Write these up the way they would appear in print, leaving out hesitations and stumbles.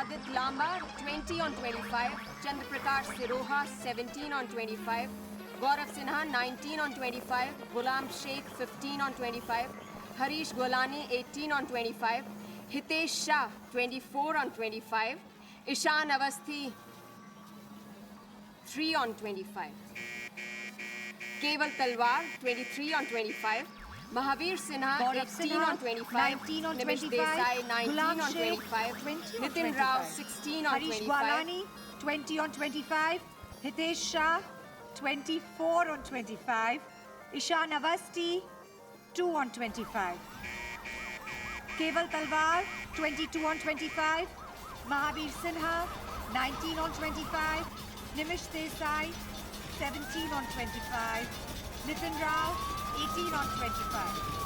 Adit Lamba, 20 on 25. Chandraprakash Siroha, 17 on 25. Gaurav Sinha, 19 on 25. Ghulam Sheikh, 15 on 25. Harish Golani, 18 on 25. Hitesh Shah, 24 on 25. Ishan Avasthi, 3 on 25. Keval Talwar, 23 on 25. Mahavir Sinha, 18 on 25. 19 on Nimish 25. Desai, 19 Ghulam on Sheikh, 25. 20 on Nitin 25. Rao, 16 on Harish 25. Gwalani, 20 on 25. Hitesh Shah, 24 on 25. Ishan Avasti, 2 on 25. Keval Talwar, 22 on 25. Mahavir Sinha, 19 on 25. Nimish Desai, 17 on 25. Nitin Rao, 18 on 25.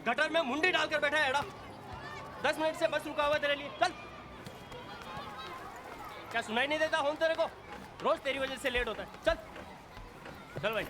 Gutter में मुंडी डालकर बैठा है एड़ा। 10 minute से बस रुका हुआ तेरे लिए। चल। क्या सुनाई नहीं देता हूँ तेरे को? रोज तेरी वजह से लेट होता है। चल चल भाई।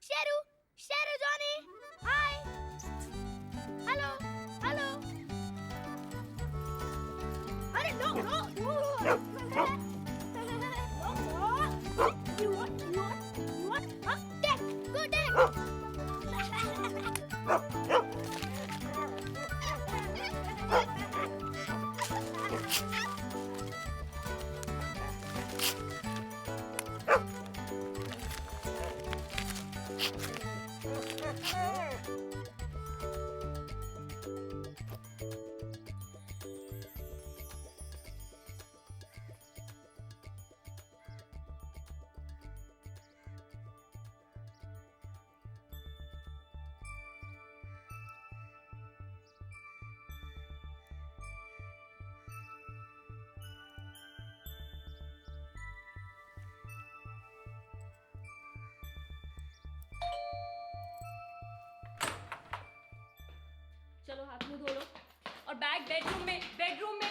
Sheru, Sheru Johnny, hi, hello, hello, अरे no no no, you want, huh? Deck, go deck. चलो हाथ मुंह धो लो और बैग बेडरूम में, बेडरूम में।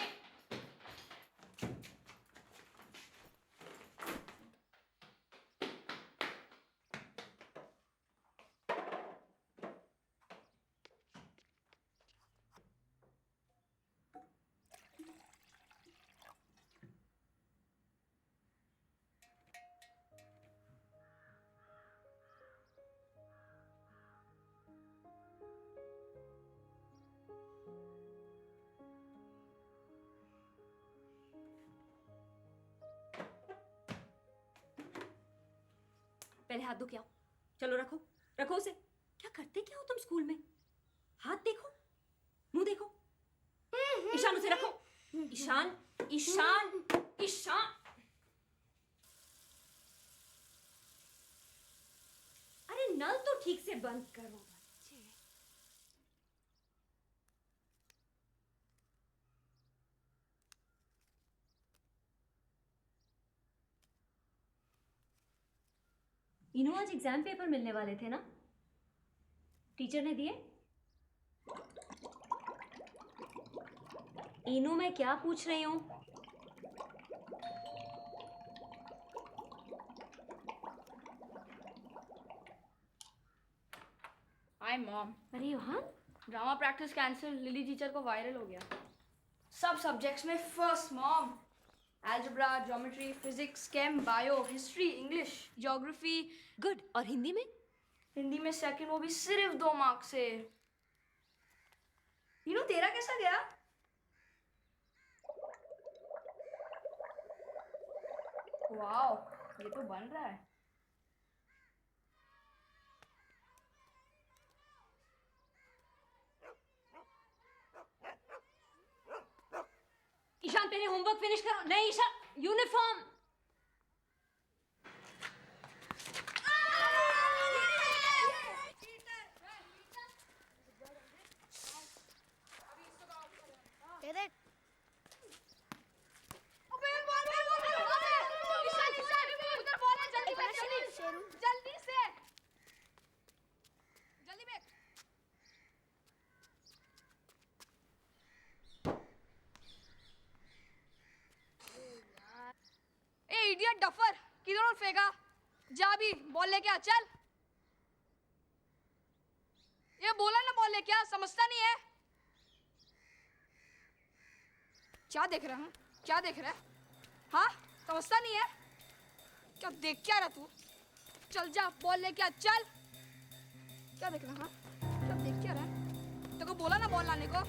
पहले हाथ धो के आओ। चलो रखो, रखो उसे। क्या करते क्या हो तुम स्कूल में? हाथ देखो, मुंह देखो। ईशान उसे रखो। ईशान, ईशान, ईशान। अरे नल तो ठीक से बंद करो बच्चे। इन्हों आज एग्जाम पेपर मिलने वाले थे ना? टीचर ने दिए? इनू मैं क्या पूछ रही हूँ? Hi mom. अरे Yohan, drama practice cancel, Lily teacher को वायरल हो गया। सब सब्जेक्ट्स में first mom. Algebra, geometry, physics, chem, bio, history, English, geography. Good. और हिंदी में? हिंदी में सेकंड, वो भी सिर्फ 2 मार्क्स से। तेरा कैसा गया? वाओ, ये तो बन रहा है। ईशान पहले होमवर्क फिनिश करो। नहीं ईशान, यूनिफॉर्म। जल्दी से, जल्दी बैठ। ए इडियट डफर, किधर और फेंका? जा भी बॉल लेके आ, चल। ये बोला ना बॉल लेके आ, समझता नहीं है? क्या देख रहा है? क्या देख रहा है? हाँ, समझता नहीं है? क्या देख क्या रहा तू? चल जा, बॉल लेके आ, चल। क्या देख रहा है हाँ? क्या देख क्या रहा है? तेरे को बोला ना बॉल लाने को,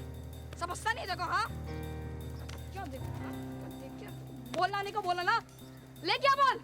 समझता नहीं देखो हाँ? क्या देख रहा है? क्या देख क्या? बॉल लाने को बोला ना, ले क्या बॉल?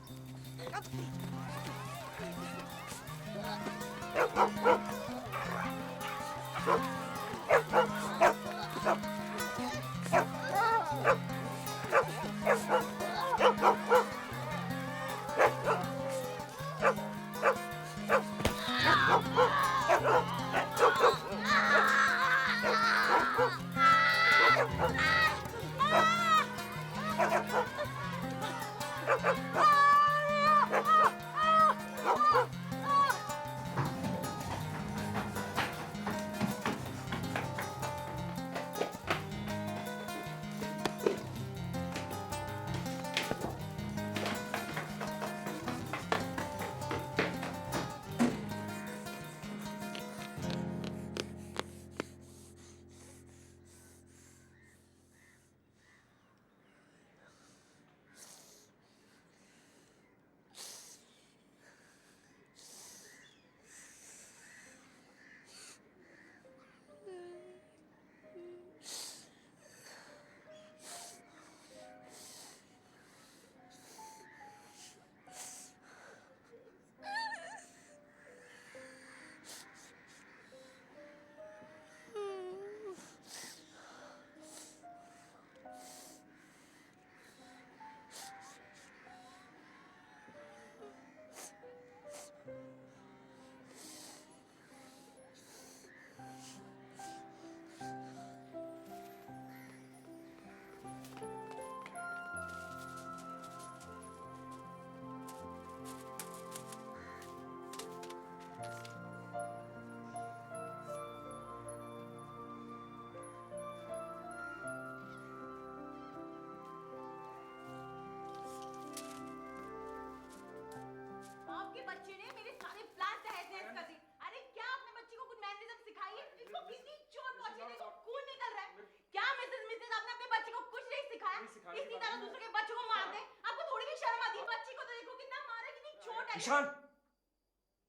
आपके बच्चे ने मेरे सारे प्लान तहस नहस कर दिए। अरे क्या आपने बच्ची को कुछ मैनरिज्म सिखाई है? इसको कितनी चोट पहुंची है, देखो खून निकल रहा है। क्या मिसेस आपने अपने बच्चे को कुछ नहीं सिखाया? इसी तरह दूसरों के बच्चों को मार दे। आपको थोड़ी भी शर्म आती है? बच्ची को तो देखो कितना मारा, कितनी चोट है। ईशान,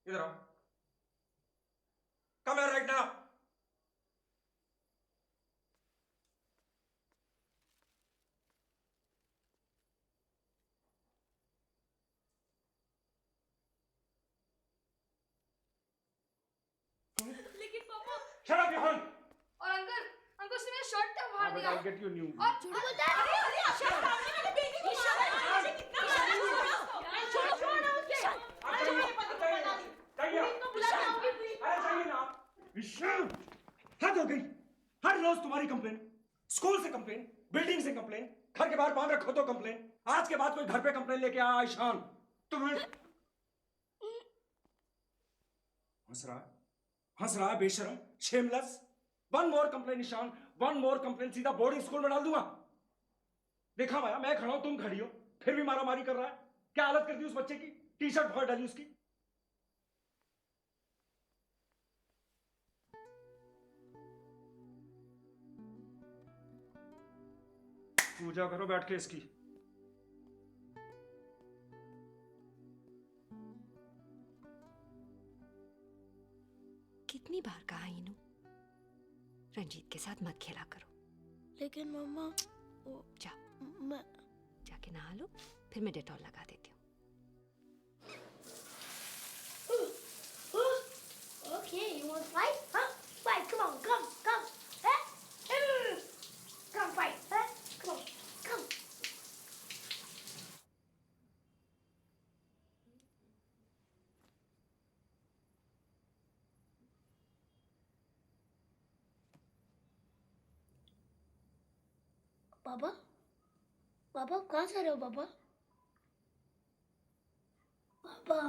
इधर आओ। Come here right now. लेकिन पापा शट अप ईशान। और अंकल उसने मेरा शर्ट तक फाड़ दिया। I'll get you new. और झूठ बोलता है। अरे अरे आपके सामने मेरी बेटी को मारा है। कितना मारा? छोड़ो ना उसे। अरे मेरे पति को बता दी। पुलिस को बुला लाऊंगी पुलिस। अरे चाहिए ना। ईशान, हद हो गई। हर रोज तुम्हारी कंप्लेन, स्कूल से कंप्लेन, बिल्डिंग से कंप्लेन, घर के बाहर बांध रखो तो कंप्लेन। आज के बाद कोई घर पे कंप्लेन लेके आ ईशान, तुम्हें हंस रहा है बेशरम, shameless. One more complain Ishaan, one more complain, सीधा बोर्डिंग स्कूल में डाल दूंगा। देखा माया, मैं खड़ा हूं, तुम खड़ी हो, फिर भी मारामारी कर रहा है। क्या हालत कर दी उस बच्चे की, टी शर्ट फाड़ डाली उसकी। पूजा करो बैठ के इसकी। कितनी बार कहा इनू, रंजीत के साथ मत खेला करो। लेकिन मम्मा वो जाओ, मैं जाके नहा लो, फिर मैं डेटॉल लगा देती हूँ। Okay, you want to fight? Huh? Fight, come on, come. Eh? Come fight, huh? Come on, come. पापा? पापा कहाँ जा रहे हो पापा? पापा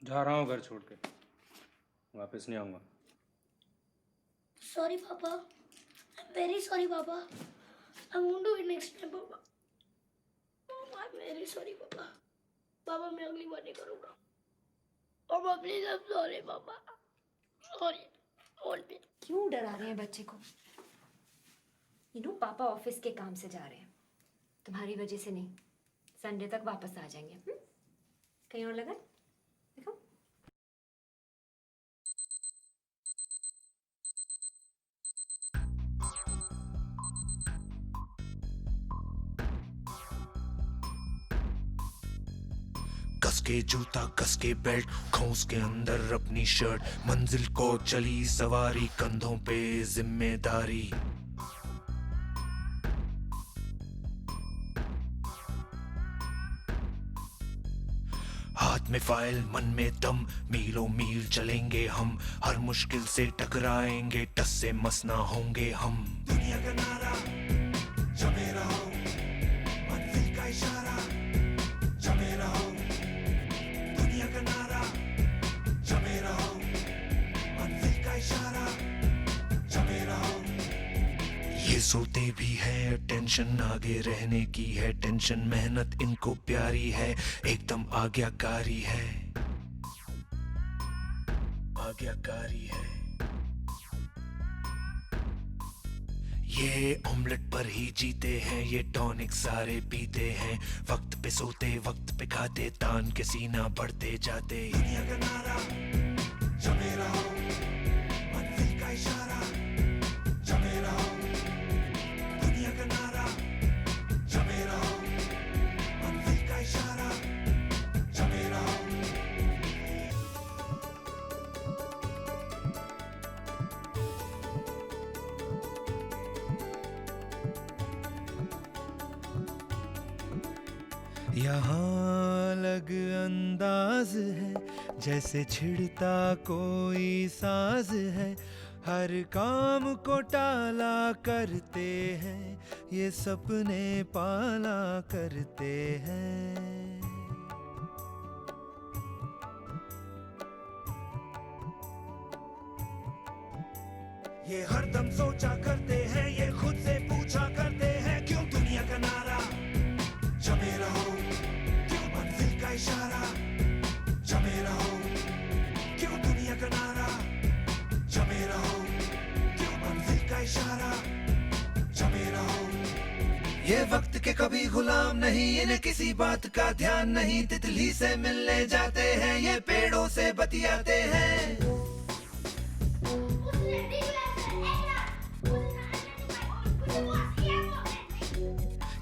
जा रहा हूँ घर छोड़ के, वापस नहीं आऊंगा। Sorry, Papa. I'm very sorry, Papa. I won't do it next time, Papa. Oh, I'm very sorry, Papa. Papa, मैं अगली बार नहीं करूँगा। Papa, please, I'm sorry, Papa. Sorry. Hold me. क्यों डरा रहे हैं बच्चे को? इनू पापा ऑफिस के काम से जा रहे हैं, तुम्हारी वजह से नहीं। संडे तक वापस आ जाएंगे। कहीं और लगा? कस के जूता कस के बेल्ट खोस के अंदर अपनी शर्ट मंजिल को चली सवारी कंधों पे जिम्मेदारी हाथ में फाइल मन में दम मीलों मील चलेंगे हम हर मुश्किल से टकराएंगे टस से मस ना होंगे हम दुनिया का नारा जमे रहो मंजिल का इशारा जमे रहो दुनिया का नारा जमे रहो मंजिल का इशारा जमे रहो ये सोते भी है टेंशन आगे रहने की है टेंशन मेहनत इनको प्यारी है एकदम आज्ञाकारी है आज्ञाकारी है ये ऑमलेट पर ही जीते हैं ये टॉनिक सारे पीते हैं वक्त पे सोते वक्त पे खाते तान के सीना बढ़ते जाते दुनिया का नारा जमे रहो मंजिल का इशारा जमे रहो दुनिया का नारा जमे रहो मंजिल का इशारा जमे रहो यहाँ अलग अंदाज है जैसे छिड़ता कोई साज है हर काम को टाला करते हैं ये सपने पाला करते हैं ये हरदम सोचा करते हैं ये खुद से पूछा करते हैं क्यों दुनिया का नारा जमे रहो क्यों मंजिल का इशारा जमे रहो क्यों दुनिया का नारा जमे रहो क्यों मंजिल का इशारा जमे रहो ये वक्त के कभी गुलाम नहीं इन्हें किसी बात का ध्यान नहीं तितली से मिलने जाते हैं ये पेड़ों से बतियाते हैं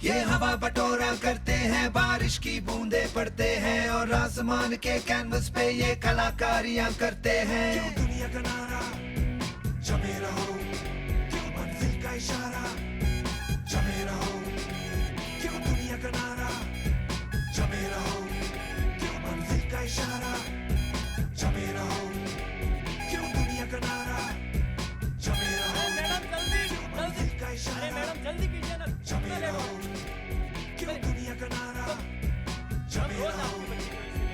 ये हवा बटोरा करते हैं बारिश की बूंदे पड़ते हैं और आसमान के कैनवस पे ये कलाकारियां करते हैं क्यों दुनिया का नारा जमे रहो क्यों मंजिल का इशारा जमे रहो क्यों दुनिया का नारा जमे रहो क्यों मंजिल का इशारा जमे रहो क्यों दुनिया का नारा जमे रहो मैडम जल्दी क्यों मंजिल का अरे इशारा मैडम जल्दी कीजिए ना जमे रहो क्यों दुनिया का नारा जमे रहो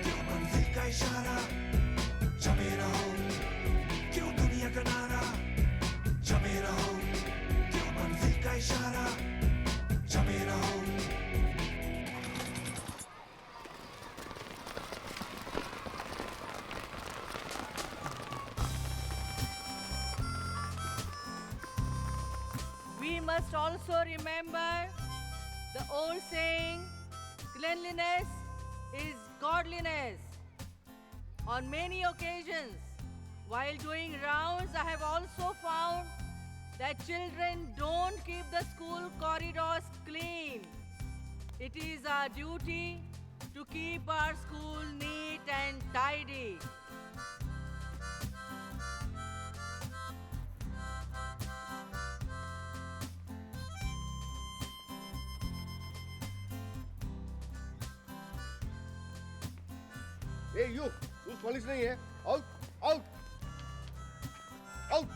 क्यों मंजिल का इशारा जमे रहो क्यों दुनिया का नारा जमे रहो क्यों मंजिल का इशारा जमे रहो We must also remember the old saying, cleanliness is godliness. On many occasions, while doing rounds, I have also found that children don't keep the school corridors clean. It is our duty to keep our school neat and tidy. Hey, you! Who's police नहीं है? Out! Out! Out!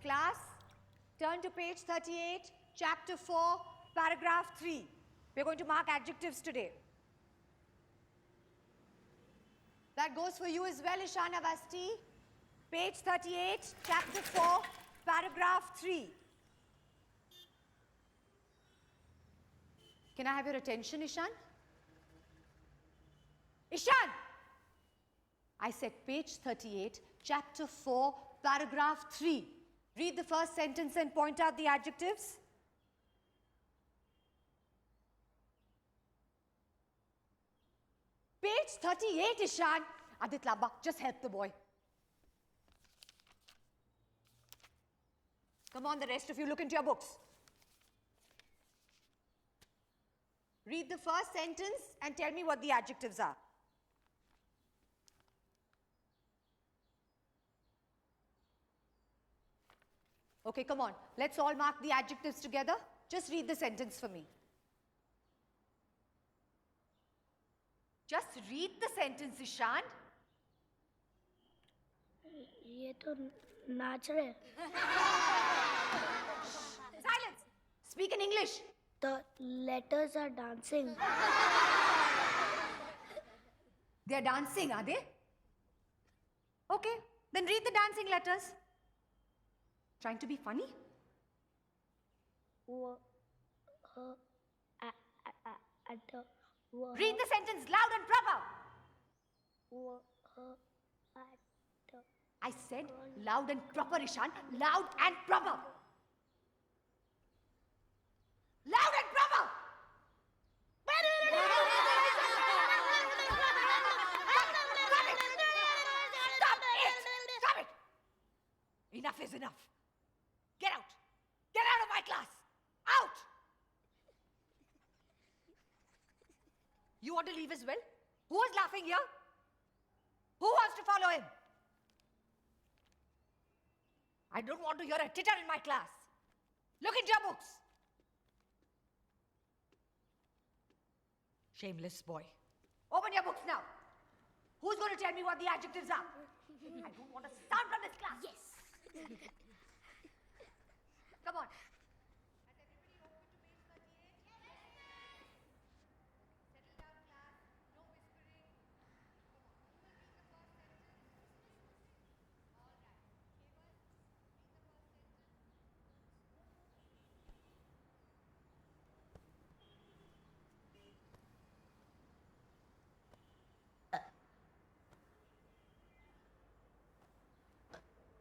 Class, turn to page 38, chapter 4, paragraph 3. We're going to mark adjectives today. That goes for you as well, Ishan Avasti. Page 38, chapter 4, paragraph 3. Can I have your attention, Ishan? Ishan! I said page 38, chapter 4, paragraph 3. Read the first sentence and point out the adjectives. Page 38, Ishan. Adit Lamba, just help the boy. Come on, the rest of you, look into your books. Read the first sentence and tell me what the adjectives are. Okay, come on. Let's all mark the adjectives together. Just read the sentence for me. Just read the sentence, Ishan. ये तो नाच रहे हैं. Silence. Speak in English. The letters are dancing. They're dancing, are they? Okay, then read the dancing letters. Trying to be funny? Read the sentence loud and proper. I said loud and proper, Ishan. Loud and proper. Loud and proper. Stop it. Enough is enough. Get out. Get out of my class. Out. You want to leave as well? Who is laughing here? Who wants to follow him? I don't want to hear a titter in my class. Look into your books. Shameless boy. Open your books now. Who's going to tell me what the adjectives are? I don't want a sound from this class. Yes. Come on. Has everybody opened to page 38? Settle down, class. No whispering. Come on. You will read the first sentence. All right. Keval, read the first sentence.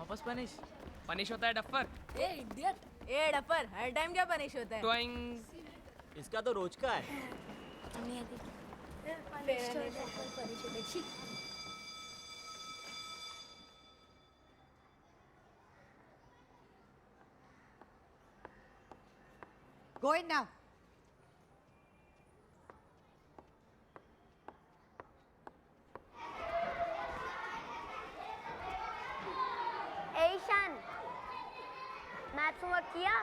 वापस punish punish होता है duffer. ए idiot. ए duffer हर time क्या punish होता है? Toing. इसका तो रोज का है. Go in now. Ishaan, maths homework किया?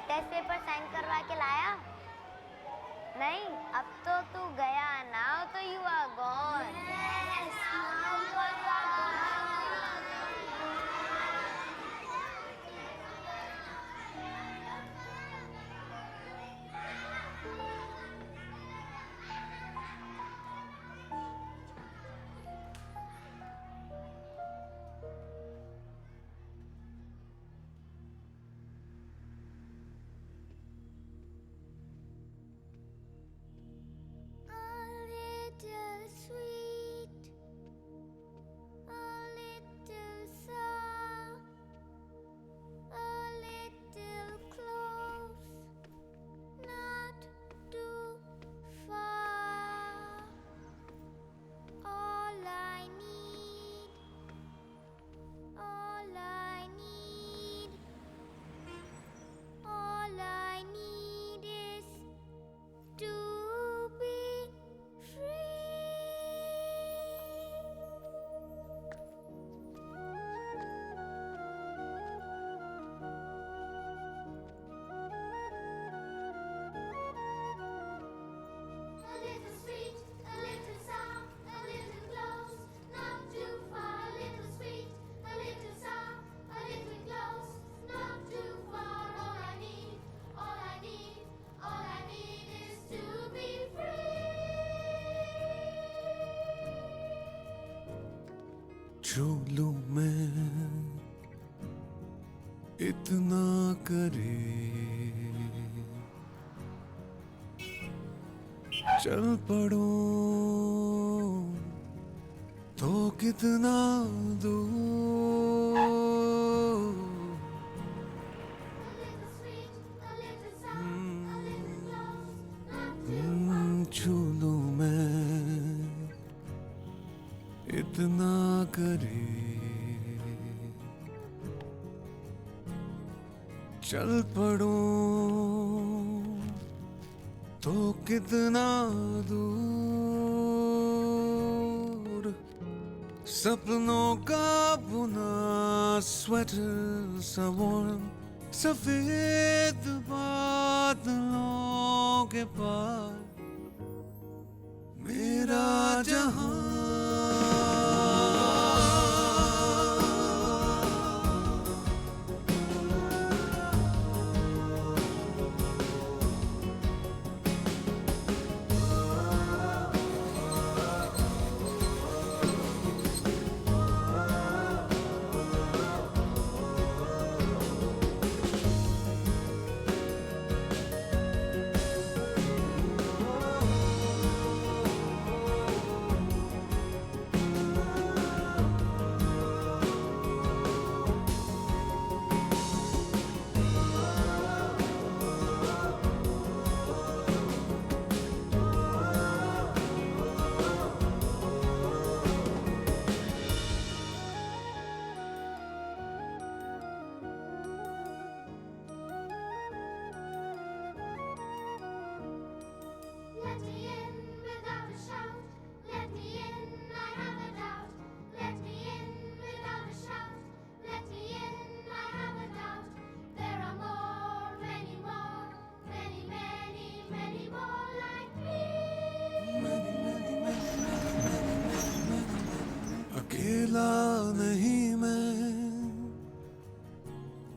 टेस्ट पेपर साइन करवा के लाया? नहीं, अब तो तू गया. नाउ तो यू आर गॉन. छू लूं मैं इतना करे, चल पड़ो तो कितना दूर, छू लूं मैं इतना करे, चल पड़ो तो कितना दूर, सपनों का बुना स्वेटर सा वार्म, सफेद बादलों के पार मेरा जहां, अकेला नहीं मैं,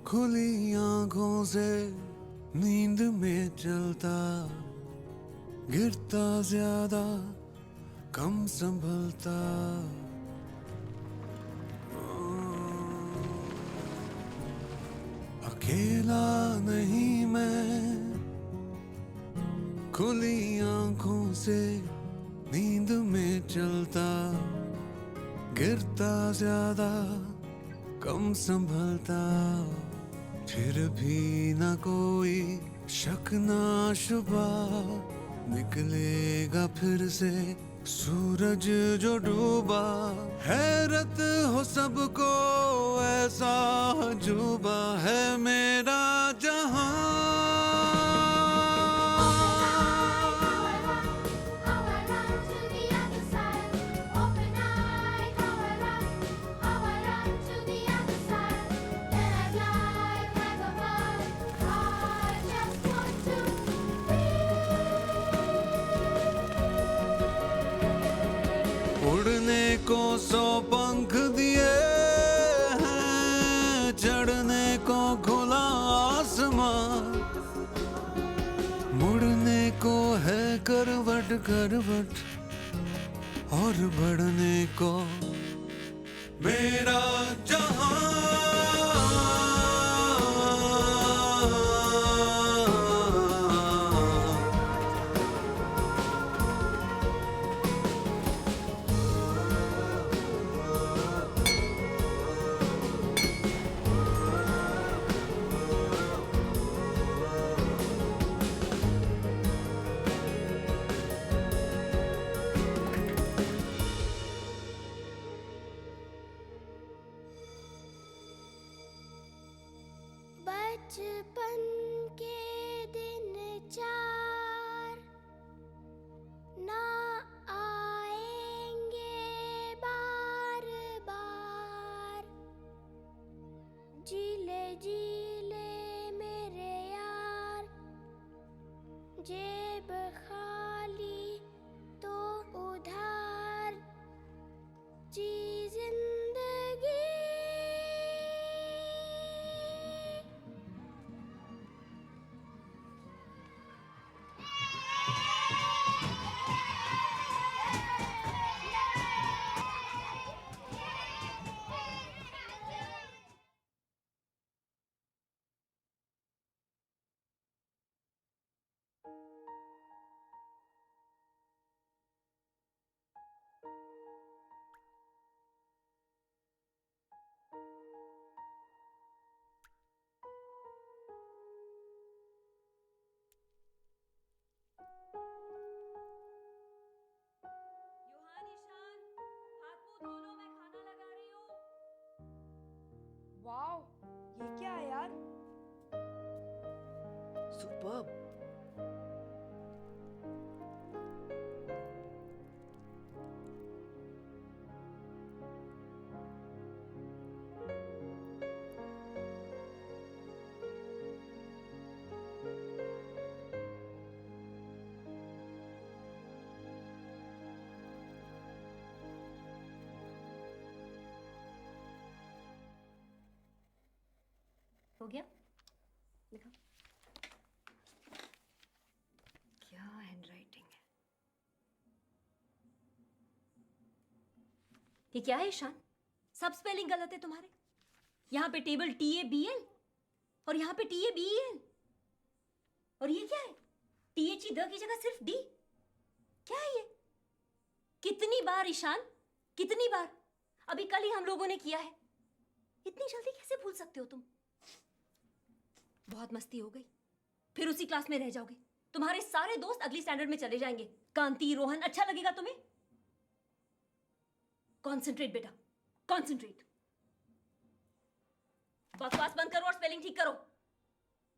खुली आंखों से नींद में चलता, गिरता ज्यादा कम संभलता, अकेला नहीं मैं, खुली आंखों से नींद में चलता, गिरता ज्यादा कम संभलता, फिर भी न कोई शक ना शुबा, निकलेगा फिर से सूरज जो डूबा, हैरत हो सबको ऐसा अजूबा है मेरा जहां, उड़ने को 100 पंख दिए हैं, चढ़ने को खुला आसमां, मुड़ने को है करवट करवट, और बढ़ने को मेरा जहां, बचपन के दिन 4 ना आएंगे बार बार, जीले जीले मेरे यार, जेब खाली तो उधार, जी जिंदगी वाओ, ये क्या है यार? सुपर्ब। हो गया? लिखो। क्या हैंडराइटिंग है? ये क्या है ईशान? सब स्पेलिंग गलत है तुम्हारे। यहाँ पे टेबल TABL और यहाँ पे TABEL। और ये क्या है? THE द की जगह सिर्फ D। क्या है ये? कितनी बार ईशान? कितनी बार? अभी कल ही हम लोगों ने किया है। इतनी जल्दी कैसे भूल सकते हो तुम? बहुत मस्ती हो गई, फिर उसी क्लास में रह जाओगे। तुम्हारे सारे दोस्त अगली स्टैंडर्ड में चले जाएंगे। कांति, रोहन, अच्छा लगेगा तुम्हें? कॉन्सेंट्रेट बेटा, कॉन्सेंट्रेट। बकवास बंद करो और स्पेलिंग ठीक करो।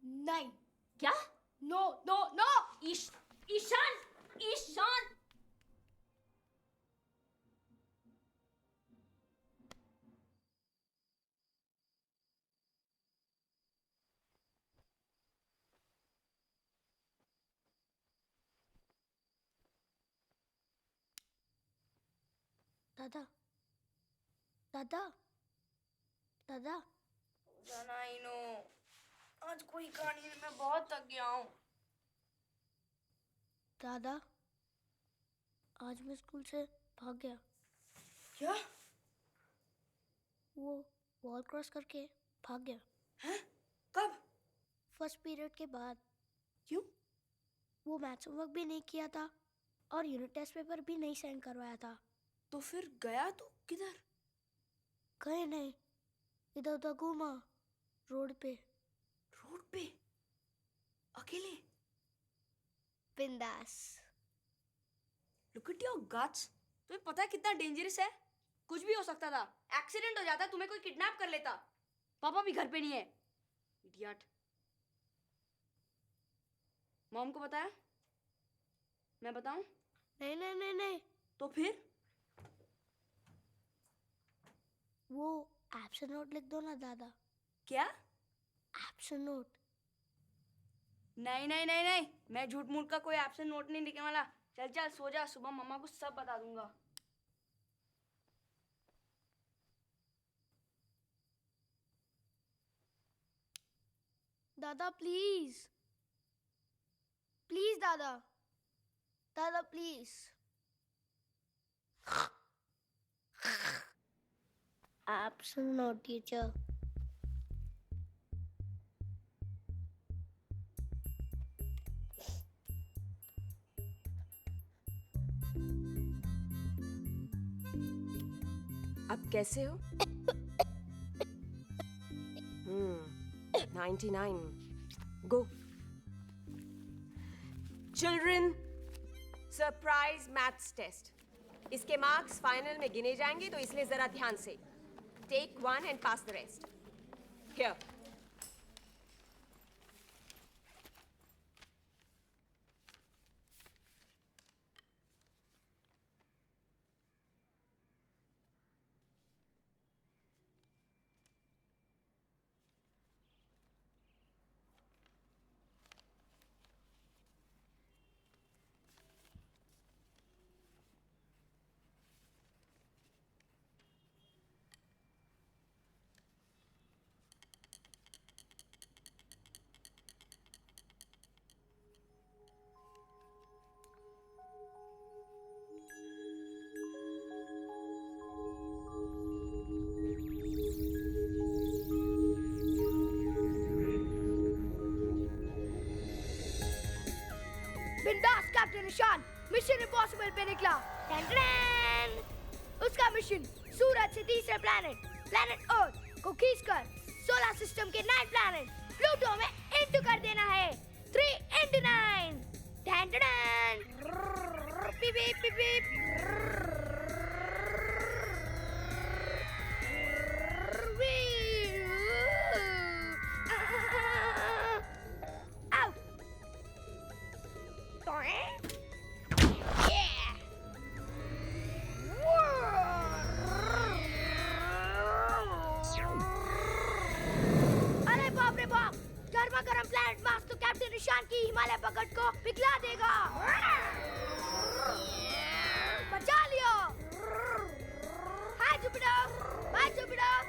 नहीं। क्या? No no no. Ishaan, Ishaan. दादा दादा दादा जाना ही नो। आज कोई कहानी नहीं, मैं बहुत थक गया हूँ। दादा आज मैं स्कूल से भाग गया। क्या? वो वॉल क्रॉस करके भाग गया। हैं? कब? फर्स्ट पीरियड के बाद। क्यों? वो मैथ्स होमवर्क भी नहीं किया था और यूनिट टेस्ट पेपर भी नहीं साइन करवाया था। तो फिर गया तो किधर? कहीं नहीं, इधर उधर घूमा रोड पे। रोड पे? अकेले? बिंदास। Look at your guts। तुम्हें पता है कितना डेंजरस है? कुछ भी हो सकता था। एक्सीडेंट हो जाता, तुम्हें कोई किडनैप कर लेता। पापा भी घर पे नहीं है। इडियट। मॉम को बताया? मैं बताऊं? नहीं नहीं नहीं नहीं। तो फिर? वो एब्सेंट नोट लिख दो ना दादा। क्या? Absent note. नहीं नहीं नहीं नहीं, मैं झूठ मूठ का कोई एब्सेंट नोट नहीं लिखने वाला। चल चल सो जा, सुबह मम्मा को सब बता दूंगा। दादा प्लीज प्लीज दादा दादा प्लीज। Absent note teacher. अब कैसे हो? 99. Go. Children, surprise maths test. इसके मार्क्स फाइनल में गिने जाएंगे, तो इसलिए जरा ध्यान से। Take one and pass the rest. Here. बिंदास कैप्टन ईशान मिशन इम्पॉसिबल पे निकला। टन उसका मिशन सूरज से तीसरे प्लैनेट अर्थ को खींचकर सोलर सिस्टम के 9 प्लैनेट प्लूटो में इंटू कर देना है। 3 into 9। टन पीप पीप पीप। की हिमालय पकड़ को पिघला देगा। बचा Leo. Hi Jupiter, bye Jupiter.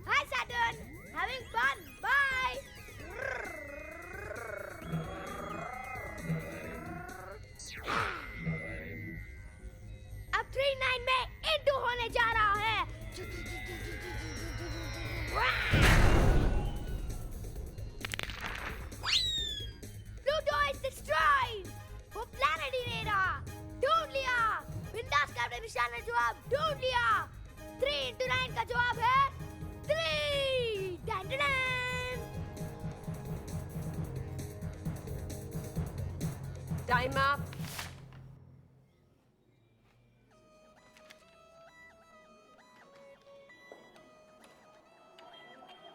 Hi Saturn, having fun, bye. अब 39 में इंटू होने जा रहा है। Pluto is destroyed. वो planet ही नहीं रहा। ढूंढ लिया। बिंदास कैप्टन ईशान ने जवाब ढूंढ लिया। 3 into 9 का जवाब है 3। Done done done. Time up.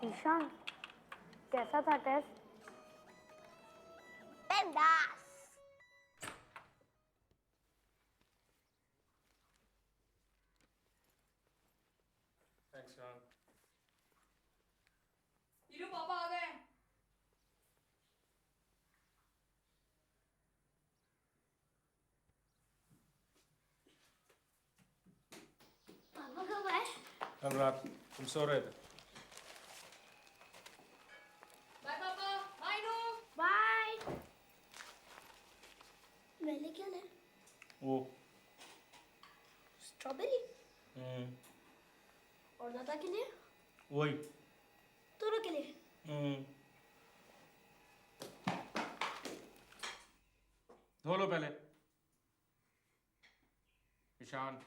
Ishaan, कैसा था टेस्ट? बिंदास। थैंक्स यार। हीरो पापा आ गए। पापा कब आए? कल रात तुम सो रहे थे। बाय पापा, बाय नो। बाय। मैंने क्या ले? वो स्ट्रॉबेरी। और दादा के लिए? वही। दोनों के लिए? धो लो पहले। ईशान,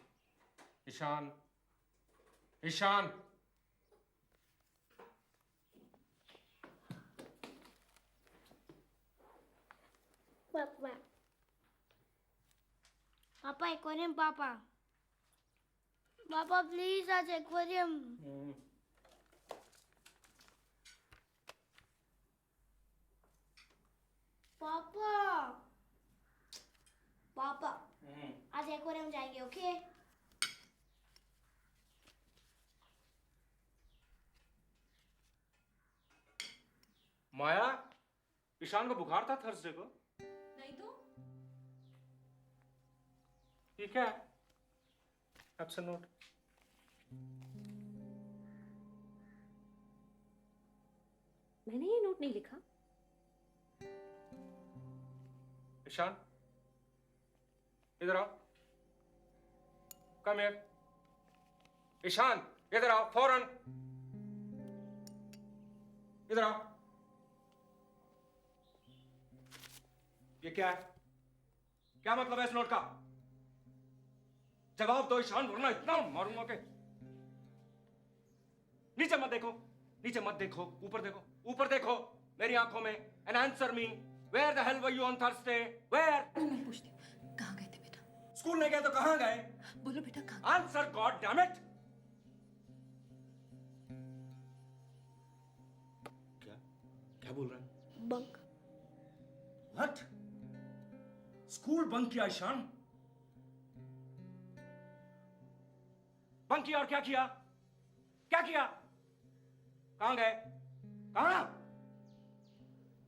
ईशान, ईशान। पापा, पापा एक्वेरियम। पापा, पापा प्लीज आज एक्वेरियम। पापा, पापा आज एक्वेरियम जाएंगे, ओके? माया, ईशान को बुखार था थर्सडे को। नहीं तो ये क्या है? Absent note. मैंने ये नोट नहीं लिखा। ईशान, इधर आओ। Come here. ईशान, इधर आओ फौरन। इधर आओ। ये क्या है? क्या मतलब है इस नोट का? जवाब दो ईशान, वरना इतना मारूंगा कि। नीचे मत देखो, नीचे मत देखो, ऊपर देखो, ऊपर देखो मेरी आंखों में। And answer me, where the hell were you on Thursday? Where? मैं पूछती हूँ, कहाँ गए थे बेटा? स्कूल नहीं गए तो कहाँ गए? बोलो बेटा, कहाँ? Answer, god damn it. क्या क्या बोल रहा है? बंक। व्हाट? स्कूल बंक किया ईशान? बंक किया और क्या किया? क्या किया? कहां गए? कहां?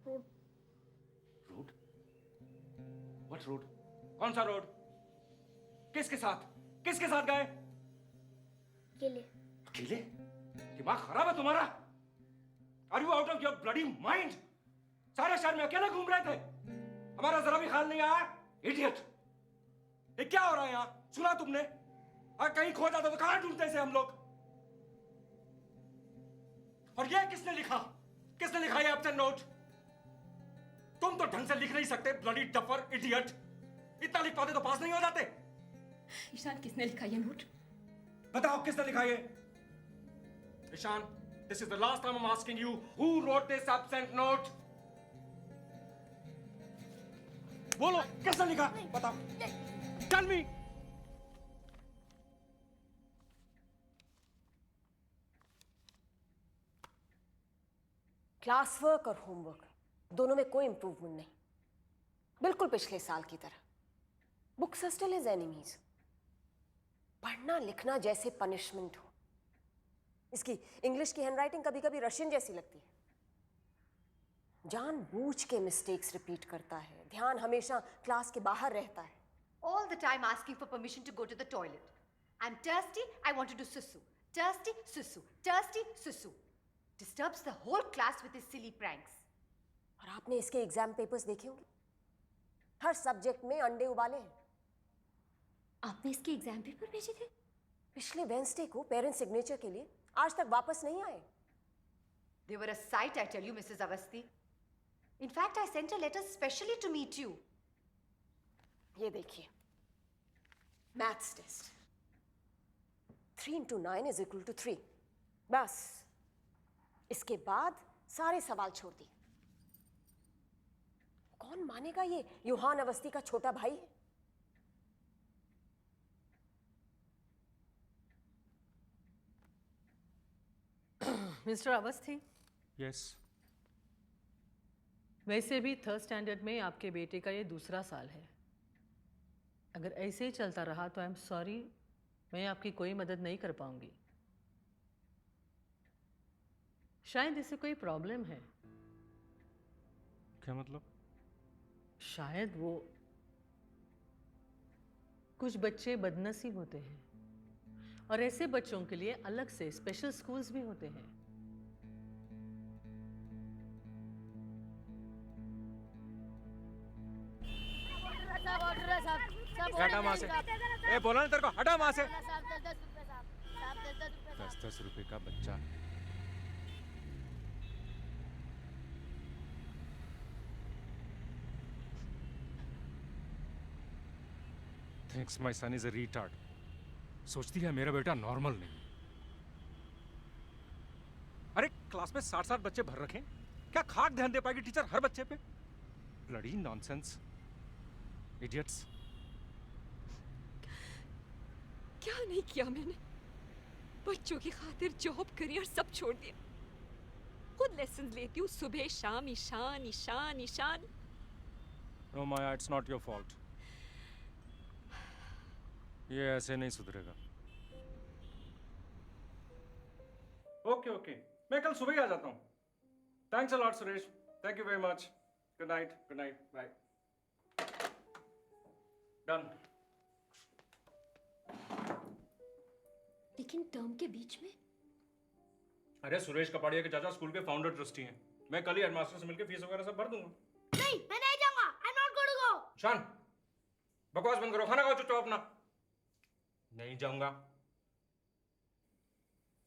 रोड? What road? कौन सा रोड? किसके साथ? किसके साथ गए? अकेले। अकेले? दिमाग खराब है तुम्हारा? Are you out of your bloody mind? सारे शहर में अकेले घूम रहे थे, हमारा जरा भी ख्याल नहीं आया? इडियट! ये क्या हो रहा है यहाँ? सुना तुमने? अगर कहीं खो जाता तो कहां ढूंढते इसे हम लोग? और ये किसने लिखा? किसने लिखा ये एब्सेंट नोट? तुम तो ढंग से लिख नहीं सकते, ब्लडी डफर, इडियट! इतना लिख पाते तो पास नहीं हो जाते। ईशान, किसने लिखा ये नोट? बताओ किसने लिखा ये? Ishan, this is the last time I'm asking you, who wrote this absent note? बोलो, किसने लिखा? बताओ। Tell me. क्लास वर्क और होमवर्क दोनों में कोई इंप्रूवमेंट नहीं, बिल्कुल पिछले साल की तरह। Books are still his enemies. पढ़ना लिखना जैसे पनिशमेंट हो। इसकी इंग्लिश की हैंडराइटिंग कभी कभी रशियन जैसी लगती है। जानबूझ के मिस्टेक्स रिपीट करता है, ध्यान हमेशा क्लास के बाहर रहता है। All the time asking for permission to go to the toilet. I'm thirsty, I want to do susu. Thirsty, susu. Thirsty, susu. Disturbs the whole class with his silly pranks. और आपने इसके exam papers देखे होंगे, हर subject में अंडे उबाले हैं। आपने इसके एग्जाम पेपर भेजे थे? पिछले वेंसडे को पेरेंट्स सिग्नेचर के लिए, आज तक वापस नहीं आए। They were a sight, I tell you, Mrs. Avasti. In fact, I sent a letter specially to meet you. ये देखिए, maths test 3 into 9 is equal to 3। बस इसके बाद सारे सवाल छोड़ दिए। कौन मानेगा ये योहान अवस्थी का छोटा भाई है? Mister Awasthi, yes. वैसे भी थर्ड स्टैंडर्ड में आपके बेटे का ये दूसरा साल है। अगर ऐसे ही चलता रहा तो आई एम सॉरी, मैं आपकी कोई मदद नहीं कर पाऊंगी। शायद इसे कोई प्रॉब्लम है। क्या मतलब? शायद वो, कुछ बच्चे बदनसीब होते हैं और ऐसे बच्चों के लिए अलग से स्पेशल स्कूल्स भी होते हैं। हटा वहां से। ए बोला ना तेरे को, हटा वहां से। 10-10 रुपए का बच्चा। Thinks my son is a retard. सोचती है मेरा बेटा नॉर्मल नहीं। अरे क्लास में 60-60 बच्चे भर रखे, क्या खाक ध्यान दे पाएगी टीचर हर बच्चे पे? Bloody nonsense, idiots. क्या नहीं किया मैंने? बच्चों की खातिर जॉब, करियर सब छोड़ दिया। खुद लेसन लेती हूँ सुबह शाम, Ishaan Ishaan Ishaan. No Maya, it's not your fault. ये ऐसे नहीं सुधरेगा। ओके ओके, मैं कल सुबह ही आ जाता हूँ। Thanks a lot Suresh, thank you very much. Good night, bye. Done. लेकिन टर्म के बीच में? अरे सुरेश कपाड़िया के चाचा स्कूल के फाउंडर ट्रस्टी हैं। मैं कल ही हेडमास्टर से मिलकर फीस वगैरह सब भर दूंगा। नहीं, मैं नहीं जाऊंगा। I am not going to go. Shaan, बकवास बंद करो, खाना खाओ चुपचाप अपना। नहीं जाऊंगा।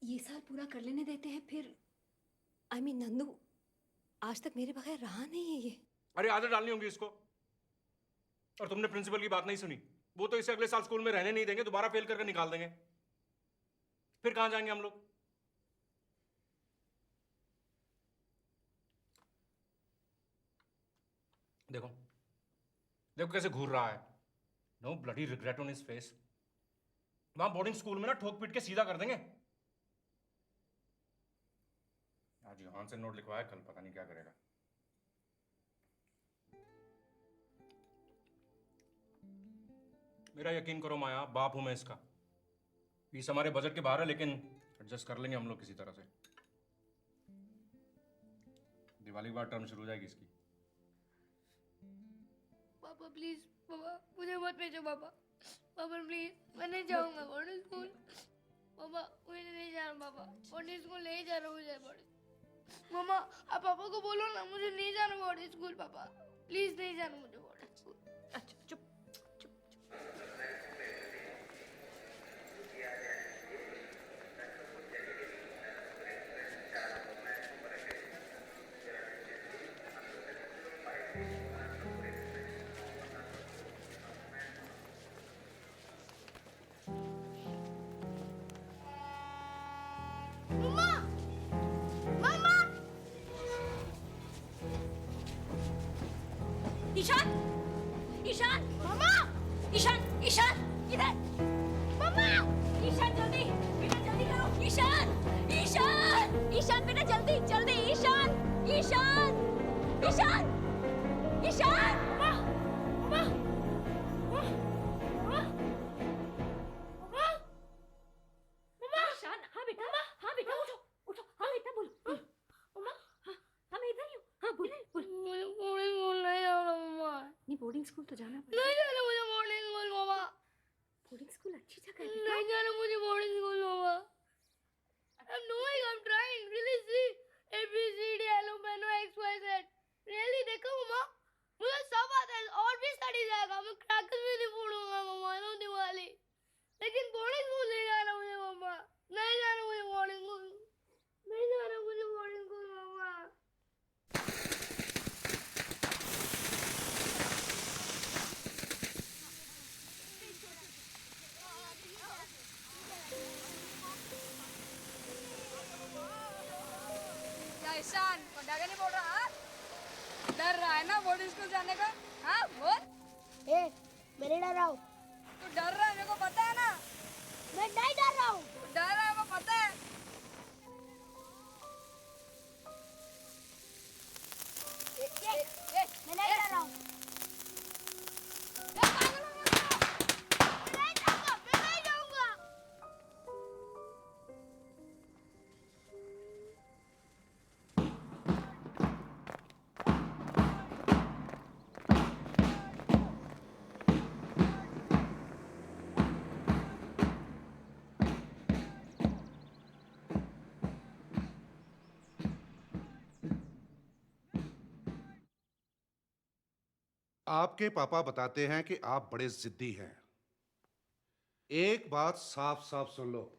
ये साल पूरा कर लेने देते हैं फिर। आई मीन नंदू, आज तक मेरे बगैर रहा नहीं है ये। अरे आदत डालनी होगी इसको। और तुमने प्रिंसिपल की बात नहीं सुनी। वो तो इसे अगले साल स्कूल में रहने नहीं देंगे, दोबारा फेल करके निकाल देंगे। फिर कहां जाएंगे हम लोग? देखो देखो कैसे घूर रहा है। No bloody regret on his face. वहां बोर्डिंग स्कूल में ना ठोक पीट के सीधा कर देंगे। आज योहान से नोट लिखवाया, कल पता नहीं क्या करेगा। मेरा यकीन करो माया, बाप हूं मैं इसका। फीस हमारे बजट के बाहर है, लेकिन एडजस्ट कर लेंगे हम लोग किसी तरह से। दिवाली के बाद टर्म शुरू हो जाएगी इसकी। पापा प्लीज, पापा मुझे मत भेजो पापा। पापा प्लीज, मैं नहीं जाऊंगा बोर्डिंग स्कूल। पापा मुझे नहीं जाना, पापा बोर्डिंग स्कूल नहीं जा रहा मुझे। बोर्डिंग मम्मा, आप पापा को बोलो ना मुझे नहीं जाना बोर्डिंग स्कूल। पापा प्लीज नहीं जाना मुझे बोर्डिंग स्कूल। अच्छा चुप। मम्मा, मम्मा। ईशान, ईशान, मम्मा, ईशान, ईशान, इधर। मम्मा, ईशान जल्दी, बेटा जल्दी करो। ईशान, ईशान, ईशान बेटा जल्दी, जल्दी। ईशान, ईशान, ईशान, ईशान। मम्मा, ईशान, हाँ बेटा, हाँ बेटा, उठो, उठो, हाँ बेटा बोलो। हाँ, हाँ मैं इधर ही हूँ, हाँ बोलो। तो जाना नहीं जाना मुझे बोर्डिंग स्कूल मामा। बोर्डिंग स्कूल अच्छी जगह है नहीं जाना मुझे boarding school mama. I'm doing, I'm trying. Really see A B C D L M N O X Y Z. Really देखो मामा, मुझे सब आता है और भी स्टडी जाएगा। मैं क्रैकर्स भी नहीं फोड़ूंगा मामा, नो दिवाली। लेकिन बोर्डिंग स्कूल नहीं जाना मुझे मामा। नहीं जाना मुझे बोर्डिंग स्कूल। नहीं जाना मुझे बोर्डिंग स्कूल मामा। क्या ईशान पंडा का नहीं बोल रहा? हाँ? डर रहा है ना बोर्डिंग स्कूल जाने का? हाँ बोल। मैं नहीं डर रहा हूँ। तू डर रहा है मेरे को पता है ना। मैं नहीं डर रहा हूँ। तू डर रहा है वो पता है। मैं नहीं डर रहा हूँ। मैं नहीं जाऊँगा। आपके पापा बताते हैं कि आप बड़े जिद्दी हैं। एक बात साफ साफ सुन लो,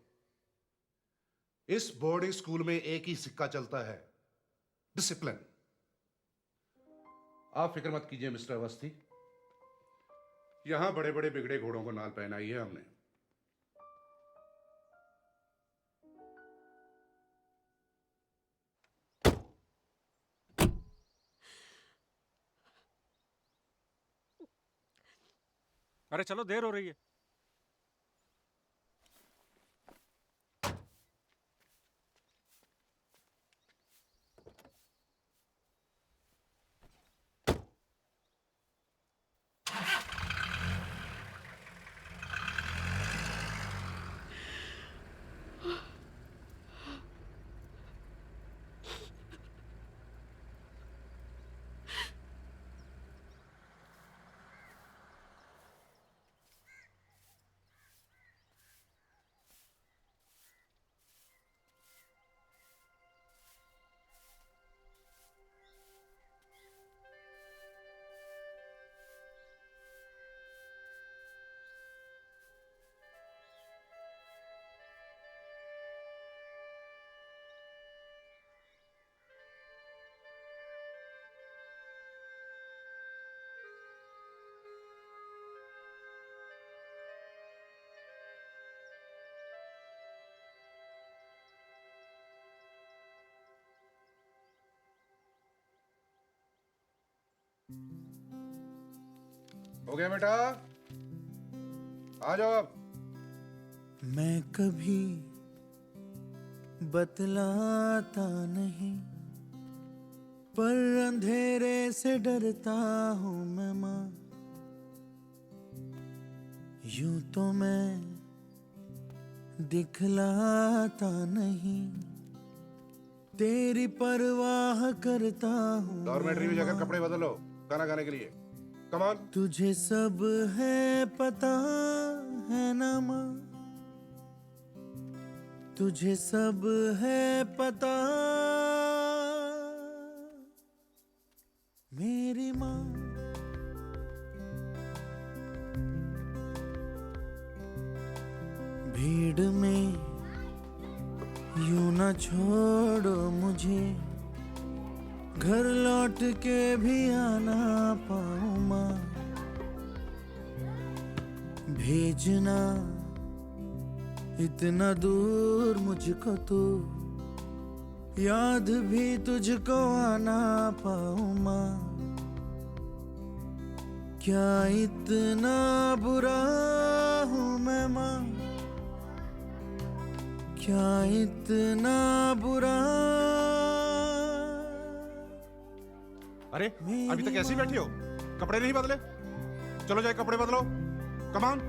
इस बोर्डिंग स्कूल में एक ही सिक्का चलता है, डिसिप्लिन। आप फिक्र मत कीजिए मिस्टर अवस्थी, यहां बड़े बड़े बिगड़े घोड़ों को नाल पहनाई है हमने। अरे चलो, देर हो रही है। हो गया बेटा, आ जाओ अब। मैं कभी बतलाता नहीं, पर अंधेरे से डरता हूं मैं मां। यूं तो मैं दिखलाता नहीं, तेरी परवाह करता हूं। डॉर्मेट्री में जाकर कपड़े बदलो खाना खाने के लिए। Come on. तुझे सब है पता है ना माँ, तुझे सब है पता मेरी माँ। भीड़ में यूं न छोड़ो मुझे, घर लौट के भी आना पाऊं माँ। भेजना इतना दूर मुझको तो, याद भी तुझको आना पाऊं माँ। क्या इतना बुरा हूँ मैं माँ, क्या इतना बुरा। अरे अभी तक ऐसे ही बैठी हो, कपड़े नहीं बदले? चलो जाए कपड़े बदलो। Come on.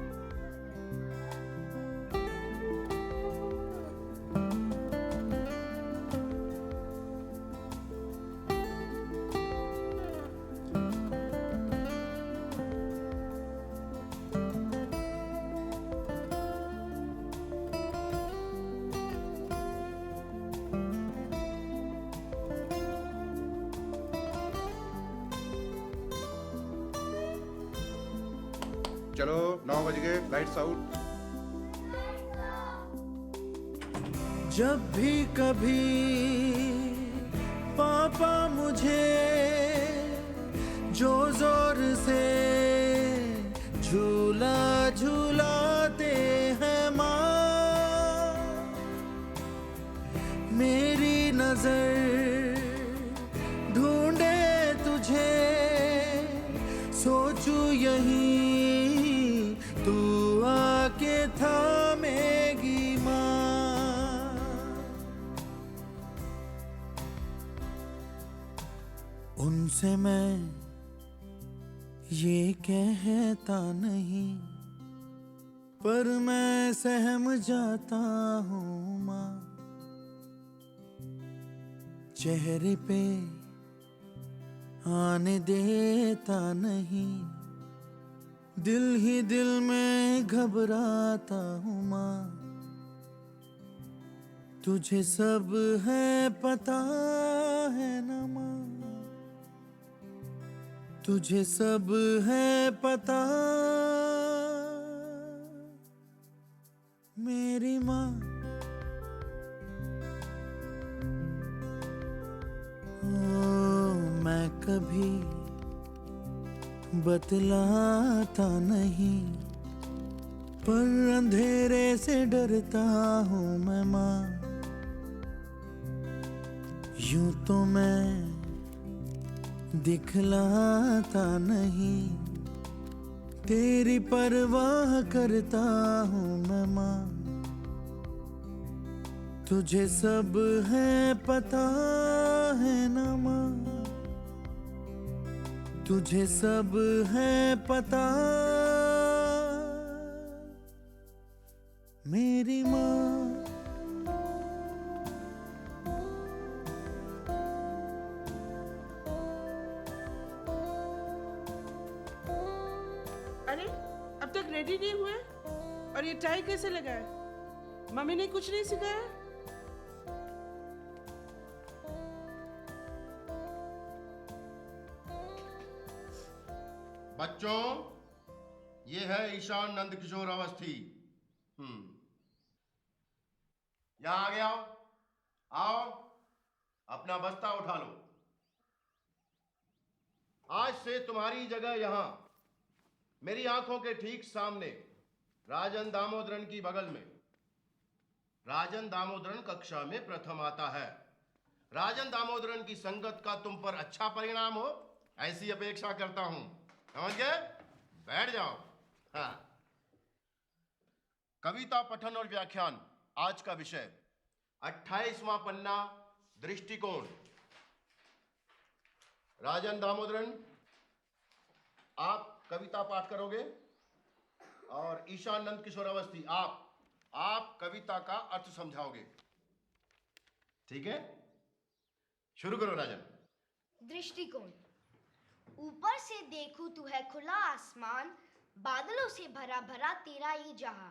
चलो 9 बज गए, लाइट्स आउट। जब भी कभी पापा मुझे जो जोर से झूला झूलाते हैं माँ, मेरी नजर ढूंढे तुझे, सोचू यहीं तू आके थामेगी माँ। उनसे मैं ये कहता नहीं, पर मैं सहम जाता हूँ माँ। चेहरे पे आने देता नहीं, दिल ही दिल में घबराता हूँ माँ। तुझे सब है पता है ना माँ, तुझे सब है पता मेरी माँ। मैं कभी बतलाता नहीं, पर अंधेरे से डरता हूँ मैं माँ। यूं तो मैं दिखलाता नहीं, तेरी परवाह करता हूँ मैं माँ। तुझे सब है पता है ना माँ, तुझे सब है पता मेरी माँ। अरे अब तक रेडी नहीं हुए, और ये टाई कैसे लगाए? मम्मी ने कुछ नहीं सिखाया? बच्चों, ये है ईशान नंद किशोर अवस्थी। यहाँ आ गया, आओ अपना बस्ता उठा लो। आज से तुम्हारी जगह यहाँ, मेरी आंखों के ठीक सामने, राजन दामोदरन की बगल में। राजन दामोदरन कक्षा में प्रथम आता है। राजन दामोदरन की संगत का तुम पर अच्छा परिणाम हो, ऐसी अपेक्षा करता हूं। समझ गए? बैठ जाओ। हाँ, कविता पठन और व्याख्यान आज का विषय। 28वां पन्ना, दृष्टिकोण। राजन दामोदरन, आप कविता पाठ करोगे, और ईशान नंद किशोर अवस्थी आप कविता का अर्थ समझाओगे। ठीक है, शुरू करो राजन। दृष्टिकोण। ऊपर से देखूं तू है खुला आसमान, बादलों से भरा भरा तेरा ये जहां।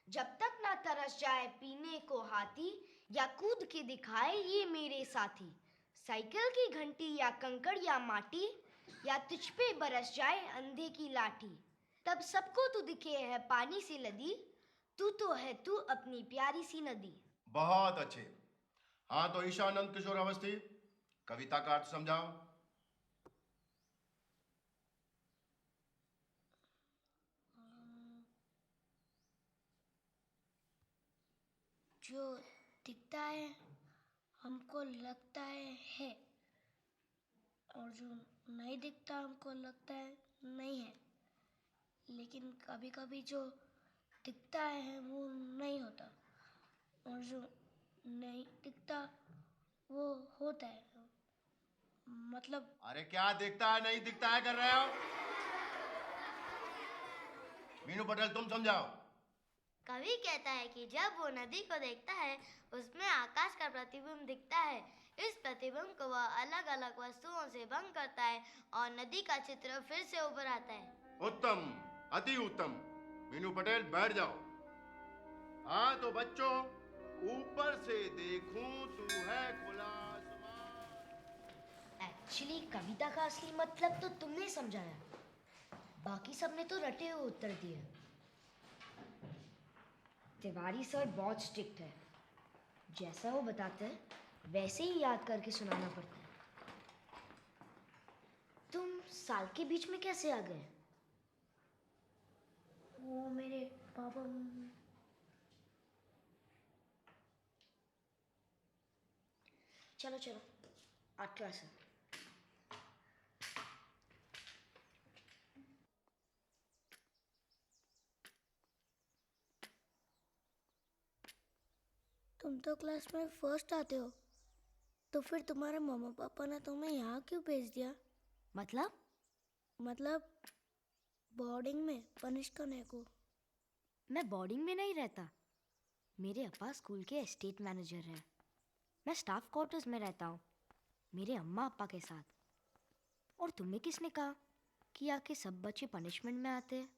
जब तक ना तरस जाए पीने को हाथी, या कूद के दिखाए ये मेरे साथी। साइकिल की घंटी या कंकड़ या माटी, या तुझ पे बरस जाए अंधे की लाठी। तब सबको तू दिखे है पानी से लदी, तू तो है तू अपनी प्यारी सी नदी। बहुत अच्छे। हाँ, तो ईशान नंद किशोर अवस्थी, कविता का अर्थ समझाओ। जो दिखता है हमको लगता है, और जो नहीं दिखता हमको लगता है नहीं है। लेकिन कभी कभी जो दिखता है वो नहीं होता, और जो नहीं दिखता वो होता है। मतलब अरे क्या दिखता है नहीं दिखता है कर रहे हो? मीनू पटेल, तुम समझाओ। कवि कहता है कि जब वो नदी को देखता है, उसमें आकाश का प्रतिबिंब दिखता है। इस प्रतिबिंब को वह अलग अलग वस्तुओं से भंग करता है और नदी का चित्र फिर से उभर आता है। उत्तम, अति उत्तम। मीनू पटेल, बैठ जाओ। हाँ, तो बच्चों, ऊपर से देखूं तू है खुला आसमान। एक्चुअली कविता का असली मतलब तो तुमने समझाया। बाकी सब ने तो रटे हुए उत्तर दिए। तिवारी सर बहुत स्ट्रिक्ट है, जैसा वो बताते हैं वैसे ही याद करके सुनाना पड़ता है। तुम साल के बीच में कैसे आ गए? वो मेरे पापा। चलो चलो, आर्ट क्लास है। तुम तो क्लास में फर्स्ट आते हो, तो फिर तुम्हारे मम्मा पापा ने तुम्हें यहाँ क्यों भेज दिया? मतलब बोर्डिंग में पनिश करने को। मैं बोर्डिंग में नहीं रहता। मेरे अप्पा स्कूल के एस्टेट मैनेजर हैं। मैं स्टाफ क्वार्टर्स में रहता हूँ, मेरे अम्मा अप्पा के साथ। और तुम्हें किसने कहा कि आके सब बच्चे पनिशमेंट में आते हैं?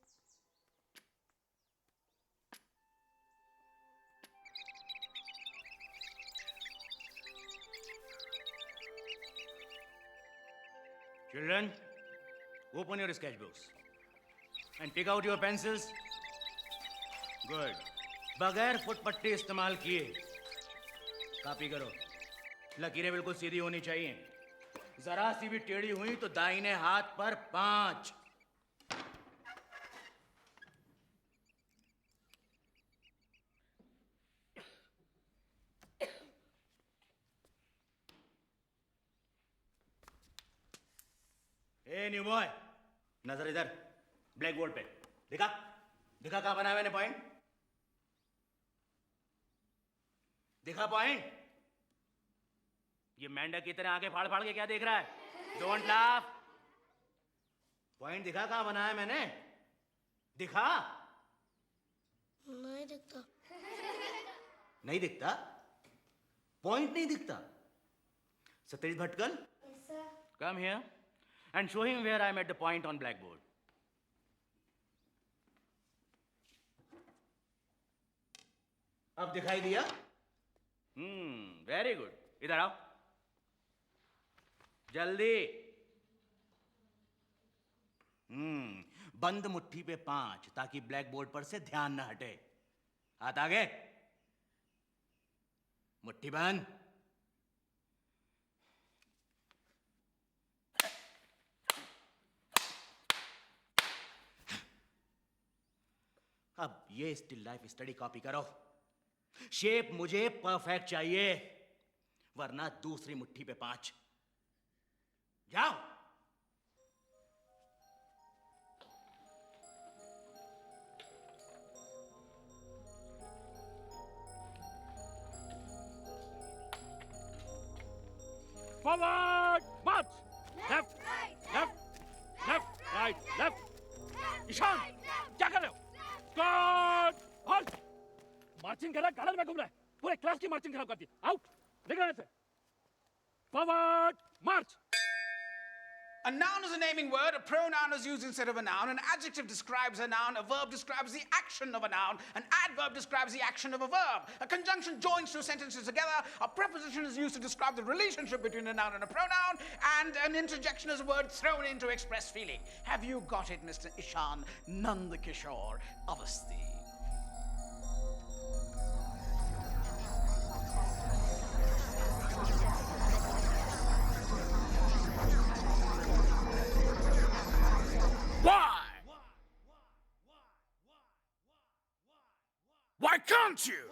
Children, open your sketchbooks and take out your pencils. Good. बगैर फुटपट्टी इस्तेमाल किए कॉपी करो। लकीरें बिल्कुल सीधी होनी चाहिए। जरा सी भी टेढ़ी हुई तो दाहिने हाथ पर 5। ए न्यू बॉय, नजर इधर, ब्लैक बोर्ड पे। दिखा दिखा कहां बनाया मैंने पॉइंट? दिखा पॉइंट? ये मेंढक की तरह आगे फाड़ फाड़ के क्या देख रहा है? Don't laugh. पॉइंट दिखा कहां बनाया मैंने? दिखा? नहीं दिखता। नहीं दिखता? पॉइंट नहीं दिखता? Satish Bhatkal, come here and show him where I made the point on blackboard. अब दिखाई दिया? Very good. इधर आओ जल्दी। बंद मुट्ठी पे 5 ताकि ब्लैक बोर्ड पर से ध्यान न हटे। हाथ आगे, मुट्ठी बंद। अब ये स्टिल लाइफ स्टडी कॉपी करो। शेप मुझे परफेक्ट चाहिए, वरना दूसरी मुट्ठी पे 5। जाओ। Forward, march! Left, left, right, left. Ishan, क्या कर रहे हो? Squad, halt! मार्चिंग कर रहा है, गार्डन में घूम रहा है, पूरे क्लास की मार्चिंग खराब कर दी। आउट, निकलने से। Forward, march! A noun is a naming word, a pronoun is used instead of a noun, an adjective describes a noun, a verb describes the action of a noun, an adverb describes the action of a verb. A conjunction joins two sentences together, a preposition is used to describe the relationship between a noun and a pronoun, and an interjection is a word thrown in to express feeling. Have you got it, Mr. Ishan Nandakishore Avasthi? Why can't you?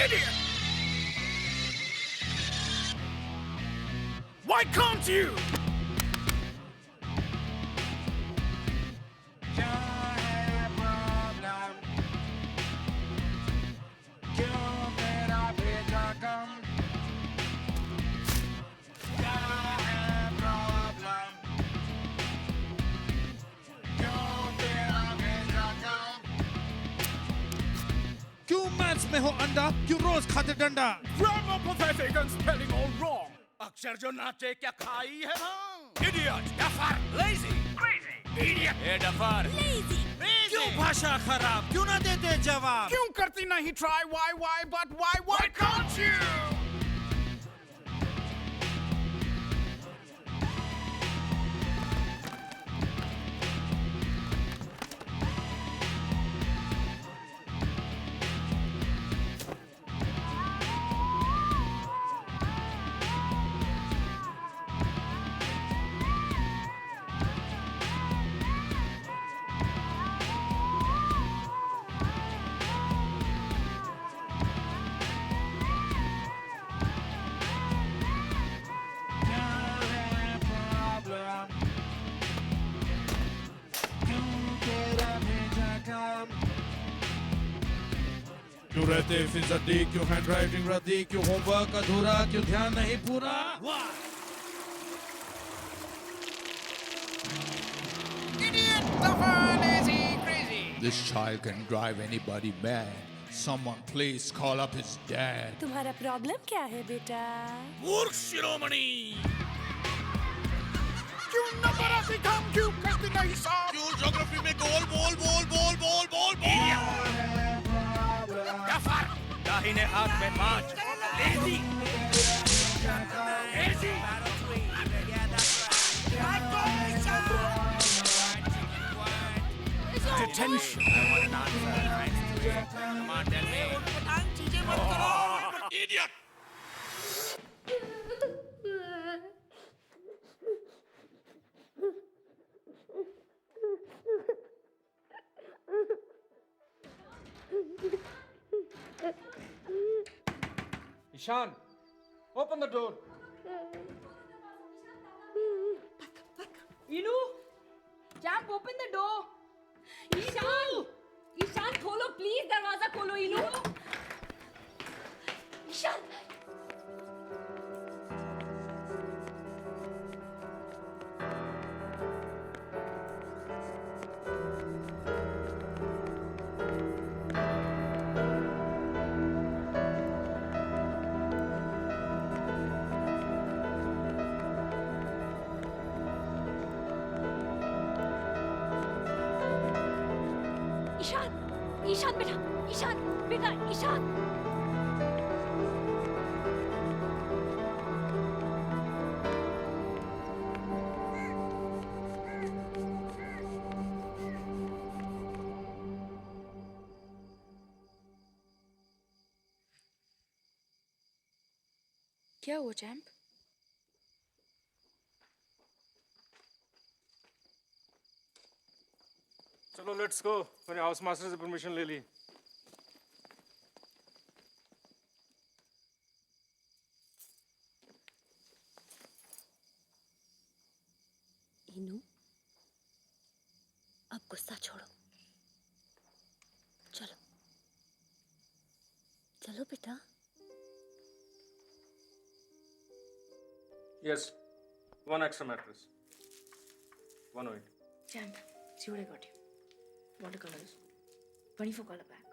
Idiot! Why can't you? में हो अंडा क्यों रोज खाते डंडा? Grammar pathetic and spelling all wrong. अक्षर जो नाचे क्या खाई है भांग? Idiot, duffer, lazy, crazy, idiot, ए डफर, lazy, क्यों भाषा खराब? क्यों ना देते जवाब? क्यों करती नहीं try? Why, but why can't you? क्यों रहते फिजदी, क्यों हैंड राइटिंग रद्दी, क्यों होमवर्क अधूरा, क्यों ध्यान नहीं पूरा? Idiot, duffer, lazy, crazy. This child can drive anybody mad. Someone please call up his dad. तुम्हारा प्रॉब्लम क्या है बेटा? मूर्ख शिरोमणि। क्यों नंबर आती कम, क्यों कश्ती नहीं साफ, क्यों ज्योग्राफी में गोल बोल बोल बोल बोल बोल बोल। डफर, दाहिने हाथ में 5, lazy, lazy. Detention. I want an answer. Come on, tell me. Idiot. Ishan, open the door. Inu, Champ, open the door. Ishaan, Ishaan खोलो प्लीज, दरवाजा खोलो इनू। ईशान, ईशान बेटा, ईशान बेटा, ईशान। क्या हुआ चैंप? चलो लेट्स गो। मैंने हाउस मास्टर से परमिशन ले ली। इनू, अब गुस्सा छोड़ो। चलो चलो बेटा। Yes, 1 extra mattress. 108. Champ, see what I got you. Watercolors. 24 color pack.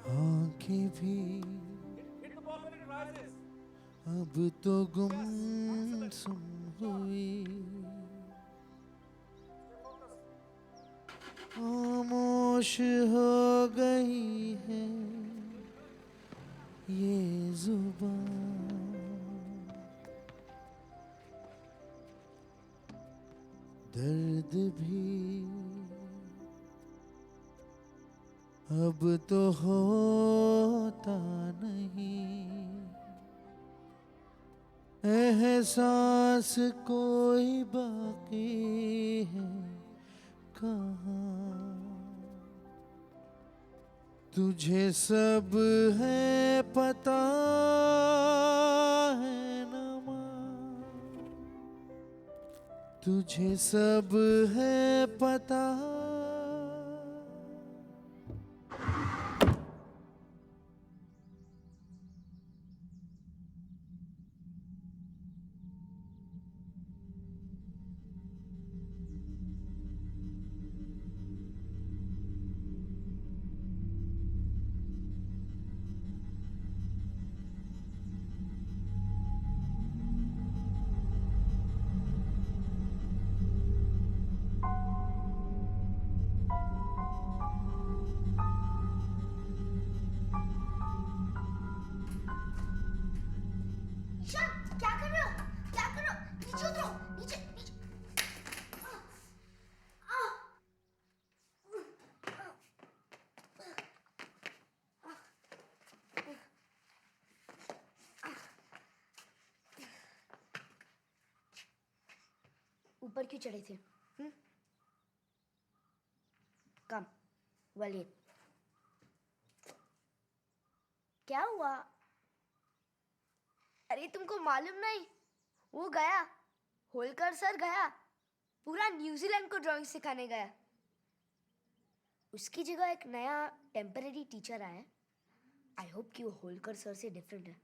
आँखें भी अब तो गुमसुम हुई, खामोश हो गई है ये जुबान। दर्द भी अब तो होता नहीं, एहसास कोई बाकी है कहाँ? तुझे सब है पता है ना माँ, तुझे सब है पता। ऊपर क्यों चढ़े थे? कम वलीद, क्या हुआ? अरे तुमको मालूम नहीं, वो गया, होलकर सर गया, पूरा न्यूजीलैंड को ड्राइंग सिखाने गया। उसकी जगह एक नया टेम्पररी टीचर आया। आई होप कि वो होलकर सर से डिफरेंट है।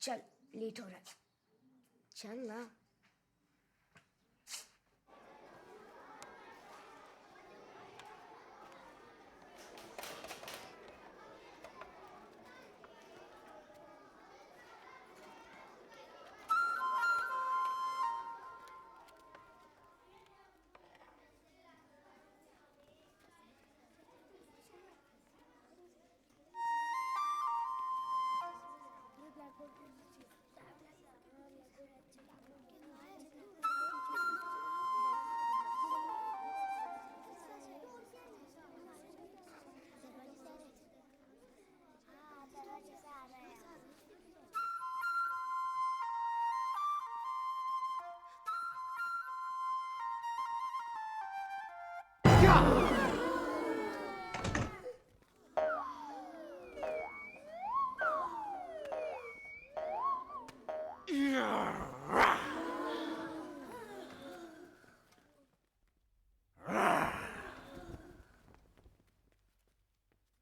चल, लेट हो रहा है, चल ना।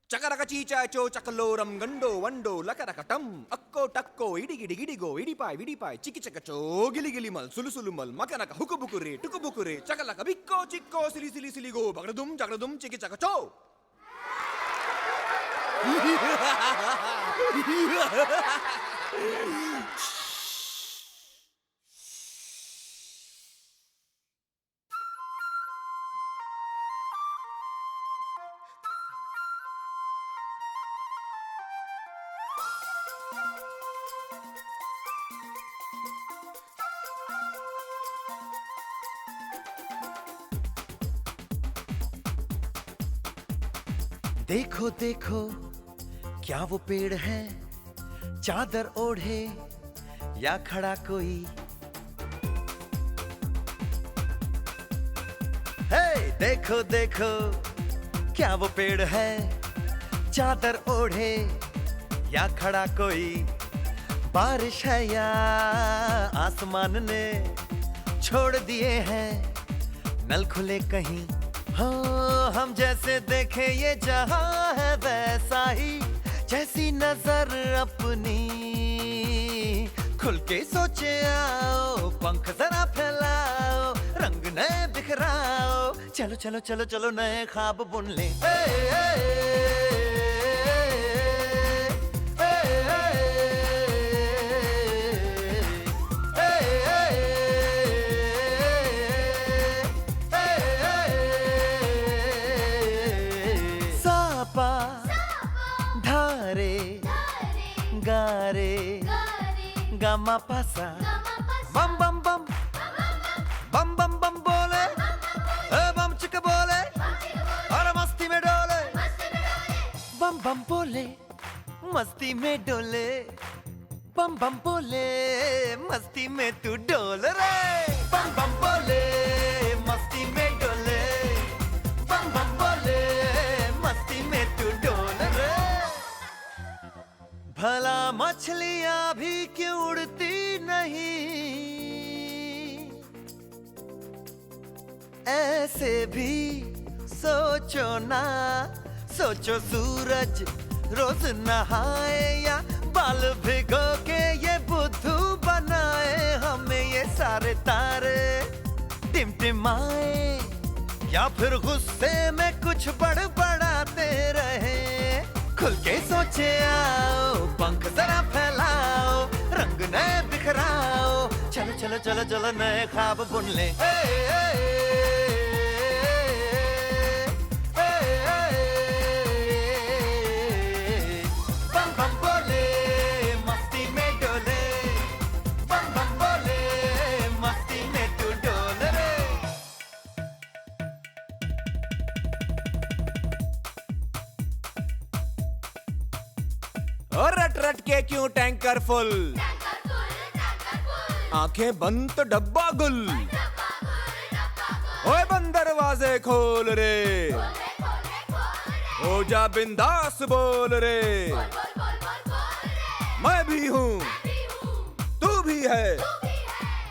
చకరక చీచాచో చకలోరం గండో వండో లకరకటం అక్కో టక్కో ఇడిగిడిగిడిగో ఇడిపాయ్ విడిపాయ్ చికిచకచో గిలిగిలిమల్ సులుసులుమల్ మకనక హుకుబుకురే టుకుబుకురే చకలక బిక్కో చిక్కో సిలి సిలి సిలిగో బగడదుం జగడదుం చికిచకచో. देखो देखो क्या वो पेड़ है, चादर ओढ़े या खड़ा कोई. हे देखो देखो क्या वो पेड़ है, चादर ओढ़े या खड़ा कोई. बारिश है या आसमान ने छोड़ दिए हैं नल खुले कहीं. हाँ हम जैसे देखे ये जहां है वैसा ही, जैसी नजर अपनी खुल के सोचे आओ. पंख जरा फैलाओ, रंग नए बिखराओ, चलो चलो चलो चलो नए ख्वाब बुन ले. धारे गारे गामा पासा बम बम बम बम बम बम बोले बम चिक बोले और मस्ती में डोले. बम बम बोले मस्ती में डोले, बम बम बोले मस्ती में तू डोल रे. बम बम बोले मस्ती में डोले, बम बम बोले मस्ती में तू डोल रे. भला मछलियां भी क्यों उड़ती नहीं, ऐसे भी सोचो ना. सोचो सूरज रोज नहाए या बाल भिगो के ये बुद्धू बनाए. हमें ये सारे तारे टिमटिमाए या फिर गुस्से में कुछ बड़बड़ाते रहे. खुल के सोचे आओ, पंख जरा फैलाओ, रंग नए बिखराओ, चलो चलो चलो चलो नए ख्वाब बुन ले. बम बम बोले मस्ती में डोले, बम बम बोले मस्ती में तू डोल रे. और रट रट के क्यों टैंकर फुल, आंखें बंद तो डब्बा गुल. ओए बंद दरवाजे खोल रे, हो जा बिंदास बोल रे, मैं भी हूँ तू भी है,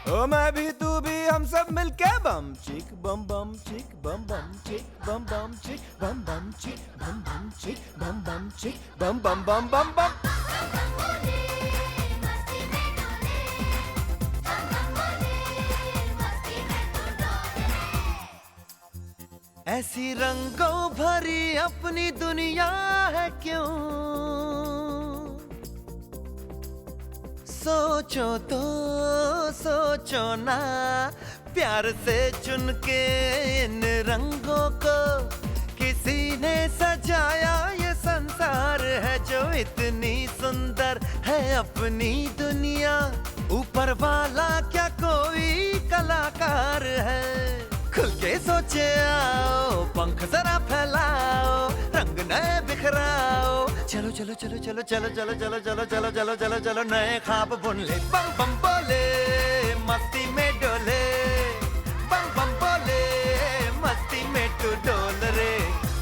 ओ मैं भी तू भी, हम सब मिलके बम चिक बम बम चिक बम बम चिक बम बम चिक बम बम चिक बम बम चिक बम बम चिक बम बम बम बम बम। ऐसी रंगों भरी अपनी दुनिया है क्यों, सोचो तो सोचो ना, प्यार से चुन के इन रंगों को किसी ने सजाया, ये संसार है जो इतनी सुंदर है अपनी दुनिया, ऊपर वाला क्या कोई कलाकार है, खुल के सोचे आओ, पंख जरा फैलाओ, रंग नए बिखराओ, चलो चलो चलो चलो चलो चलो चलो चलो चलो चलो चलो चलो नए ख्वाब बुन ले, बम बम बोले मस्ती में डोले, बम बम बोले मस्ती में तू डोल रे,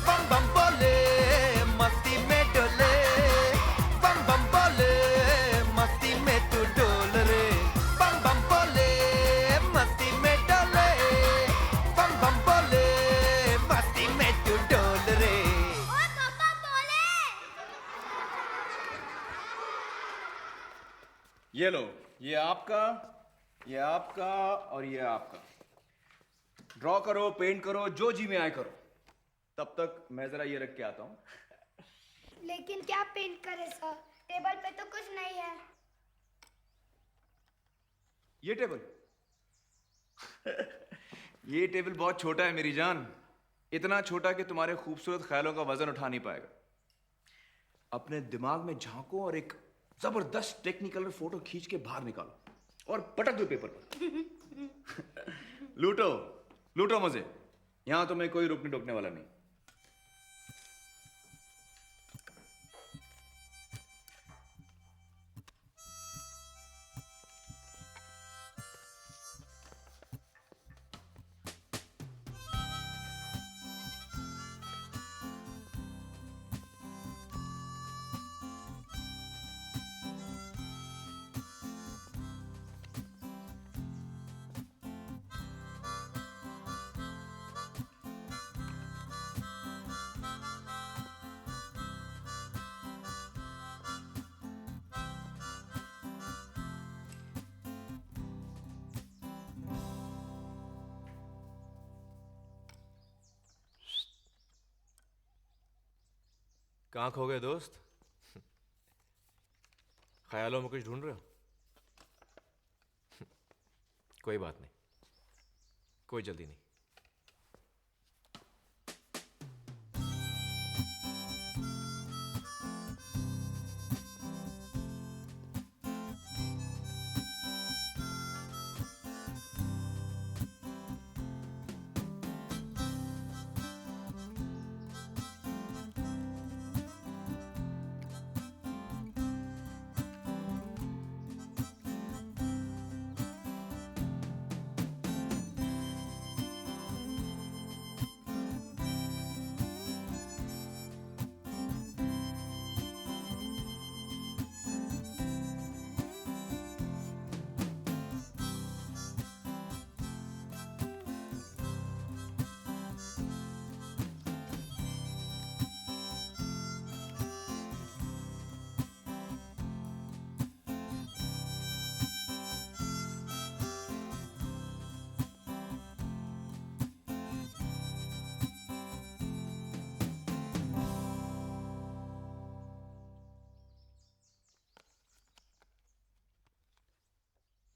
बम बम बोले मस्ती में डोले, बम बम बोले मस्ती में तू डोल रे, बम बम बोले मस्ती में डोले, बम बम बोले मस्ती में तू डोल रे। ये लो, ये आपका, ये आपका और ये आपका। ड्रॉ करो, पेंट करो, जो जी में आए करो। तब तक मैं जरा ये रख के आता हूं। लेकिन क्या पेंट करे सर, टेबल पे तो कुछ नहीं है। ये टेबल ये टेबल बहुत छोटा है मेरी जान, इतना छोटा कि तुम्हारे खूबसूरत ख्यालों का वजन उठा नहीं पाएगा। अपने दिमाग में झांको और एक जबरदस्त टेक्निकल फोटो खींच के बाहर निकालो और पटक दो पेपर पर। लूटो लूटो मजे, यहां तुम्हें कोई रोकने टोकने वाला नहीं। कहाँ खो गए दोस्त? ख्यालों में कुछ ढूंढ रहे हो? कोई बात नहीं, कोई जल्दी नहीं।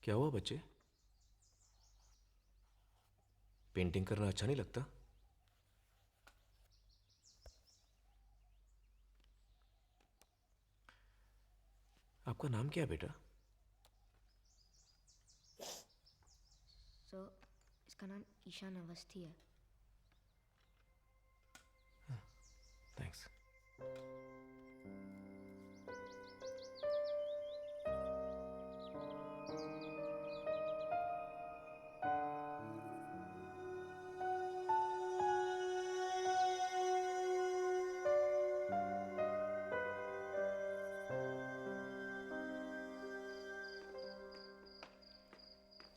क्या हुआ बच्चे? पेंटिंग करना अच्छा नहीं लगता? आपका नाम क्या है बेटा? सर, इसका नाम ईशान अवस्थी है। थैंक्स।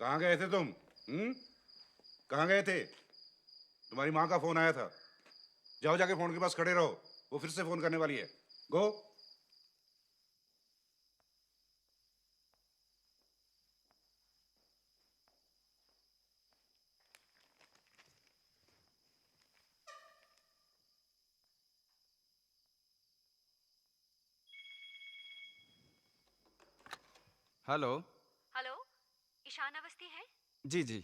कहाँ गए थे तुम? कहाँ गए थे? तुम्हारी माँ का फोन आया था। जाओ, जाके फोन के पास खड़े रहो, वो फिर से फोन करने वाली है। गो। हेलो। हेलो, ईशान अवस्थी है? जी जी,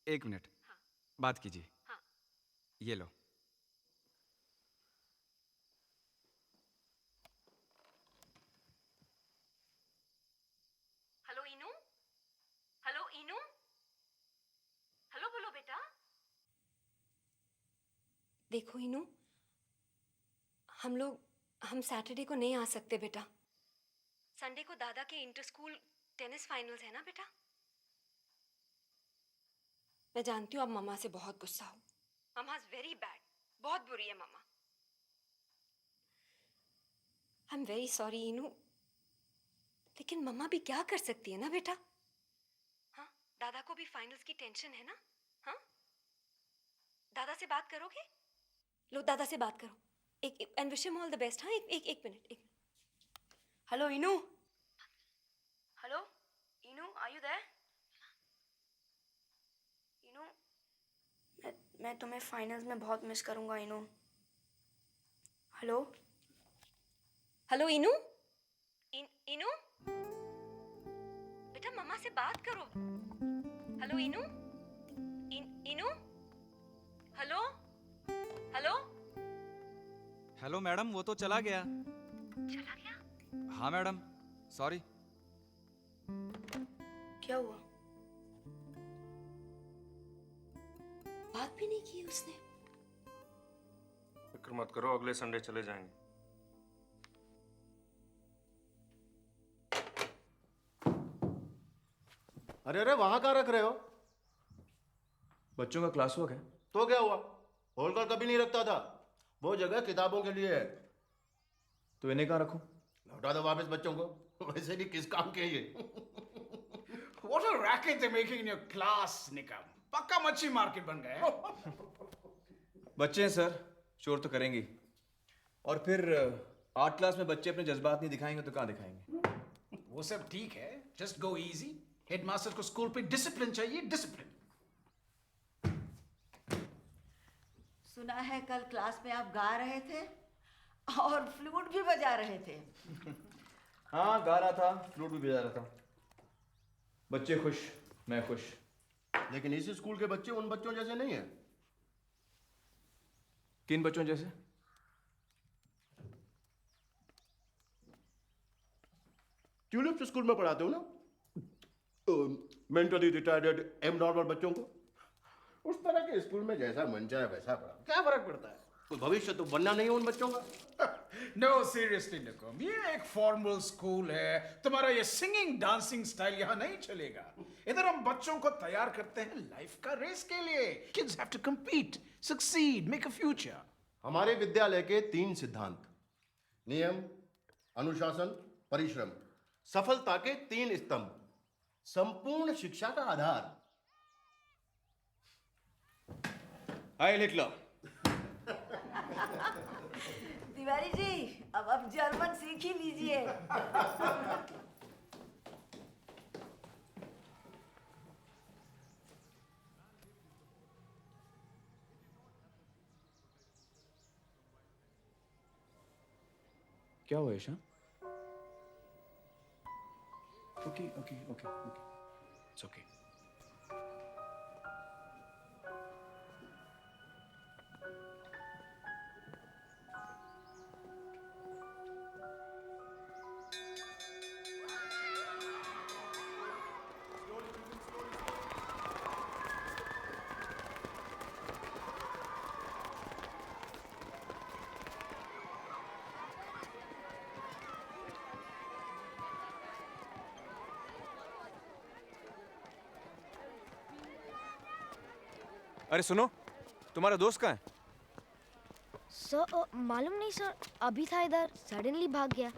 1 मिनट। हाँ। बात कीजिए। हाँ। ये लो। हेलो इनू? हेलो इनू? हेलो बोलो बेटा। देखो इनू, हम सैटरडे को नहीं आ सकते बेटा। संडे को दादा के इंटर स्कूल टेनिस फाइनल्स है ना बेटा। मैं जानती हूँ आप मम्मा से बहुत गुस्सा हो। मम्मा इज वेरी बैड, बहुत बुरी है मम्मा। आई एम वेरी सॉरी इनू, लेकिन मम्मा भी क्या कर सकती है ना बेटा। हाँ, दादा को भी फाइनल्स की टेंशन है ना। हाँ, दादा से बात करोगे? लो दादा से बात करो, एक and wish him all the best. हाँ, एक मिनट। हेलो इनू। हेलो इनू, आर यू देयर? इनू, मैं तुम्हें फाइनल्स में बहुत मिस करूंगा इनू। हेलो हेलो इनू। इनू बेटा, मम्मा से बात करो। हेलो इनू। इनू, हेलो हेलो। हेलो मैडम, वो तो चला गया। चला गया? हाँ मैडम, सॉरी। क्या हुआ? बात भी नहीं की उसने। फिक्र मत करो, अगले संडे चले जाएंगे। अरे अरे, वहां कहाँ रख रहे हो? बच्चों का क्लास वर्क है। तो क्या हुआ? होल कर कभी नहीं रखता था, वो जगह किताबों के लिए है। तो इन्हें कहाँ रखूं? लौटा दो वापस बच्चों को। वैसे भी किस काम के ये? What a racket they're making in your class, Nikam. पक्का मच्छी मार्केट बन गए हैं। बच्चे हैं सर, शोर तो करेंगे। और फिर आर्ट क्लास में बच्चे अपने जज्बात नहीं दिखाएंगे तो कहाँ दिखाएंगे? वो सब ठीक है, जस्ट गो इजी। हेडमास्टर को स्कूल पे डिसिप्लिन चाहिए, डिसिप्लिन। सुना है कल क्लास में आप गा रहे थे और फ्लूट भी बजा रहे थे। हाँ, गा रहा था, फ्लूट भी बजा रहा था। बच्चे खुश, मैं खुश। लेकिन इस स्कूल के बच्चे उन बच्चों जैसे नहीं है। किन बच्चों जैसे? ट्यूलिप स्कूल में पढ़ाते हो ना, मेंटली रिटार्डेड एबनॉर्मल बच्चों को। उस तरह के स्कूल में जैसा मन चाहे वैसा पढ़ा, क्या फर्क पड़ता है? कोई भविष्य तो बनना नहीं है उन बच्चों का। नो सीरियसली निकम, ये एक फॉर्मल स्कूल है। तुम्हारा ये सिंगिंग डांसिंग स्टाइल यहाँ नहीं चलेगा। इधर हम बच्चों को तैयार करते हैं लाइफ का रेस के लिए। Kids have to compete, succeed, make a future. हमारे विद्यालय के 3 सिद्धांत: नियम, अनुशासन, परिश्रम। सफलता के 3 स्तंभ, संपूर्ण शिक्षा का आधार। हाय हिटलर। तिवारी जी, अब जर्मन सीख ही लीजिए। क्या हुआ Isha? Okay okay okay okay, it's okay. अरे सुनो, तुम्हारा दोस्त कहाँ है? सर मालूम नहीं सर, अभी था इधर, सडनली भाग गया।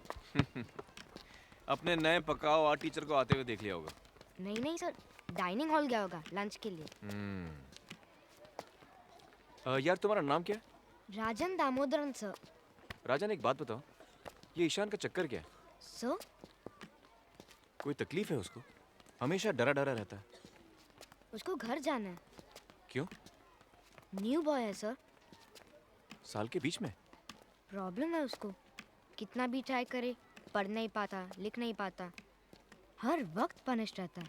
अपने नए पकाओ आर्ट टीचर को आते हुए देख लिया होगा। नहीं नहीं सर, डाइनिंग हॉल गया होगा लंच के लिए। यार तुम्हारा नाम क्या है? राजन दामोदरन सर। राजन, एक बात बताओ, ये ईशान का चक्कर क्या है? सर कोई तकलीफ है उसको? हमेशा डरा डरा रहता है। उसको घर जाना है। क्यों? न्यू बॉय है सर। साल के बीच में? प्रॉब्लम है उसको, कितना भी ट्राई करे पढ़ नहीं पाता, लिख नहीं पाता, हर वक्त पनिश रहता है।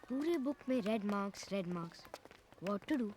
पूरी बुक में red marks. What to do?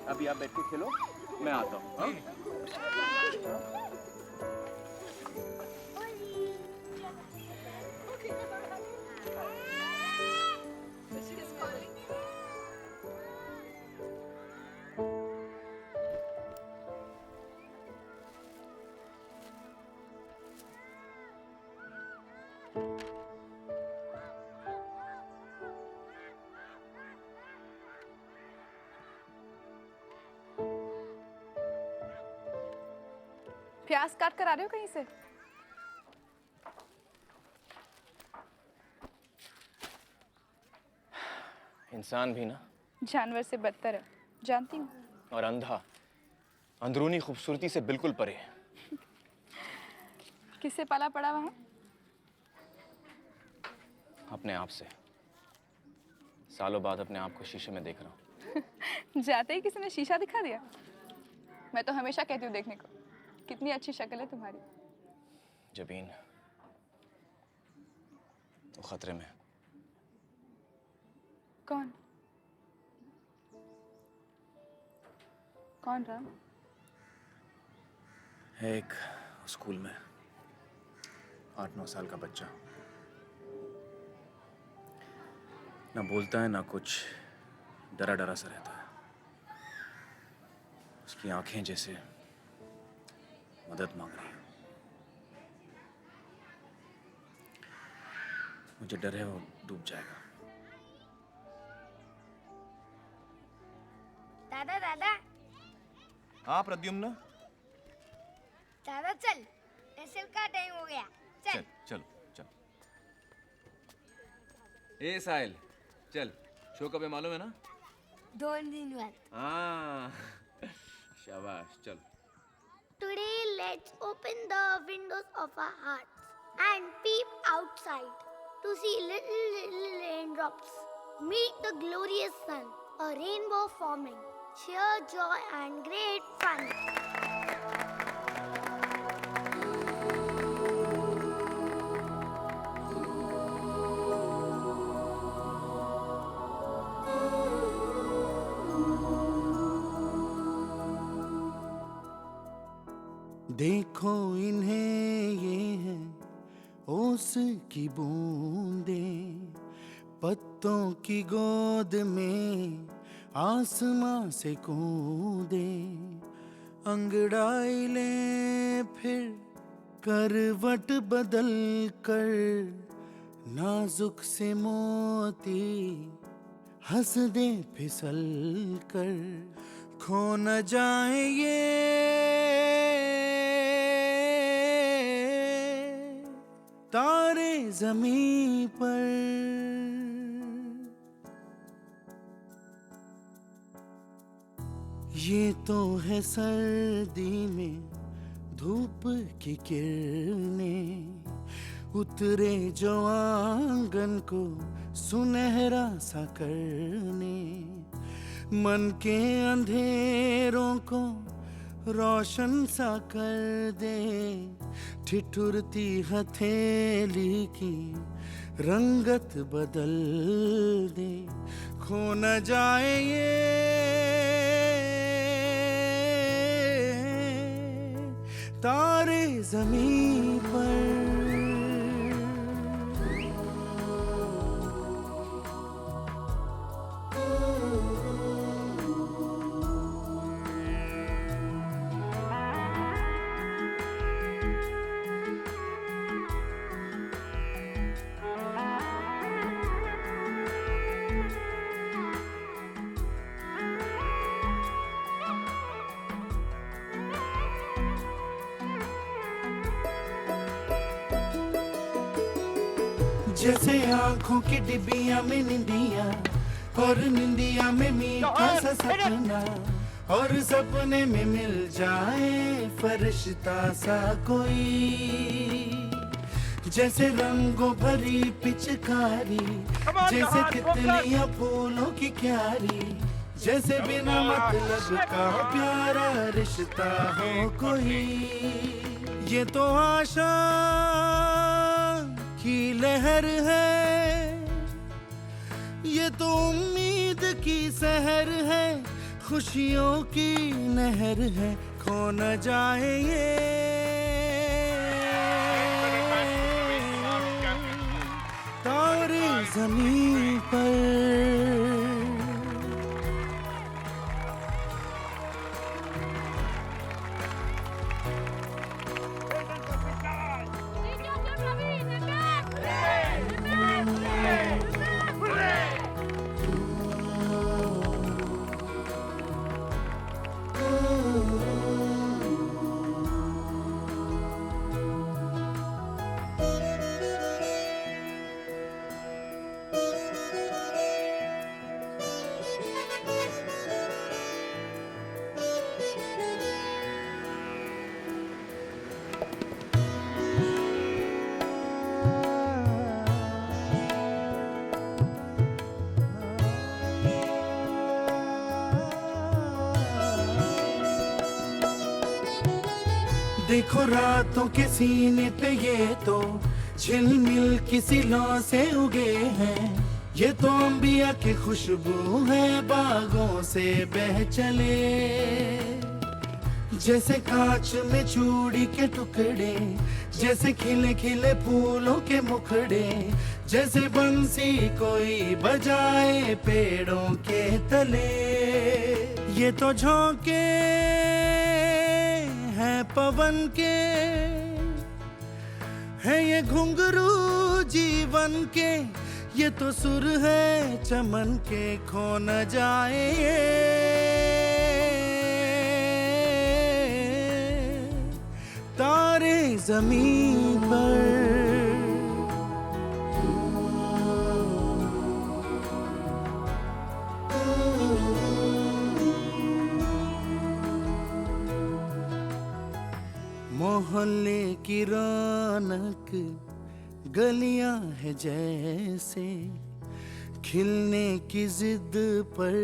अभी आप बैठ के खेलो, मैं आता हूँ। हाँ? प्याज काट कर आ रहे हो कहीं से? इंसान भी ना जानवर से बदतर है, जानती हूँ। और अंधा अंदरूनी खूबसूरती से बिल्कुल परे है। किससे पाला पड़ा वहाँ? अपने आप से। सालों बाद अपने आप को शीशे में देख रहा हूँ। जाते ही किसी ने शीशा दिखा दिया? मैं तो हमेशा कहती हूँ देखने को, कितनी अच्छी शक्ल है तुम्हारी। जबीन, वो खतरे में। कौन? कौन राम? है एक स्कूल में 8-9 साल का बच्चा, ना बोलता है ना कुछ, डरा डरा सा रहता है। उसकी आंखें जैसे मदद मांग रही हैं। मुझे डर है वो डूब जाएगा। दादा दादा हाँ प्रद्युम्न, दादा चल, एसएल का टाइम हो गया। चल चलो चलो। ए साहिल, चल, शो कब है मालूम है ना? 2 दिन बाद। हाँ शाबाश, चल। Today, let's open the windows of our hearts. and peep outside to see little raindrops meet the glorious sun, a rainbow forming, cheer, joy and great fun. देखो इन्हें, ये है ओस की बूंदें, पत्तों की गोद में आसमां से कूदे, अंगड़ाई ले फिर करवट बदल कर, नाजुक से मोती हंस दे फिसल कर, खो न जाए ये तारे ज़मीं पर। ये तो है सर्दी में धूप की किरणें, उतरे जो आंगन को सुनहरा सा करने, मन के अंधेरों को रोशन सा कर दे, ठिठुरती हथेली की रंगत बदल दे, खो न जाए ये तारे ज़मीं पर। जैसे आँखों की डिबिया में निंदिया, और निंदिया में मीठा सा सपना, और सपने में मिल जाए फरिश्ता सा कोई, जैसे रंगों भरी पिचकारी, जैसे तितलियां फूलों की क्यारी, जैसे बिना मतलब का प्यारा रिश्ता हो कोई। ये तो आशा की लहर है, ये तो उम्मीद की सहर है, खुशियों की नहर है, खो न जाए ये तारे ज़मीं पर। देखो रातों के सीने पे ये तो झिलमिल किसी लौ से उगे हैं, ये तो अंबिया की खुशबू है बागों से बह चले, जैसे कांच में चूड़ी के टुकड़े, जैसे खिले खिले फूलों के मुखड़े, जैसे बंसी कोई बजाए पेड़ों के तले। ये तो झोंके हैं पवन के, है ये घुंघरू जीवन के, ये तो सुर है चमन के, खो न जाए ये तारे ज़मीं पर। मोहल्ले की रौनक गलियां है जैसे खिलने की जिद पर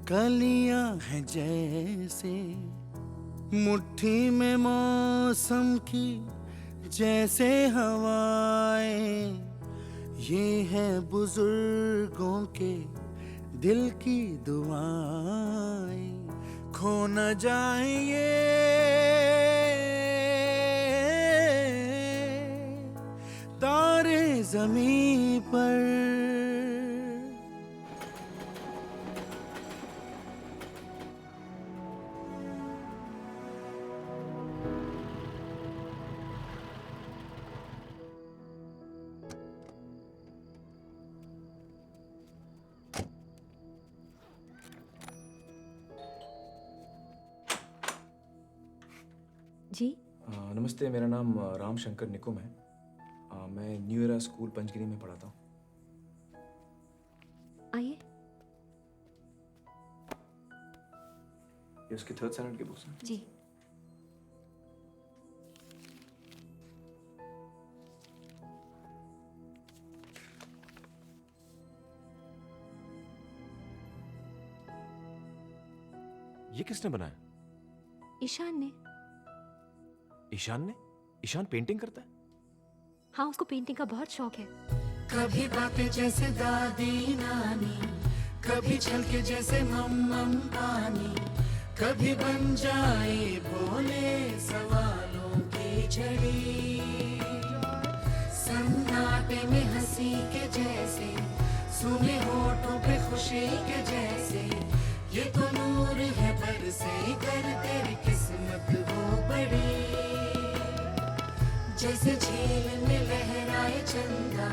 कलियां है जैसे, मुट्ठी में मौसम की जैसे हवाएं, ये है बुजुर्गों के दिल की दुआएं। खो न जाए ये तारे ज़मीं पर। जी नमस्ते, मेरा नाम राम शंकर निकुम है। मैं न्यू एरा स्कूल पंचगिरी में पढ़ाता हूँ। आइए। ये उसकी 3rd स्टैंडर्ड की बुक्स हैं। जी ये किसने बनाया? ईशान ने। ईशान ने? ईशान पेंटिंग करता है? हाँ, उसको पेंटिंग का बहुत शौक है। कभी बातें जैसे दादी नानी, कभी छलके जैसे मम्मम पानी, कभी बन जाए भोले सवालों की झड़ी, सन्नाटे में हंसी के जैसे, सुने होठों पे खुशी के जैसे, ये तो नूर है बरसे कर तेरी किस्मत हो बड़ी, जैसे झील में लहराए चंदा,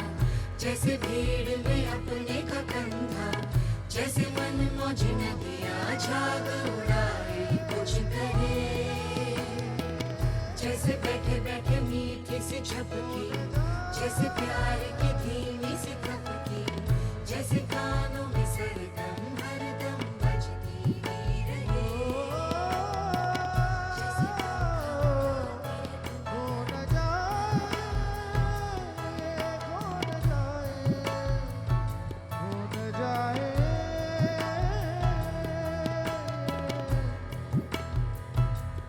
जैसे भीड़ में अपने का कंधा, जैसे मन मौज नदियाँ झाग उड़ाए कुछ करे, जैसे बैठे बैठे मीठी सी झपकी, जैसे प्यार की धीमी सी थपकी, जैसे कानों में सरगम हरदम बजती ही रहे, जैसे खो न जाए, खो न जाए, खो न जाए,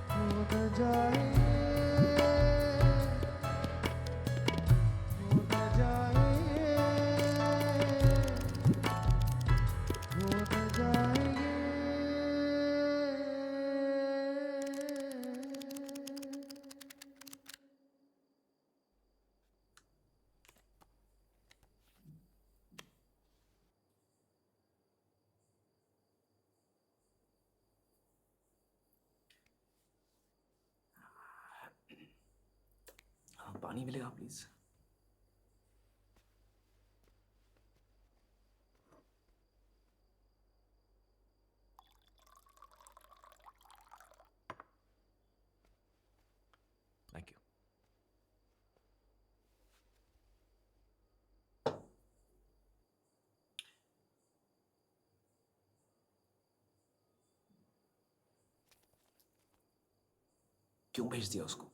खो न जाए, खो न जाए, खो न जाए। पानी मिलेगा प्लीज? Thank you. क्यों भेज दिया उसको?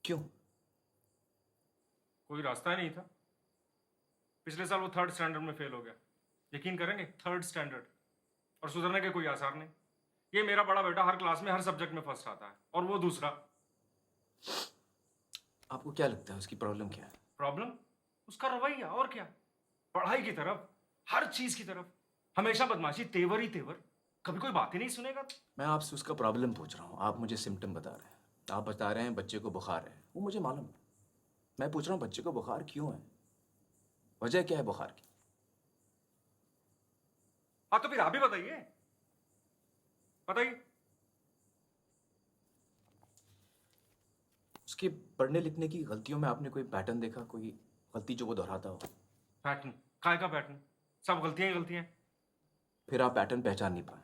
क्यों? कोई रास्ता ही नहीं था। पिछले साल वो 3rd स्टैंडर्ड में फेल हो गया। यकीन करेंगे, 3rd स्टैंडर्ड, और सुधरने के कोई आसार नहीं। ये मेरा बड़ा बेटा हर क्लास में हर सब्जेक्ट में फर्स्ट आता है, और वो दूसरा। आपको क्या लगता है उसकी प्रॉब्लम क्या है? प्रॉब्लम उसका रवैया, और क्या। पढ़ाई की तरफ, हर चीज की तरफ हमेशा बदमाशी, तेवर ही तेवर। कभी कोई बात ही नहीं सुनेगा। मैं आपसे उसका प्रॉब्लम पूछ रहा हूँ, आप मुझे सिम्टम बता रहे हैं। आप बता रहे हैं बच्चे को बुखार है, वो मुझे मालूम है। मैं पूछ रहा हूँ बच्चे को बुखार क्यों है, वजह क्या है बुखार की? हाँ तो फिर आप ही बताइए, बताइए। उसके पढ़ने लिखने की गलतियों में आपने कोई पैटर्न देखा, कोई गलती जो वो दोहराता हो? पैटर्न? काय का पैटर्न? सब गलतियां ही गलतियां। फिर आप पैटर्न पहचान नहीं पाए।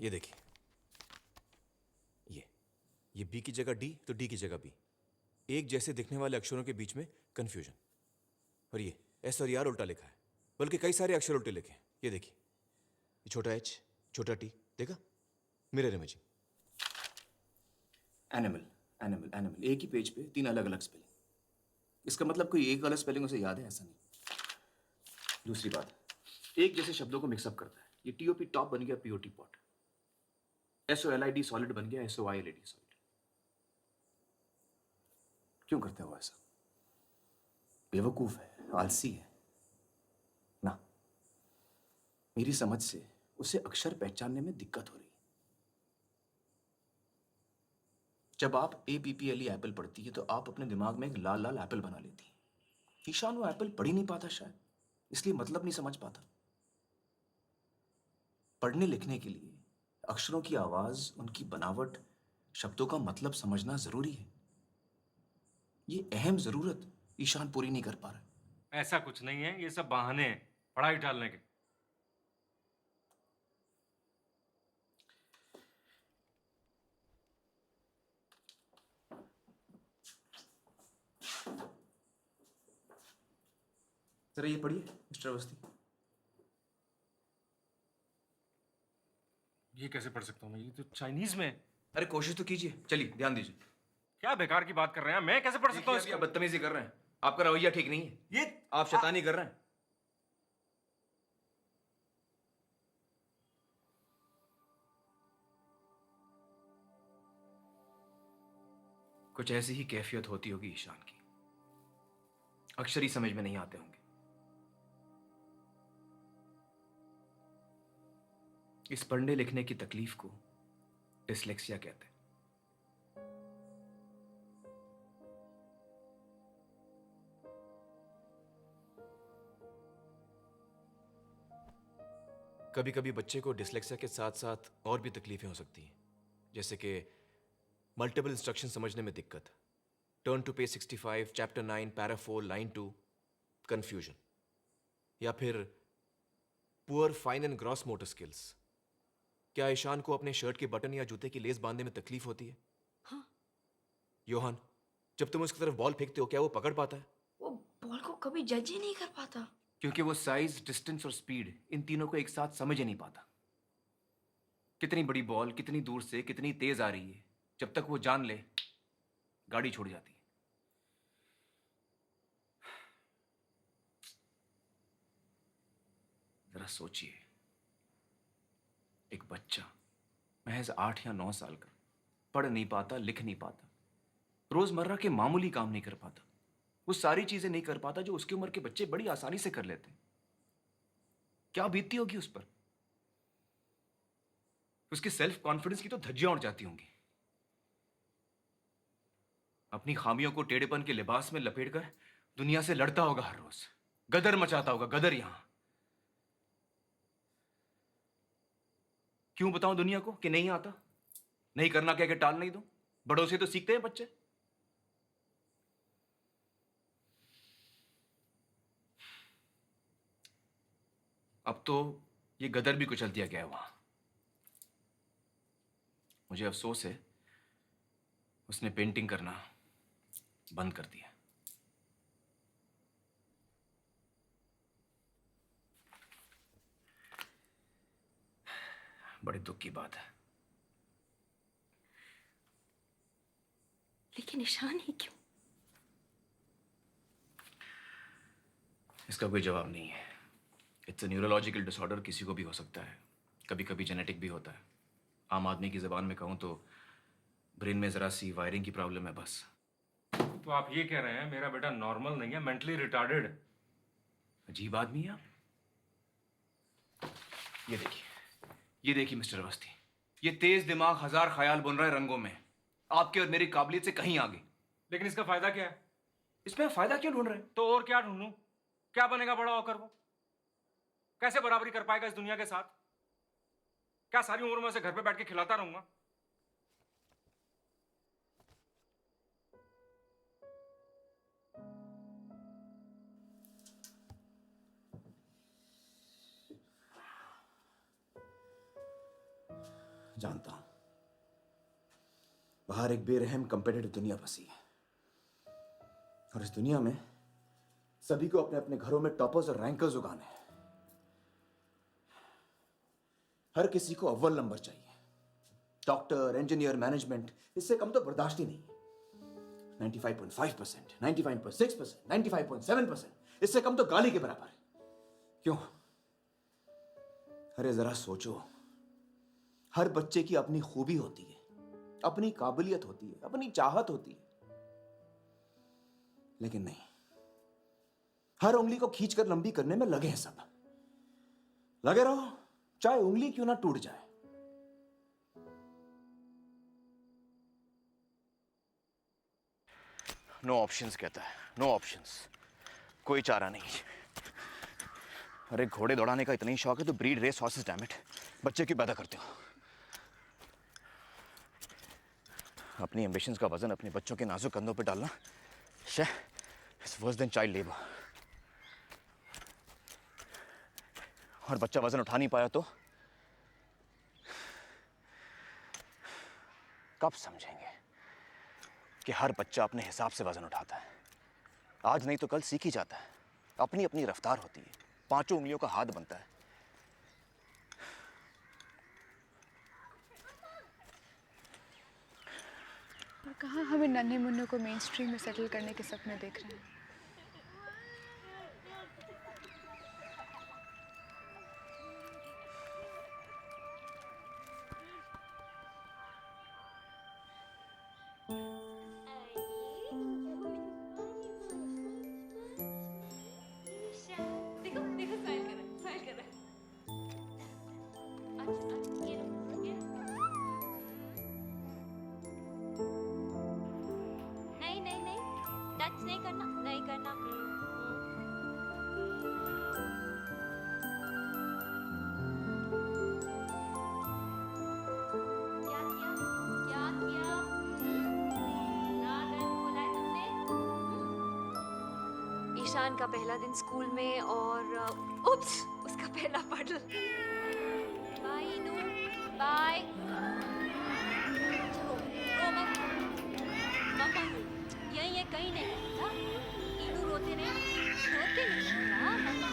ये देखिए, ये बी की जगह डी तो डी की जगह बी, एक जैसे दिखने वाले अक्षरों के बीच में कंफ्यूजन। और ये एस और आर उल्टा लिखा है, बल्कि कई सारे अक्षर उल्टे लिखे हैं। ये देखिए, ये छोटा एच, छोटा टी, देखा? Mirror imaging. Animal, animal, animal, एक ही पेज पे 3 अलग अलग स्पेलिंग। इसका मतलब कोई एक अलग स्पेलिंग उसे याद है, ऐसा नहीं। दूसरी बात, एक जैसे शब्दों को मिक्सअप करता है। ये TOP टॉप बन गया POT पॉट, SOLID सॉलिड बन गया SOILD सॉलिड। क्यों करते हो ऐसा? बेवकूफ है, आलसी है ना। मेरी समझ से उसे अक्षर पहचानने में दिक्कत हो रही है। जब आप APPLE एप्पल पढ़ती है तो आप अपने दिमाग में एक लाल लाल एप्पल बना लेती है। ईशान वो एप्पल पढ़ ही नहीं पाता, शायद इसलिए मतलब नहीं समझ पाता। पढ़ने लिखने के लिए अक्षरों की आवाज, उनकी बनावट, शब्दों का मतलब समझना जरूरी है। ये अहम जरूरत ईशान पूरी नहीं कर पा रहा। ऐसा कुछ नहीं है, ये सब बहाने हैं पढ़ाई टालने के। जरा ये पढ़िए मिस्टर अवस्थी। ये कैसे पढ़ सकता हूँ मैं? ये तो चाइनीज में है। अरे कोशिश तो कीजिए, चलिए ध्यान दीजिए। क्या बेकार की बात कर रहे हैं? मैं कैसे पढ़ सकता हूँ देखिए, आप बदतमीजी कर रहे हैं। आपका रवैया ठीक नहीं है। ये आप शैतानी कर रहे हैं। कुछ ऐसी ही कैफियत होती होगी ईशान की। अक्षर ही समझ में नहीं आते होंगे। इस पढ़ने लिखने की तकलीफ को डिसलेक्सिया कहते हैं। कभी कभी बच्चे को डिसलेक्सिया के साथ साथ और भी तकलीफें हो सकती हैं, जैसे कि मल्टीपल इंस्ट्रक्शन समझने में दिक्कत, turn to page 65, chapter 9, para 4, line 2, confusion, या फिर poor fine and gross motor skills. क्या ईशान को अपने शर्ट के बटन या जूते की लेस बांधने में तकलीफ होती है? हाँ। योहान, जब तुम उसकी तरफ बॉल फेंकते हो क्या वो पकड़ पाता है? वो बॉल को कभी जज ही नहीं कर पाता। क्योंकि वो साइज, डिस्टेंस और स्पीड, इन तीनों को एक साथ समझ ही नहीं पाता। कितनी बड़ी बॉल कितनी दूर से कितनी तेज आ रही है, जब तक वो जान ले गाड़ी छोड़ जाती है। जरा सोचिए, एक बच्चा महज 8 या 9 साल का, पढ़ नहीं पाता, लिख नहीं पाता, रोजमर्रा के मामूली काम नहीं कर पाता, वो सारी चीजें नहीं कर पाता जो उसकी उम्र के बच्चे बड़ी आसानी से कर लेते हैं। क्या बीतती होगी उस पर? उसकी सेल्फ कॉन्फिडेंस की तो धज्जियां उड़ जाती होंगी। अपनी खामियों को टेढ़ेपन के लिबास में लपेटकर दुनिया से लड़ता होगा हर रोज, गदर मचाता होगा, गदर। यहां क्यों बताऊं दुनिया को कि नहीं आता, नहीं करना क्या, कि टाल नहीं दूं? बड़ों से तो सीखते हैं बच्चे। अब तो ये गदर भी कुचल दिया गया है वहां। मुझे अफसोस है उसने पेंटिंग करना बंद कर दिया। बड़े दुख की बात है। लेकिन ईशान ही क्यों? इसका कोई जवाब नहीं है। इट्स अ न्यूरोलॉजिकल डिसऑर्डर, किसी को भी हो सकता है, कभी कभी जेनेटिक भी होता है। आम आदमी की ज़बान में कहूँ तो ब्रेन में ज़रा सी वायरिंग की प्रॉब्लम है बस। तो आप ये कह रहे हैं मेरा बेटा नॉर्मल नहीं है, मेंटली रिटार्डेड? अजीब आदमी है आप। ये देखिए मिस्टर अवस्थी, ये तेज दिमाग हजार ख्याल बुन रहा है रंगों में, आपके और मेरी काबिलियत से कहीं आगे। लेकिन इसका फायदा क्या है? इसमें फायदा क्यों ढूंढ रहे हैं? तो और क्या ढूंढूं? क्या बनेगा बड़ा होकर वो? कैसे बराबरी कर पाएगा इस दुनिया के साथ? क्या सारी उम्र में से घर पे बैठ के खिलाता रहूंगा? जानता हूं बाहर एक बेरहम कंपेटिटिव दुनिया बसी है, और इस दुनिया में सभी को अपने अपने घरों में टॉपर्स और रैंकर्स उगाने हैं। हर किसी को अव्वल नंबर चाहिए। डॉक्टर, इंजीनियर, मैनेजमेंट, इससे कम तो बर्दाश्त ही नहीं। 95.5%, 95.6%, 95.7%, इससे कम तो गाली के बराबर है। क्यों? अरे जरा सोचो, हर बच्चे की अपनी खूबी होती है, अपनी काबिलियत होती है, अपनी चाहत होती है। लेकिन नहीं, हर उंगली को खींचकर लंबी करने में लगे हैं सब। लगे रहो, चाहे उंगली क्यों ना टूट जाए। नो ऑप्शंस कहता है, नो ऑप्शंस, कोई चारा नहीं। अरे घोड़े दौड़ाने का इतना ही शौक है तो breed race horses, damn it, बच्चे क्यों पैदा करते हो? अपनी एम्बिशंस का वजन अपने बच्चों के नाजुक कंधों पे डालना, it's worse than child labour. और बच्चा वजन उठा नहीं पाया तो कब समझेंगे कि हर बच्चा अपने हिसाब से वजन उठाता है। आज नहीं तो कल सीख ही जाता है। अपनी अपनी रफ्तार होती है, पांचों उंगलियों का हाथ बनता है। और कहाँ हमें नन्हे मुन्नों को मेन स्ट्रीम में सेटल करने के सपने देख रहे हैं। देखो देखो, स्माइल कर रहा है, स्माइल कर रहा है। अच्छा ये लो, ये लो। नहीं नहीं नहीं, टच नहीं करना, नहीं करना। क्या किया, क्या किया? ना गलत बोला है तुमने। ईशान का पहला दिन स्कूल में और उप्स, उसका पहला पडल। बाय इनू, बाय। चलो रो मत, मम्मा यहीं है, कहीं नहीं था। इनू रोते नहीं, रोते नहीं था मम्मा।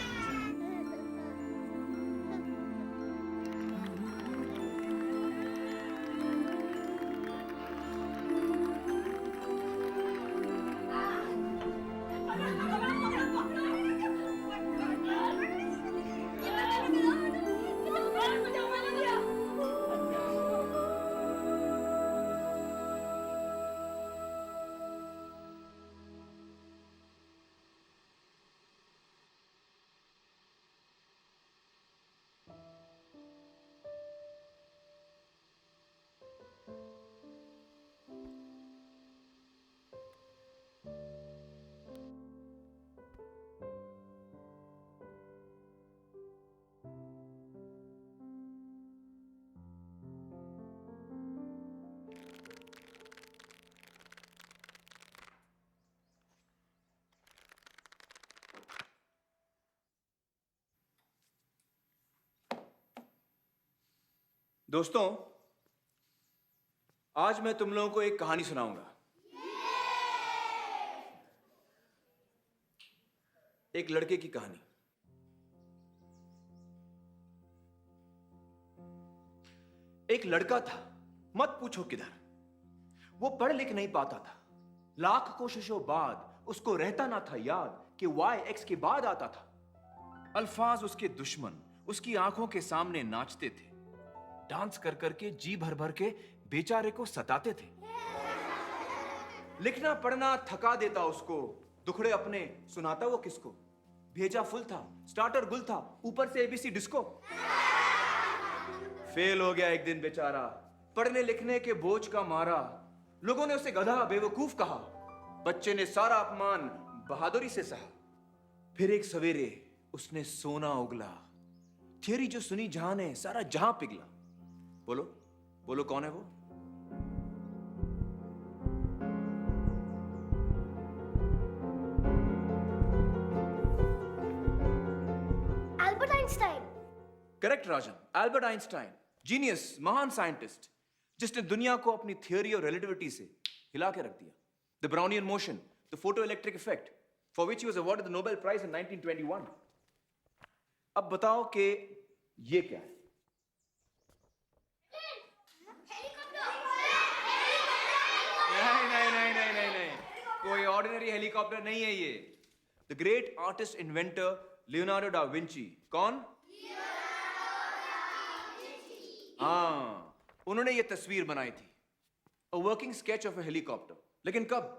दोस्तों, आज मैं तुम लोगों को एक कहानी सुनाऊंगा। एक लड़के की कहानी। एक लड़का था, मत पूछो किधर। वो पढ़ लिख नहीं पाता था। लाख कोशिशों बाद उसको रहता ना था याद कि y x के बाद आता था। अल्फाज उसके दुश्मन उसकी आंखों के सामने नाचते थे। डांस कर करके जी भर भर के बेचारे को सताते थे। लिखना पढ़ना थका देता उसको, दुखड़े अपने सुनाता वो किसको। भेजा फुल था, स्टार्टर गुल था, ऊपर से एबीसी डिस्को। फेल हो गया एक दिन बेचारा, पढ़ने लिखने के बोझ का मारा। लोगों ने उसे गधा बेवकूफ कहा। बच्चे ने सारा अपमान बहादुरी से सहा। फिर एक सवेरे उसने सोना उगला। थियरी जो सुनी जहां ने, सारा जहां पिघला। बोलो बोलो, कौन है वो? Albert Einstein. करेक्ट राजन, एल्बर्ट आइंस्टाइन, जीनियस, महान साइंटिस्ट, जिसने दुनिया को अपनी थियोरी और रिलेटिविटी से हिला के रख दिया। The Brownian motion, the photoelectric effect, for which he was awarded the Nobel prize in 1921। अब बताओ कि ये क्या है? ऑर्डिनरी हेलीकॉप्टर नहीं है ये। The great artist inventor Leonardo da Vinci. कौन? हाँ, उन्होंने ये तस्वीर बनाई थी, a working sketch of A helicopter. लेकिन कब?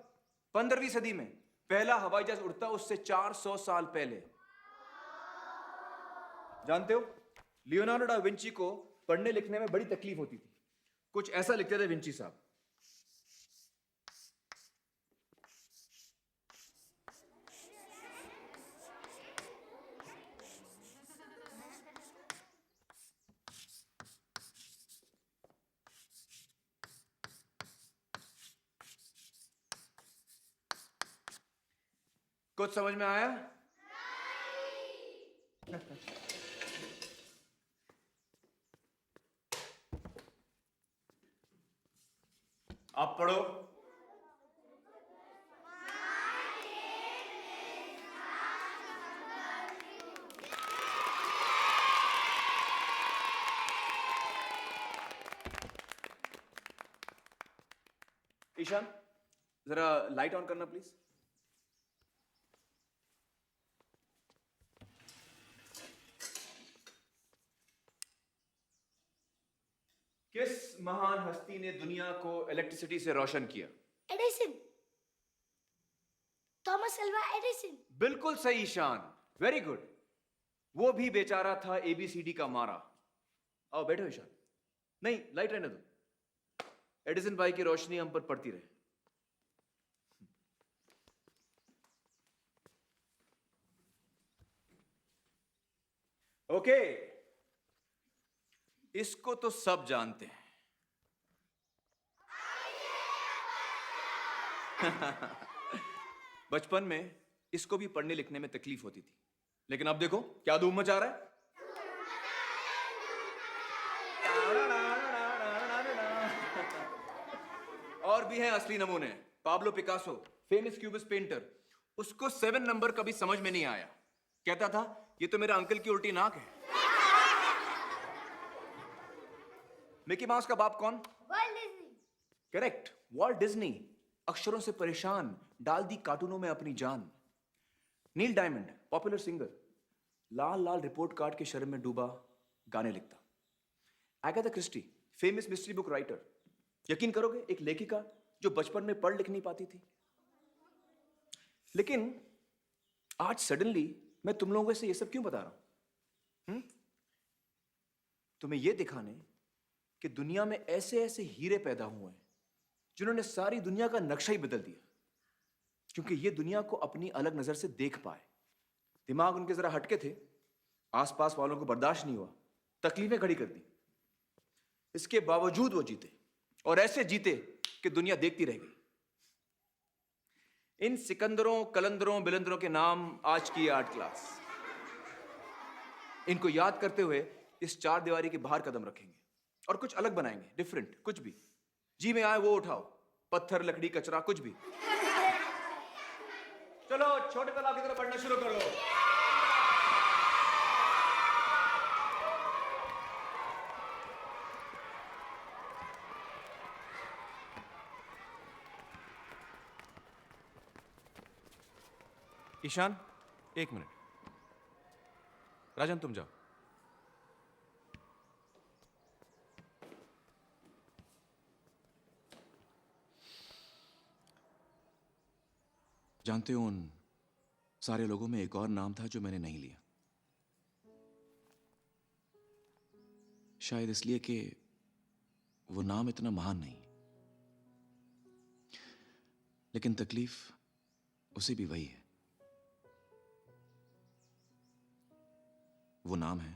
15वीं सदी में। पहला हवाई जहाज उड़ता उससे 400 साल पहले। जानते हो, लियोनार्डो डा विंची को पढ़ने लिखने में बड़ी तकलीफ होती थी। कुछ ऐसा लिखते थे विंची साहब। कुछ समझ में आया? आप पढ़ो। ईशान, जरा लाइट ऑन करना प्लीज। किस महान हस्ती ने दुनिया को इलेक्ट्रिसिटी से रोशन किया? Edison, Thomas Alva Edison. बिल्कुल सही ईशान, वेरी गुड। वो भी बेचारा था एबीसीडी का मारा। आओ बैठो ईशान। नहीं, लाइट रहने दो, एडिसन भाई की रोशनी हम पर पड़ती रहे। ओके, इसको तो सब जानते हैं। बचपन में इसको भी पढ़ने लिखने में तकलीफ होती थी, लेकिन अब देखो क्या धूम मचा रहा है। और भी हैं असली नमूने। Pablo Picasso, famous cubist painter, उसको 7 नंबर कभी समझ में नहीं आया। कहता था ये तो मेरा अंकल की उल्टी नाक है। मिकी माउस का बाप कौन? World Disney. Correct, Walt Disney. अक्षरों से परेशान, डाल दी कार्टूनों में अपनी जान। नील डायमंड, पॉपुलर सिंगर, लाल लाल रिपोर्ट कार्ड के शर्म में डूबा गाने लिखता। Agatha Christie, famous mystery book writer. यकीन करोगे, एक लेखिका जो बचपन में पढ़ लिख नहीं पाती थी। लेकिन आज सडनली मैं तुम लोगों से ये सब क्यों बता रहा हूं? तुम्हें यह दिखाने कि दुनिया में ऐसे ऐसे हीरे पैदा हुए हैं जिन्होंने सारी दुनिया का नक्शा ही बदल दिया, क्योंकि ये दुनिया को अपनी अलग नजर से देख पाए। दिमाग उनके जरा हटके थे, आसपास वालों को बर्दाश्त नहीं हुआ, तकलीफें खड़ी कर दी। इसके बावजूद वो जीते, और ऐसे जीते कि दुनिया देखती रह गई। इन सिकंदरों, कलंदरों, बिलंदरों के नाम आज की आर्ट क्लास। इनको याद करते हुए इस 4 दीवारी के बाहर कदम रखेंगे और कुछ अलग बनाएंगे, डिफरेंट, कुछ भी जी में आए वो उठाओ, पत्थर, लकड़ी, कचरा, कुछ भी। चलो छोटे तालाब की तरफ बढ़ना शुरू करो। ईशान, 1 मिनट। राजन तुम जाओ। जानते हो, उन सारे लोगों में एक और नाम था जो मैंने नहीं लिया। शायद इसलिए कि वो नाम इतना महान नहीं, लेकिन तकलीफ उसे भी वही है। वो नाम है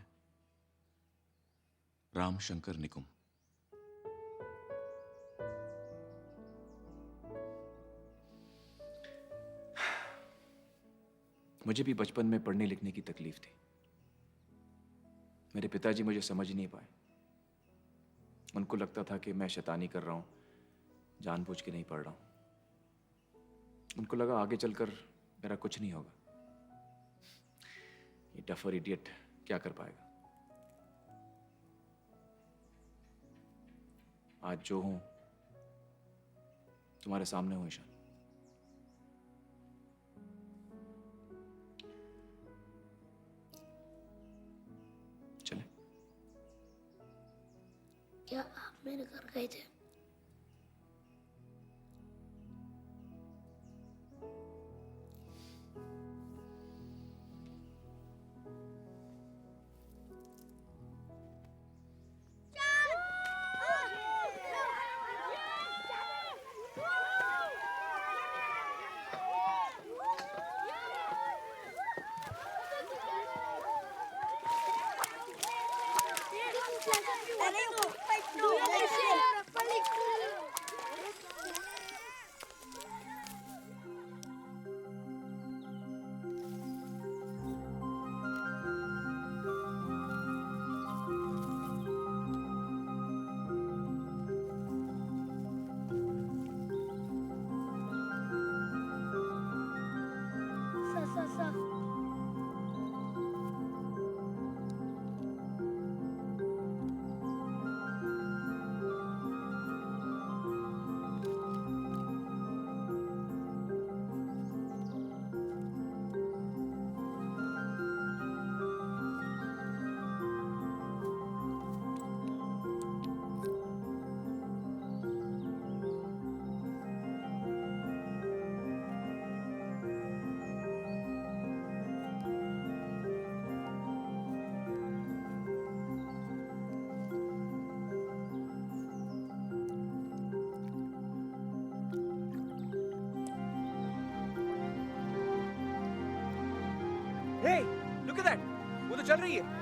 राम शंकर निकुम। मुझे भी बचपन में पढ़ने लिखने की तकलीफ थी। मेरे पिताजी मुझे समझ ही नहीं पाए। उनको लगता था कि मैं शैतानी कर रहा हूं, जानबूझ के नहीं पढ़ रहा हूं। उनको लगा आगे चलकर मेरा कुछ नहीं होगा, ये डफर इडियट क्या कर पाएगा। आज जो हूं तुम्हारे सामने हूं ईशान। क्या आप मेरे घर गए थे? Hey, look at that! वो तो चल रही है।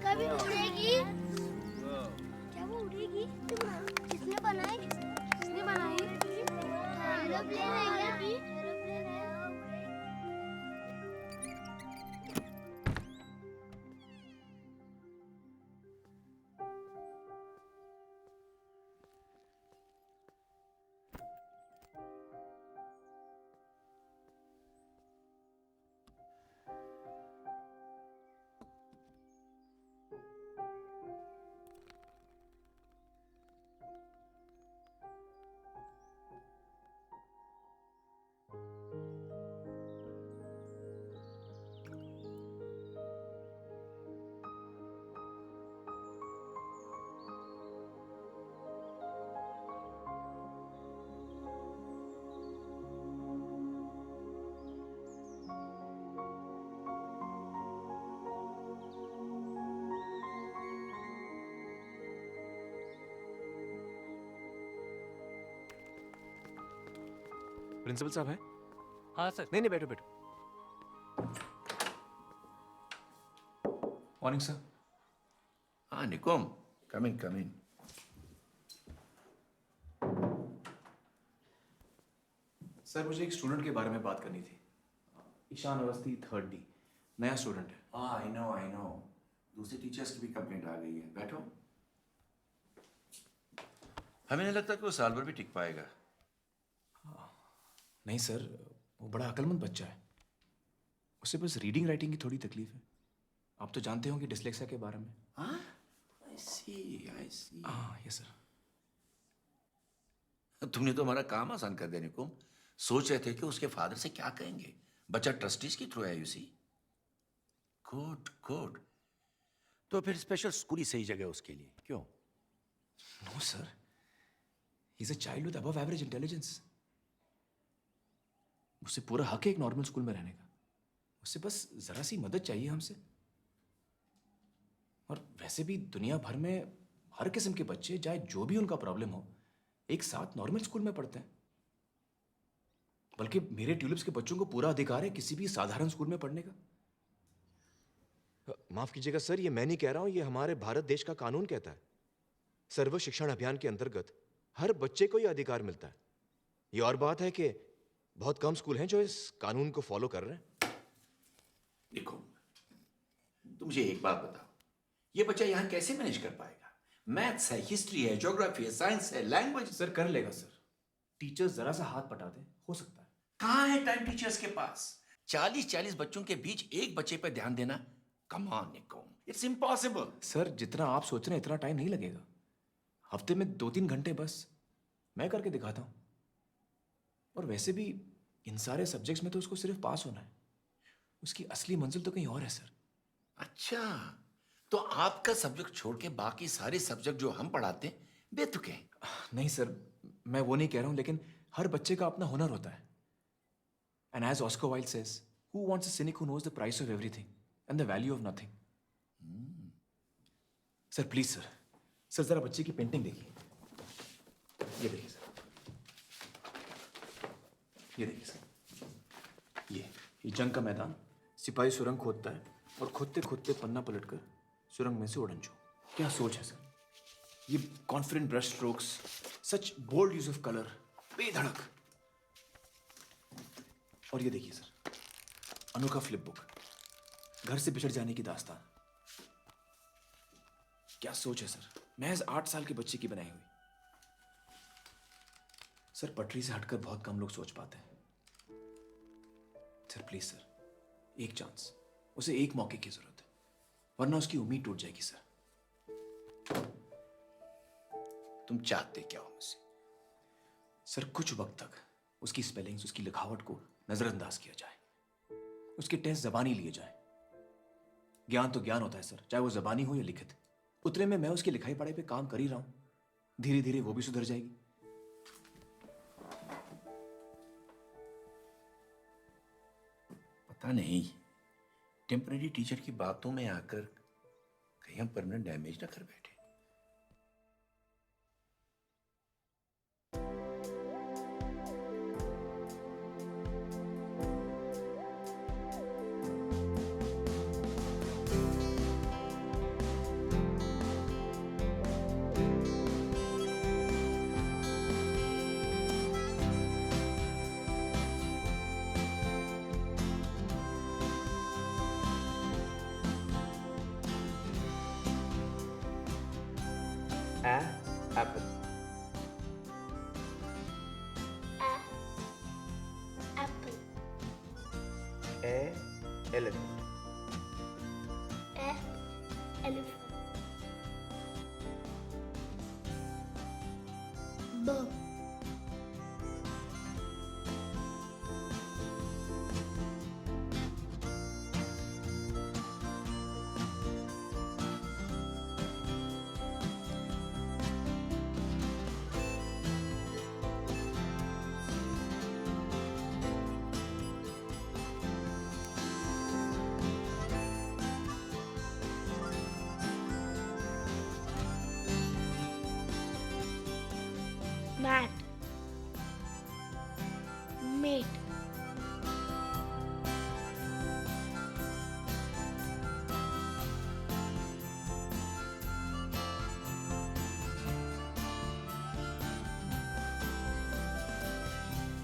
कभी उड़ेगी? क्या वो उड़ेगी? किसने बनाई? किसने बनाई? एरोप्लेन है क्या? प्रिंसिपल साहब हैं? हाँ सर। नहीं बैठो बैठो। Morning sir. हाँ निकुम, कम इन। सर मुझे एक स्टूडेंट के बारे में बात करनी थी। ईशान अवस्थी 3rd D, नया स्टूडेंट है। हाँ आई नो। दूसरे टीचर्स की भी कंप्लेंट आ गई है। बैठो। हमें नहीं लगता कि वो साल भर भी टिक पाएगा। नहीं सर, वो बड़ा अक्लमंद बच्चा है। उसे बस रीडिंग राइटिंग की थोड़ी तकलीफ है। आप तो जानते होंगे डिस्लेक्सिया के बारे में। हाँ? I see. हाँ यस सर। तुमने तो हमारा काम आसान कर दिया निकुम। सोच रहे थे कि उसके फादर से क्या कहेंगे। बच्चा ट्रस्टीज के थ्रू है यू सी। गुड। तो फिर स्पेशल स्कूल ही सही जगह उसके लिए, क्यों? No sir, he is a child with above average intelligence. उसे पूरा हक है एक नॉर्मल स्कूल में रहने का। उसे बस जरा सी मदद चाहिए हमसे। और वैसे भी दुनिया भर में हर किस्म के बच्चे, चाहे जो भी उनका प्रॉब्लम हो, एक साथ नॉर्मल स्कूल में पढ़ते हैं। बल्कि मेरे ट्यूलिप्स के बच्चों को पूरा अधिकार है किसी भी साधारण स्कूल में पढ़ने का। माफ कीजिएगा सर, ये मैं नहीं कह रहा हूं, ये हमारे भारत देश का कानून कहता है। सर्व शिक्षण अभियान के अंतर्गत हर बच्चे को यह अधिकार मिलता है। ये और बात है कि बहुत कम स्कूल हैं जो इस कानून को फॉलो कर रहे हैं। देखो, तुम मुझे एक बात बताओ, ये बच्चा यहाँ कैसे मैनेज कर पाएगा? मैथ्स है, हिस्ट्री है, ज्योग्राफी है, साइंस है, लैंग्वेज। सर कर लेगा सर। टीचर्स जरा सा हाथ पटा दे, हो सकता है। कहाँ है टाइम टीचर्स के पास? 40-40 बच्चों के बीच एक बच्चे पर ध्यान देना, कम ऑन निकोम, इट्स इम्पॉसिबल। सर जितना आप सोच रहे हैं इतना टाइम नहीं लगेगा। हफ्ते में 2-3 घंटे बस मैं करके दिखाता हूँ। और वैसे भी इन सारे सब्जेक्ट्स में तो उसको सिर्फ पास होना है, उसकी असली मंजिल तो कहीं और है सर। अच्छा, तो आपका सब्जेक्ट छोड़ के बाकी सारे सब्जेक्ट जो हम पढ़ाते हैं बेतुके हैं? नहीं सर, मैं वो नहीं कह रहा हूं, लेकिन हर बच्चे का अपना हुनर होता है। And as Oscar Wilde says, who wants a cynic who knows the price of everything and the value of nothing. Sir please sir, sir जरा बच्चे की पेंटिंग देखिए। ये देखिए सर, ये देखिए सर, ये जंग का मैदान, सिपाही सुरंग खोदता है और खोदते खोदते पन्ना पलटकर सुरंग में से उड़न छू। क्या सोच है सर, ये confident brush strokes, such bold use of colour, बेधड़क। और ये देखिए सर, अनोखा फ्लिप बुक, घर से बिछड़ जाने की दास्तान। क्या सोच है सर, महज 8 साल के बच्चे की बनाई हुई। सर पटरी से हटकर बहुत कम लोग सोच पाते हैं। सर प्लीज सर, एक चांस, उसे एक मौके की जरूरत है, वरना उसकी उम्मीद टूट जाएगी सर। तुम चाहते क्या हो मुझसे? सर कुछ वक्त तक उसकी स्पेलिंग्स, उसकी लिखावट को नजरअंदाज किया जाए, उसके टेस्ट जबानी लिए जाए। ज्ञान तो ज्ञान होता है सर, चाहे वो जबानी हो या लिखित। उतने में मैं उसकी लिखाई पढ़ाई पे काम कर ही रहा हूं, धीरे धीरे वो भी सुधर जाएगी। पता नहीं, टेम्पररी टीचर की बातों में आकर कहीं हम परमानेंट डैमेज ना कर बैठे। Apple. Apple. Elephant. Elephant. B. Mat. Mate.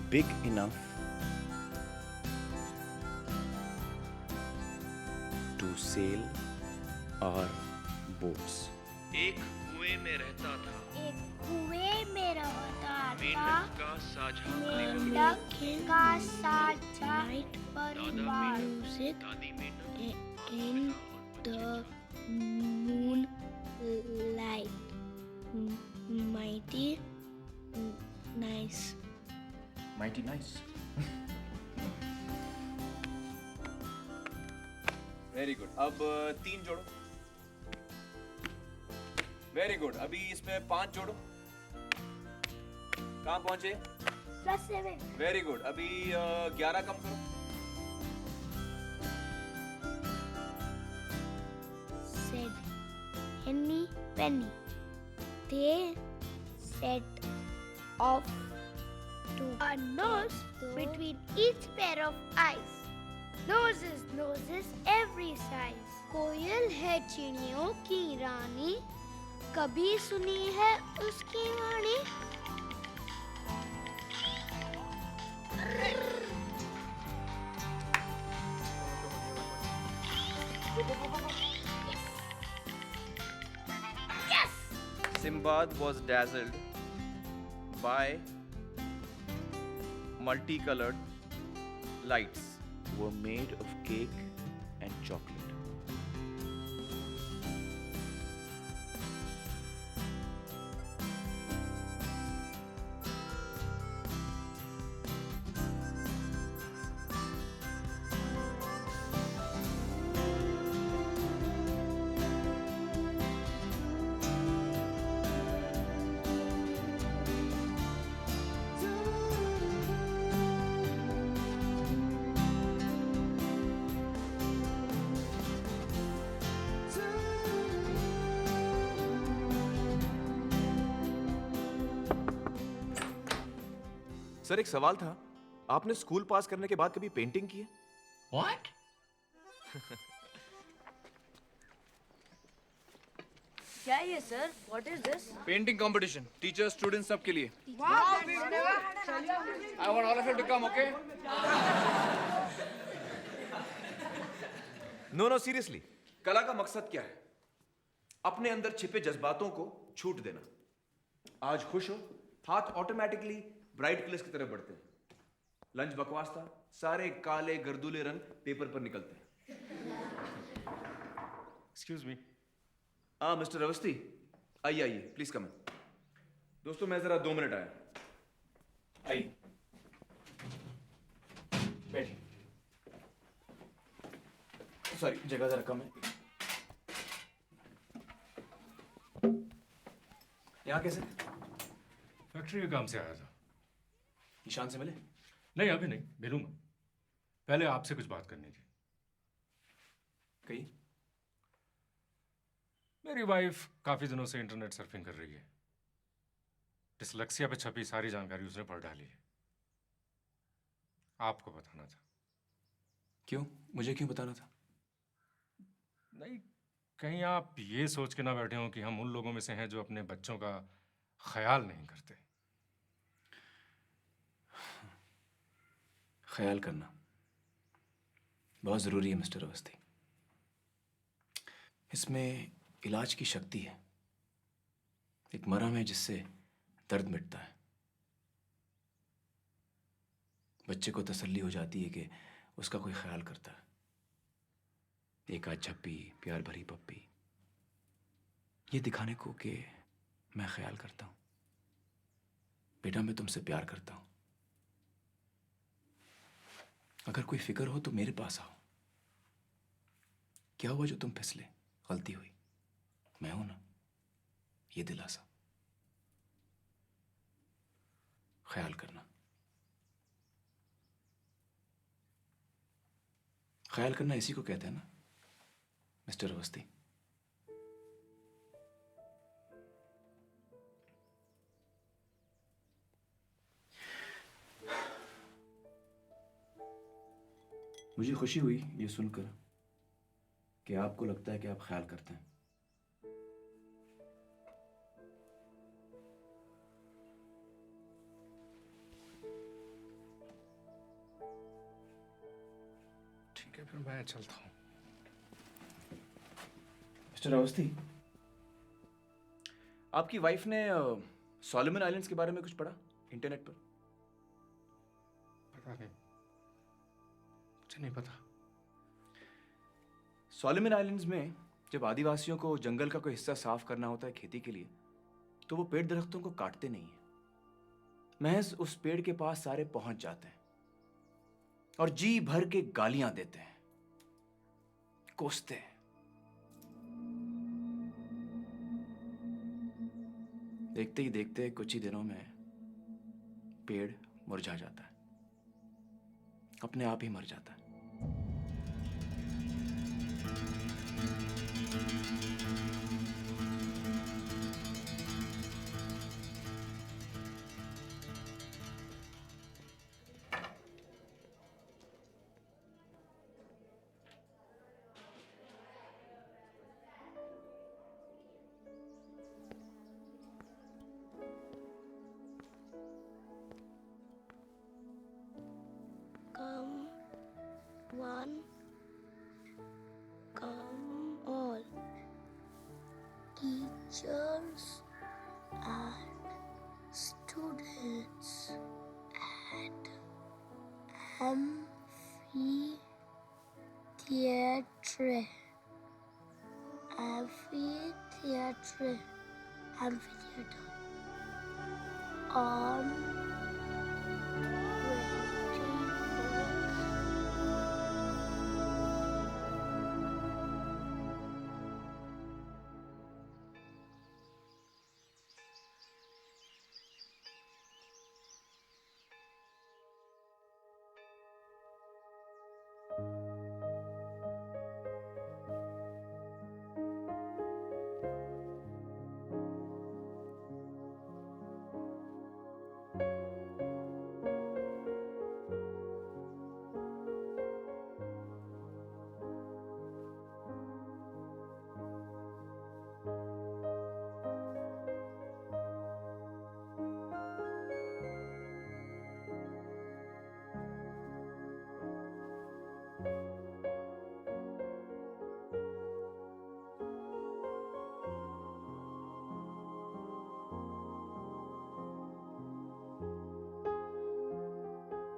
Big enough to sail our boats. एक कुएं में रहता था, एक कुएं में रहता था, मेंढक का साझा मेंढक का साझा परिवार, in the moonlight, mighty nice. Mighty nice. Very good, अब 3 जोड़ो। वेरी गुड, अभी इसमें 5 जोड़ो। कहाँ पहुंचे? +7. वेरी गुड, अभी 11 कम करो। Said Henny Penny. They set off to a nose between each pair of eyes. Noses, noses, every size. कोयल है चिड़ियों की रानी, कभी सुनी है उसकी वाणी? Yes! Simbad was dazzled by multicolored lights. were made of cake and chocolate. Sir, एक सवाल था, आपने स्कूल पास करने के बाद कभी पेंटिंग की है? What? क्या है ये sir? What is this? Painting competition, teachers, students सबके लिए। I want all of you to come, okay? No seriously. कला का मकसद क्या है? अपने अंदर छिपे जज्बातों को छूट देना। आज खुश हो, हाथ ऑटोमेटिकली ब्राइट कलर्स की तरफ बढ़ते हैं। लंच बकवास था, सारे काले गर्दूले रंग पेपर पर निकलते हैं। Excuse me. मिस्टर अवस्थी, आइए प्लीज कम। दोस्तों, मैं जरा 2 मिनट आया। आइए, बैठिए। सॉरी, जगह जरा कम है। यहाँ कैसे? फैक्ट्री के काम से आया था। ईशान से मिले? नहीं, अभी नहीं, मिलूंगा। पहले आपसे कुछ बात करनी थी। कही? मेरी वाइफ काफी दिनों से इंटरनेट सर्फिंग कर रही है। डिसलेक्सिया पे छपी सारी जानकारी उसने पढ़ डाली है। आपको बताना था। क्यों? मुझे क्यों बताना था? नहीं, कहीं आप ये सोच के ना बैठे हो कि हम उन लोगों में से हैं जो अपने बच्चों का ख्याल नहीं करते। ख्याल करना बहुत जरूरी है मिस्टर अवस्थी। इसमें इलाज की शक्ति है। एक मरहम है जिससे दर्द मिटता है। बच्चे को तसल्ली हो जाती है कि उसका कोई ख्याल करता है। एक आध झप्पी, प्यार भरी पप्पी, ये दिखाने को कि मैं ख्याल करता हूं। बेटा, मैं तुमसे प्यार करता हूं। अगर कोई फिक्र हो तो मेरे पास आओ। क्या हुआ जो तुम फिसले? गलती हुई, मैं हूं ना, ये दिलासा। ख्याल करना। ख्याल करना इसी को कहते हैं ना मिस्टर अवस्थी। मुझे खुशी हुई ये सुनकर कि आपको लगता है कि आप ख्याल करते हैं। ठीक है, फिर मैं चलता हूं। मिस्टर अवस्थी, आपकी वाइफ ने सोलोमन आइलैंड्स के बारे में कुछ पढ़ा इंटरनेट पर? पता नहीं, मुझे नहीं पता। सोलोमन आइलैंड्स में जब आदिवासियों को जंगल का कोई हिस्सा साफ करना होता है खेती के लिए, तो वो पेड़ दरख्तों को काटते नहीं हैं। महज उस पेड़ के पास सारे पहुंच जाते हैं और जी भर के गालियां देते हैं, कोसते हैं। देखते ही देखते कुछ ही दिनों में पेड़ मुरझा जाता है, अपने आप ही मर जाता है। Come one, come all, teachers and students and amphitheater. Amphitheatre. Amphitheatre. Amphitheatre. On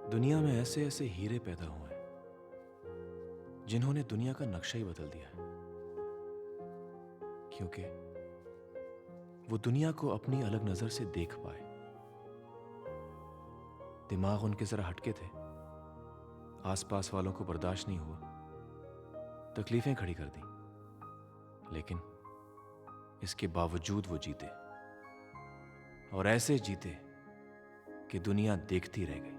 'दुनिया में ऐसे ऐसे हीरे पैदा हुए हैं जिन्होंने दुनिया का नक्शा ही बदल दिया है, क्योंकि वो दुनिया को अपनी अलग नजर से देख पाए। दिमाग उनके जरा हटके थे, आसपास वालों को बर्दाश्त नहीं हुआ, तकलीफें खड़ी कर दी, लेकिन इसके बावजूद वो जीते, और ऐसे जीते कि दुनिया देखती रह गई।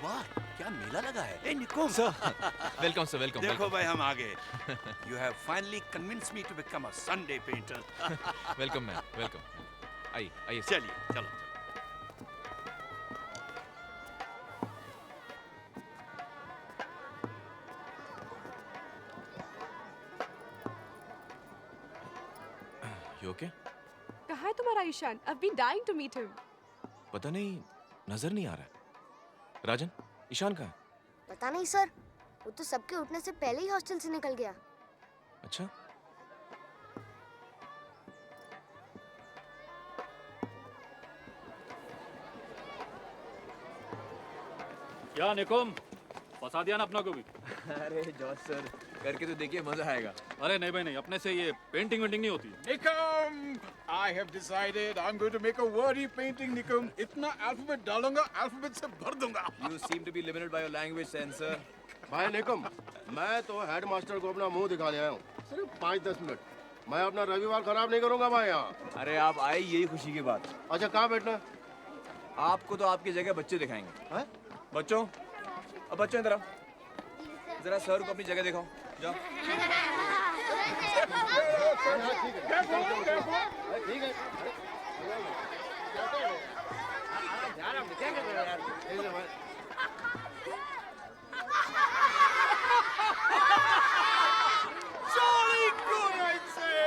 वाह, क्या मेला लगा है। ए निकुम, वेलकम सर, वेलकम। देखो भाई, हम आ गए। You have finally convinced me to become a Sunday painter. Welcome ma'am, welcome. आइए, आइए। चलिए, चलो। You okay? कहाँ है तुम्हारा Ishan? I've been dying to meet him. पता नहीं, नजर नहीं आ रहा है। राजन, ईशान कहाँ है? पता नहीं सर, वो तो सबके उठने से पहले ही हॉस्टल से निकल गया। अच्छा। क्या निकुम, फंसा दिया ना अपना को भी। अरे जॉर्ज सर, करके तो देखिए, मजा आएगा। अरे नहीं भाई नहीं, अपने से ये पेंटिंग वेंटिंग नहीं होती। Nikum, I have decided I'm going to make a wordy painting, Nikum. इतना अल्फाबेट डालूंगा, अल्फाबेट से भर दूंगा। You seem to be limited by your language sense, sir. भाई निकुम, मैं तो हेडमास्टर को अपना मुंह दिखाने आया हूँ, सिर्फ 5-10 मिनट। मैं अपना रविवार खराब नहीं करूंगा भाई यहाँ। अरे आप आए, यही खुशी की बात। अच्छा, कहाँ बैठना? आपको तो आपकी जगह बच्चे दिखाएंगे। हैं? बच्चों, अब बच्चों इधर आओ, जरा सर को अपनी जगह दिखाओ, जाओ। ठीक है। Jolly good, I'd say.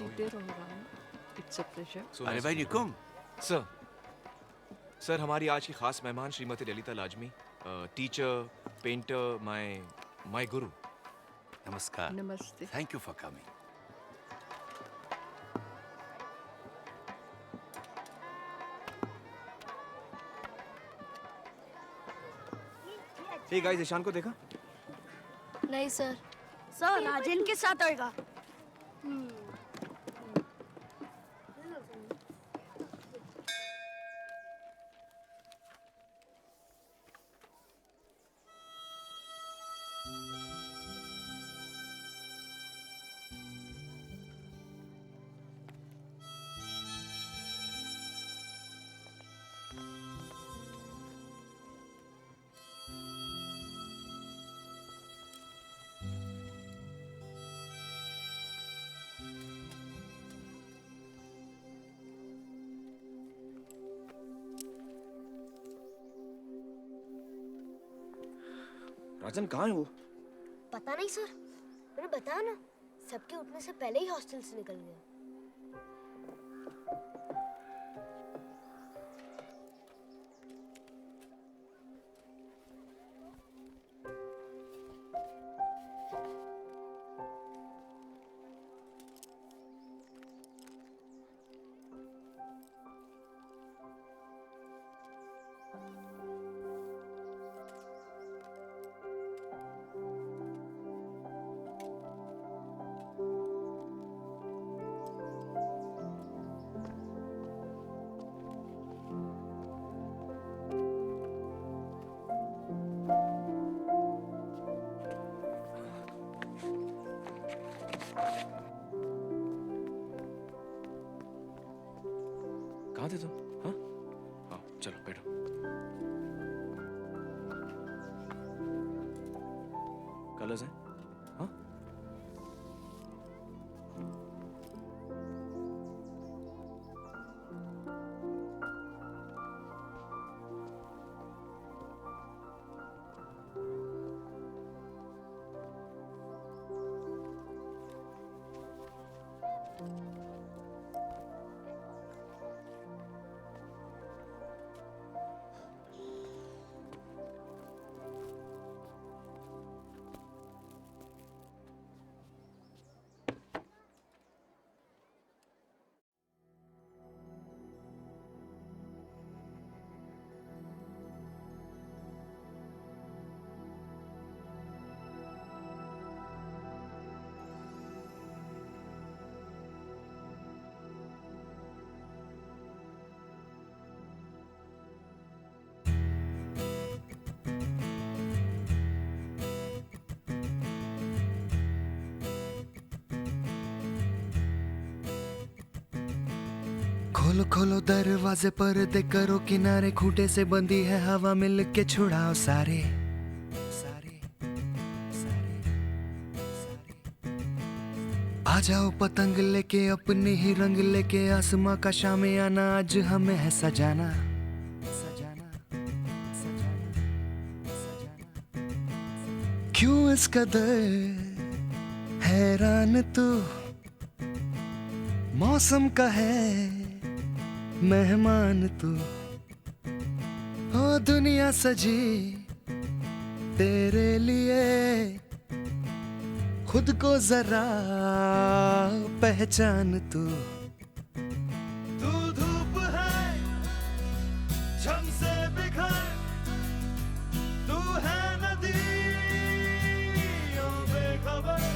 जीते रहो राम, इट्स अ प्लेजर। अरे भाई निकुम। सर हमारी आज की खास मेहमान श्रीमती ललिता लाजमी, टीचर, पेंटर, माय गुरु। नमस्कार। नमस्ते। Thank you for coming. Hey guys, Ishaan को देखा? नहीं सर, सर राजन के साथ होएगा। राजन कहाँ है वो? पता नहीं सर, मैंने बताया ना, सबके उठने से पहले ही हॉस्टल से निकल गया। कहाँ थे तुम? हाँ हाँ, चलो बैठो। कलर्स हैं? हाँ खोलो खोलो दरवाजे पर्दे करो किनारे, खूंटे से बंदी है हवा मिल के छुड़ाओ सारे। आ जाओ पतंग लेके अपने ही रंग लेके, आसमां का शाम आना आज हमें है सजाना। क्यों इस कदर हैरान तू, मौसम का है मेहमान तू। ओ दुनिया सजी तेरे लिए, खुद को जरा पहचान तू। तू धूप है झम से बिखर, तू है नदी ओ बेखबर,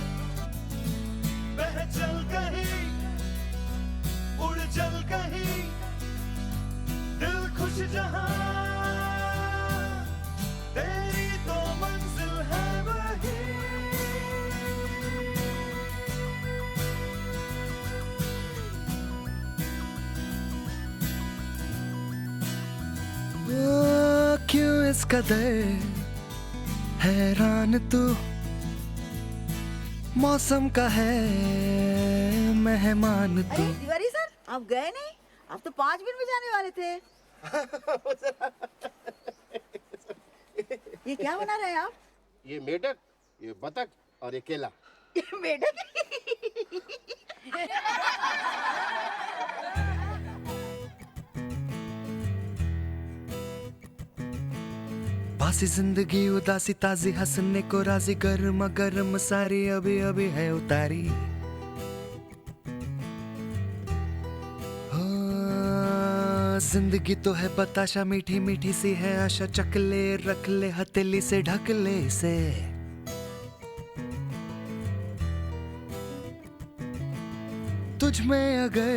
बह चल कहीं उड़ चल कहीं, दिल खुश जहां तेरी तो मंजिल है वही। ओ क्यों इस कदर हैरान तू, मौसम का है मेहमान तू। तिवारी सर, आप गए नहीं? आप तो 5 मिनट में जाने वाले थे। ये क्या बना रहे हैं आप? ये मेढक, ये बतख और ये केला। मेढक? बासी जिंदगी उदासी ताजी हंसने को राजी गर्मा गर्म सारी अभी अभी है उतारी जिंदगी तो है बताशा मीठी मीठी सी है आशा चकले रख ले हथेली से ढक ले इसे तुझ में अगर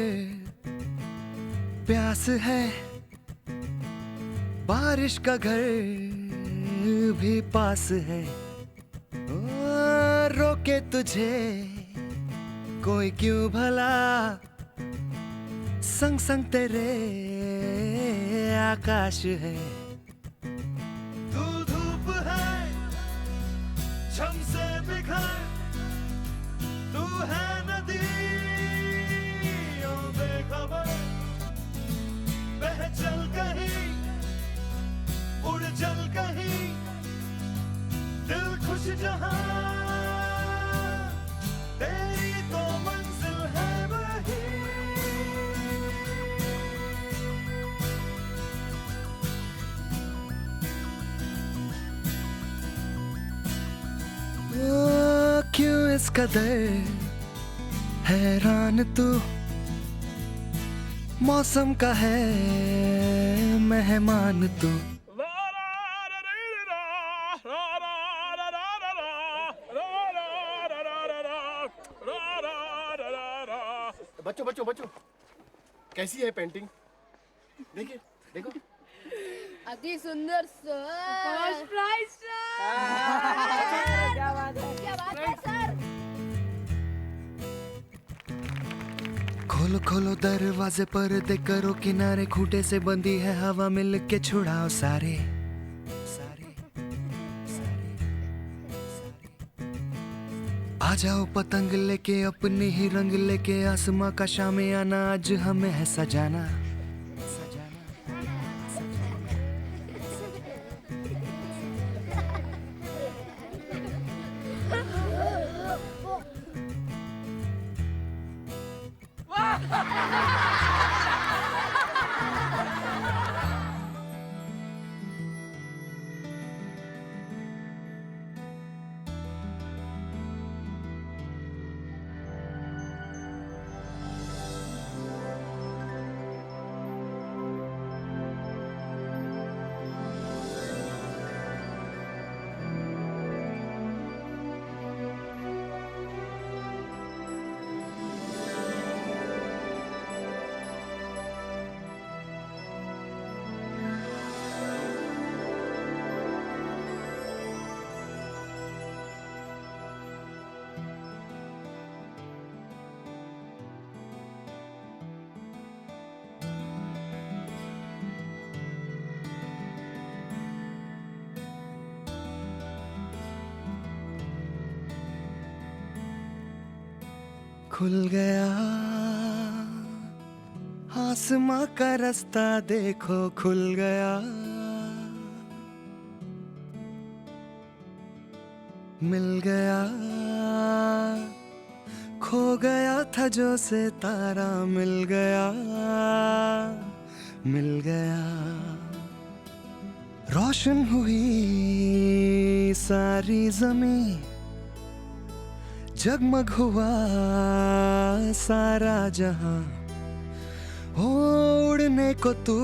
प्यास है बारिश का घर भी पास है रोके तुझे कोई क्यों भला संग संग तेरे आकाश है तू धूप है छम से बिखर तू है नदी ओ बेखबर बह चल कहीं उड़ चल कहीं दिल खुश जहां तेरी तो मंजिल है वही क्यों इस कदर हैरान तू मौसम का है मेहमान तू बच्चों बच्चों बच्चों कैसी है पेंटिंग देखिए देखो अति सुंदर सर फर्स्ट प्राइज सर क्या बात है सर खोलो खोलो दरवाजे पर्दे करो किनारे खूंटे से बंदी है हवा मिल के छुड़ाओ सारे आ जाओ पतंग लेके अपने ही रंग लेके आसमां का शामे आना आज हमें है सजाना खुल गया आसमां का रास्ता देखो खुल गया मिल गया खो गया था जो सितारा मिल गया रोशन हुई सारी जमीन जगमग हुआ सारा जहां उड़ने को तू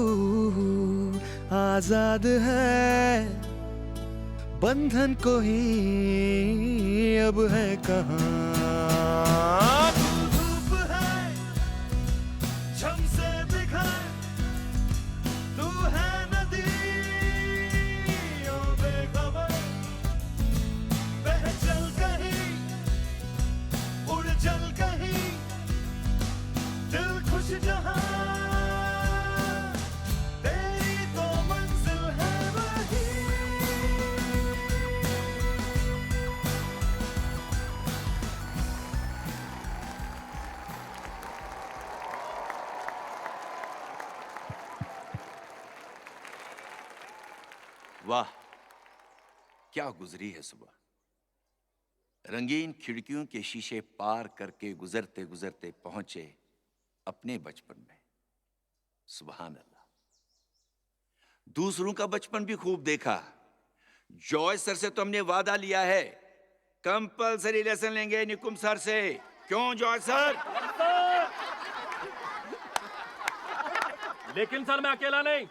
आजाद है बंधन को ही अब है कहां तू धूप है छम से बिखर तू है नदी ओ बेखबर बह चल कहीं उड़ चल कहीं दिल खुश जहां तेरी तो मंजिल है वही वाह क्या गुजरी है सुबह रंगीन खिड़कियों के शीशे पार करके गुजरते गुजरते पहुंचे अपने बचपन में। सुभान अल्लाह। दूसरों का बचपन भी खूब देखा। जॉय सर से तो हमने वादा लिया है, कंपलसरी लेसन लेंगे निकुम सर से। क्यों जॉय सर? लेकिन सर मैं अकेला नहीं,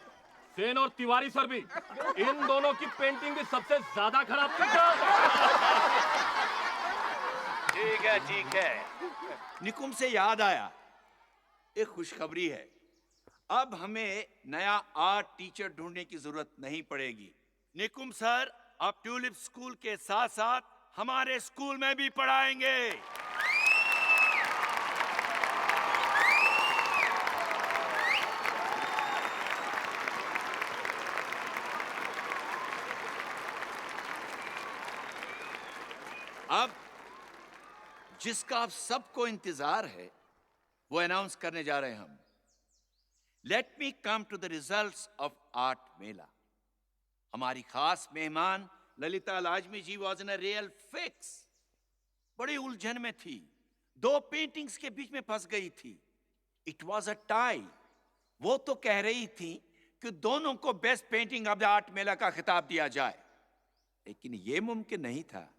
सेन और तिवारी सर भी। इन दोनों की पेंटिंग भी सबसे ज्यादा खराब थी सर। ठीक है ठीक है। निकुम से याद आया, एक खुशखबरी है। अब हमें नया आर्ट टीचर ढूंढने की जरूरत नहीं पड़ेगी। निकुम सर अब ट्यूलिप स्कूल के साथ साथ हमारे स्कूल में भी पढ़ाएंगे। अब जिसका आप सबको इंतजार है वो अनाउंस करने जा रहे हैं हम। Let me come to the results of art mela. हमारी खास मेहमान Lalita Lajmi ji was in a real fix. बड़ी उलझन में थी, दो पेंटिंग्स के बीच में फंस गई थी। It was a tie. वो तो कह रही थी कि दोनों को best painting of the art mela का खिताब दिया जाए, लेकिन यह मुमकिन नहीं था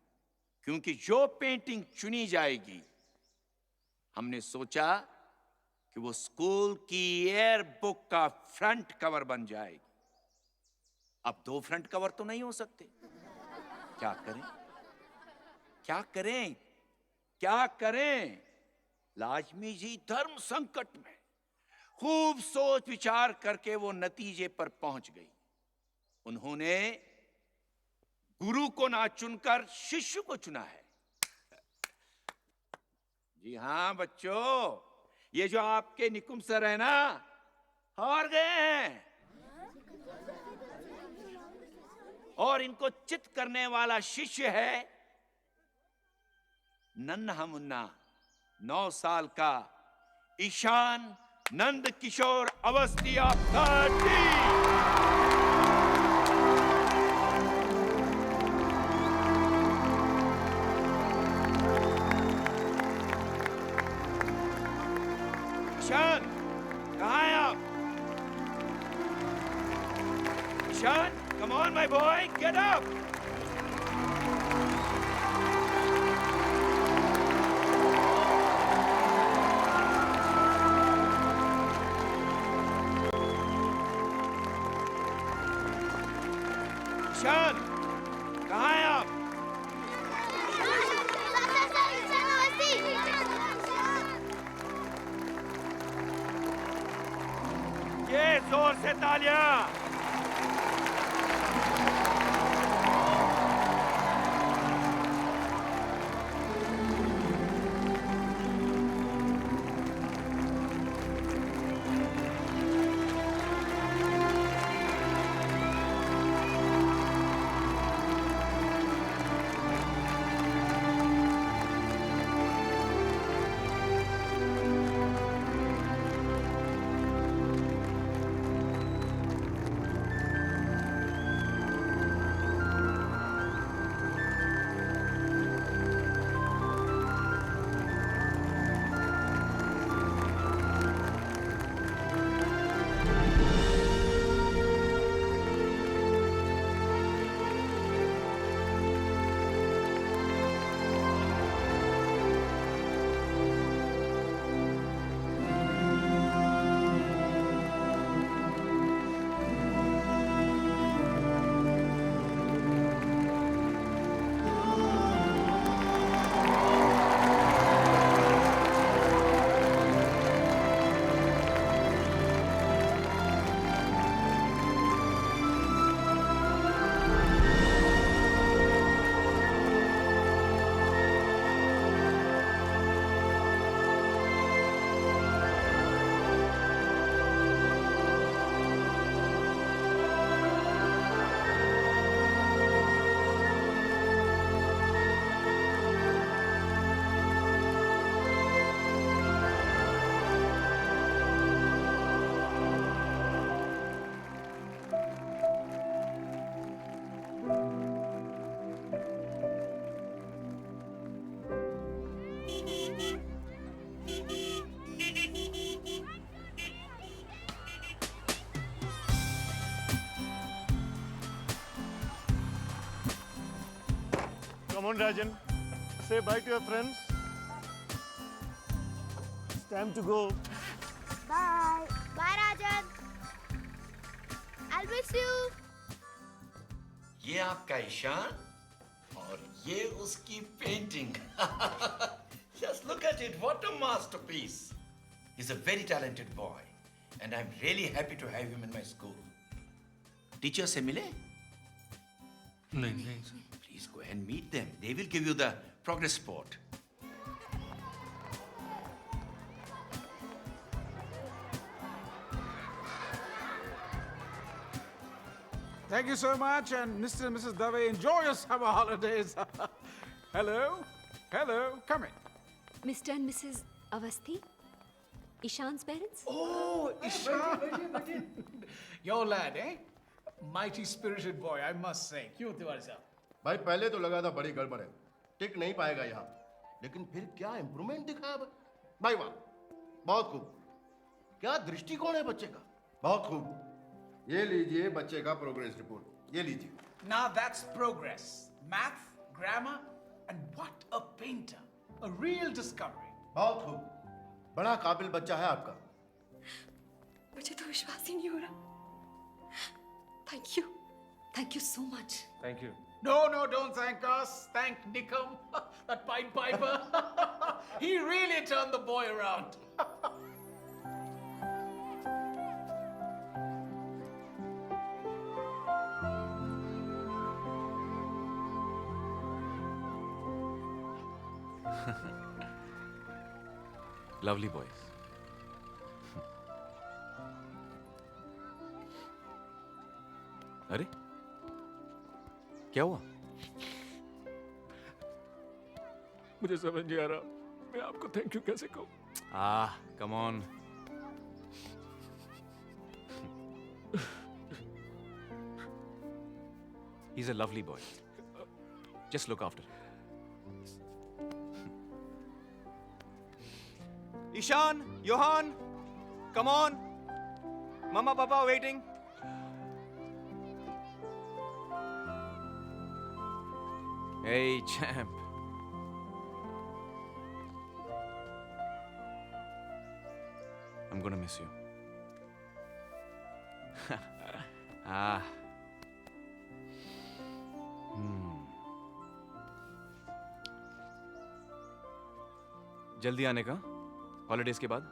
क्योंकि जो पेंटिंग चुनी जाएगी, हमने सोचा कि वो स्कूल की एयर बुक का फ्रंट कवर बन जाएगी। अब दो फ्रंट कवर तो नहीं हो सकते। क्या करें, क्या करें, क्या करें? लाजमी जी धर्म संकट में खूब सोच विचार करके वो नतीजे पर पहुंच गई। उन्होंने गुरु को ना चुनकर शिष्य को चुना है। जी हां बच्चों, ये जो आपके निकुम सर है ना, हार गए हैं। और इनको चित करने वाला शिष्य है नन्हा मुन्ना 9 साल का ईशान नंद किशोर अवस्थी ऑफ 30। ईशान, कहाँ हैं आप? Ishan, come on my boy, get up! Ishan, कहाँ हैं आप? ये जोर से तालियां! Come on, Rajan. Say bye to your friends. It's time to go. Bye. Bye, Rajan. I'll miss you. ये आपका ईशान और ये उसकी painting. Just look at it. What a masterpiece. He's a very talented boy, and I'm really happy to have him in my school. Teacher से मिले? नहीं sir. Please go and meet them. They will give you the progress report. Thank you so much, and Mr. and Mrs. Dave, enjoy your summer holidays. Hello, hello, come in. Mr. and Mrs. Avasthi, Ishan's parents? Oh, Ishan. Your lad, eh? Mighty spirited boy, I must say. क्यों तिवारी साहब? भाई पहले तो लगा था बड़ी गड़बड़ है, टिक नहीं पाएगा यहाँ, लेकिन फिर क्या इम्प्रूवमेंट दिखाया भाई. वाह, बहुत खूब. क्या दृष्टिकोण है बच्चे का, बहुत खूब. ये लीजिए बच्चे का प्रोग्रेस रिपोर्ट, ये लीजिए. Now that's progress. Math, grammar, and what a painter. A real discovery. बहुत खूब. बड़ा काबिल बच्चा है आपका. मुझे तो विश्वास ही नहीं हो रहा. Thank you. Thank you so much. Thank you. No, don't thank us. Thank Nikom, that Pied Piper. He really turned the boy around. Lovely boys. अरे क्या हुआ? मुझे समझ नहीं आ रहा मैं आपको थैंक यू कैसे कहूं. Come on. He's a lovely boy. Just look after him. Ishan, Johan, come on. Mama, Papa are waiting. Hey, champ. I'm gonna miss you. जल्दी आने का हॉलिडेज के बाद.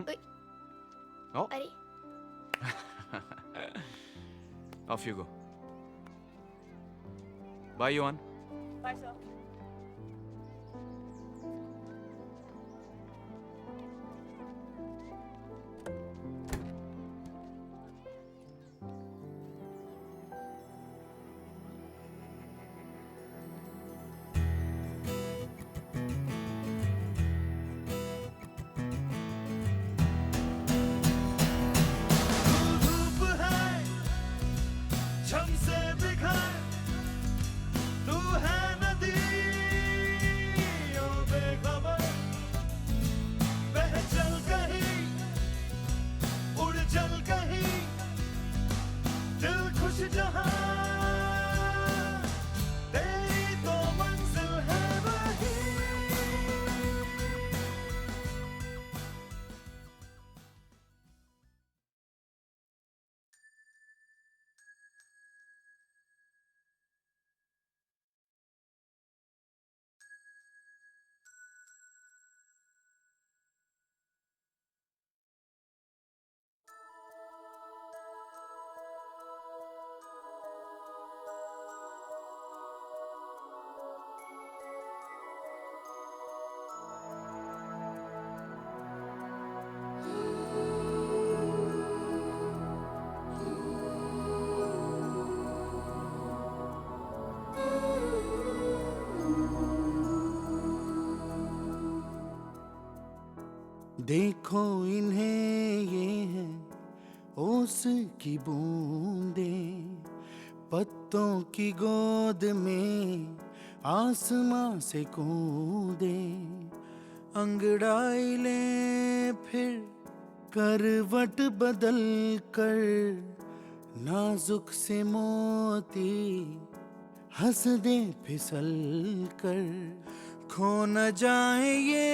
अरे Off you go. Bye, Johan. Bye, sir. धूप है झम से बिखर, तू है नदी ओ बेखबर, बह चल कहीं उड़ चल कहीं, दिल खुश जहां तेरी तो मंजिल है वही. देखो इन्हें ये है ओस की बूंदें, पत्तों की गोद में आसमां से कूदे, अंगड़ाई ले फिर करवट बदल कर, नाजुक से मोती हंस दे फिसल कर, खो न जाए ये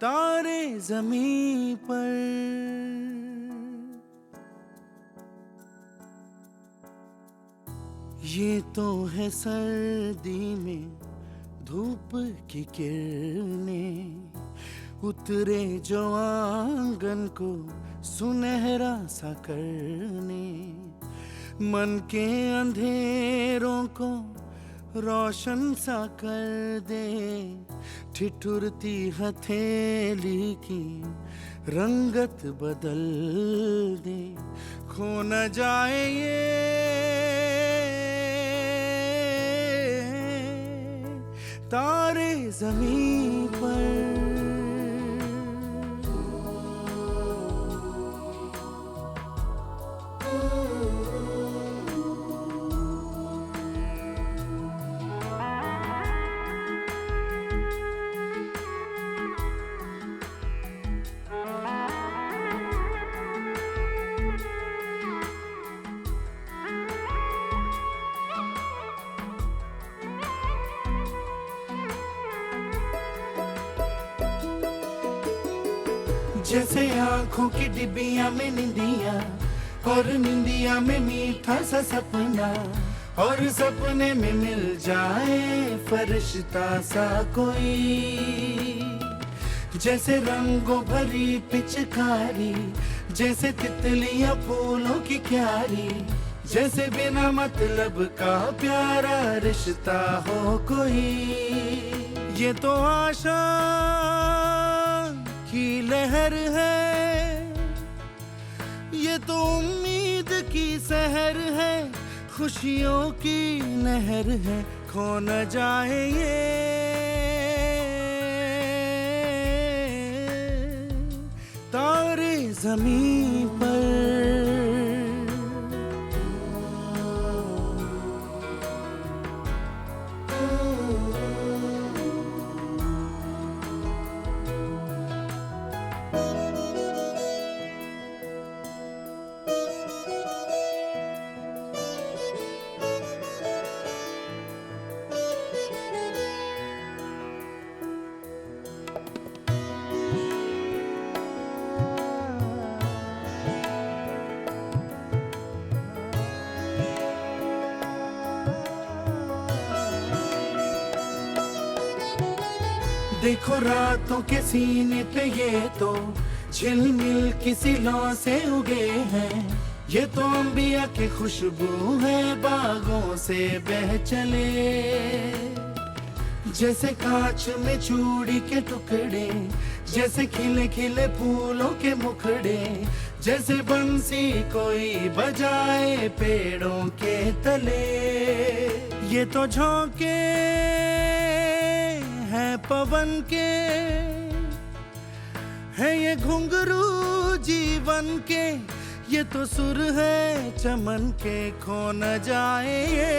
तारे ज़मीं पर। ये तो है सर्दी में धूप की किरणें, उतरे जो आंगन को सुनहरा सा करने, मन के अंधेरों को रोशन सा कर दे, ठिठुरती हथेली की रंगत बदल दे, खो न जाए ये तारे ज़मीं पर। जैसे आंखों की डिबिया में निंदिया, और निंदिया में मीठा सा सपना, और सपने में मिल जाए फरिश्ता सा कोई। जैसे रंगों भरी पिचकारी, जैसे तितलियां फूलों की क्यारी, जैसे बिना मतलब का प्यारा रिश्ता हो कोई। ये तो आशा की लहर है, ये तो उम्मीद की सहर है, खुशियों की नहर है, खो न जाए ये तारे ज़मीं पर। देखो रातों के सीने पे ये तो झिलमिल किसी लौ से उगे हैं, ये तो अंबिया की खुशबू है बागों से बह चले। जैसे कांच में चूड़ी के टुकड़े, जैसे खिले खिले फूलों के मुखड़े, जैसे बंसी कोई बजाए पेड़ों के तले। ये तो झोंके है पवन के, है ये घुंघरू जीवन के, ये तो सुर है चमन के, खो न जाए ये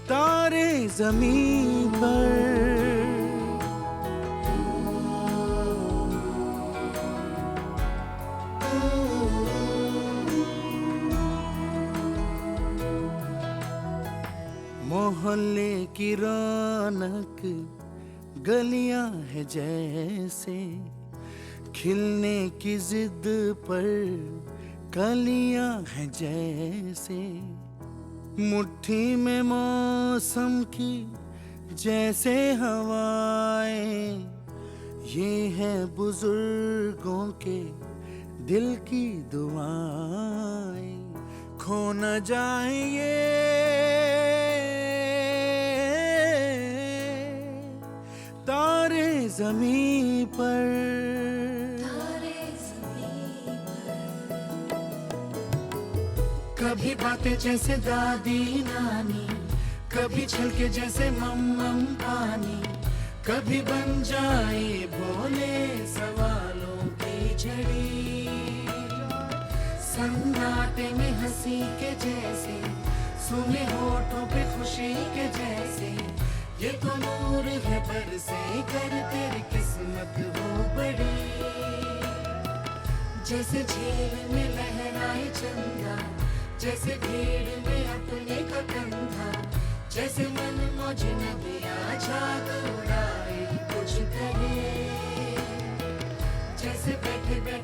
तारे ज़मीं पर। मोहल्ले की रौनक गलियां है जैसे, खिलने की जिद पर कलियां है जैसे, मुट्ठी में मौसम की जैसे हवाएं, ये है बुजुर्गों के दिल की दुआएं, खो न जाए ये तारे ज़मीं पर। कभी बातें जैसे दादी नानी, कभी छलके जैसे मम पानी, कभी बन जाए भोले सवालों की झड़ी। सन्नाटे में हंसी के जैसे, सुने होठों पे खुशी के जैसे, ये तो नूर है बरसे कर तेरी किस्मत हो बड़ी। जैसे झील में लहराए चंदा, जैसे भीड़ में अपने का कंधा, जैसे मन मौज नदियाँ झाग उड़ाए कुछ करे, जैसे बैठे बैठे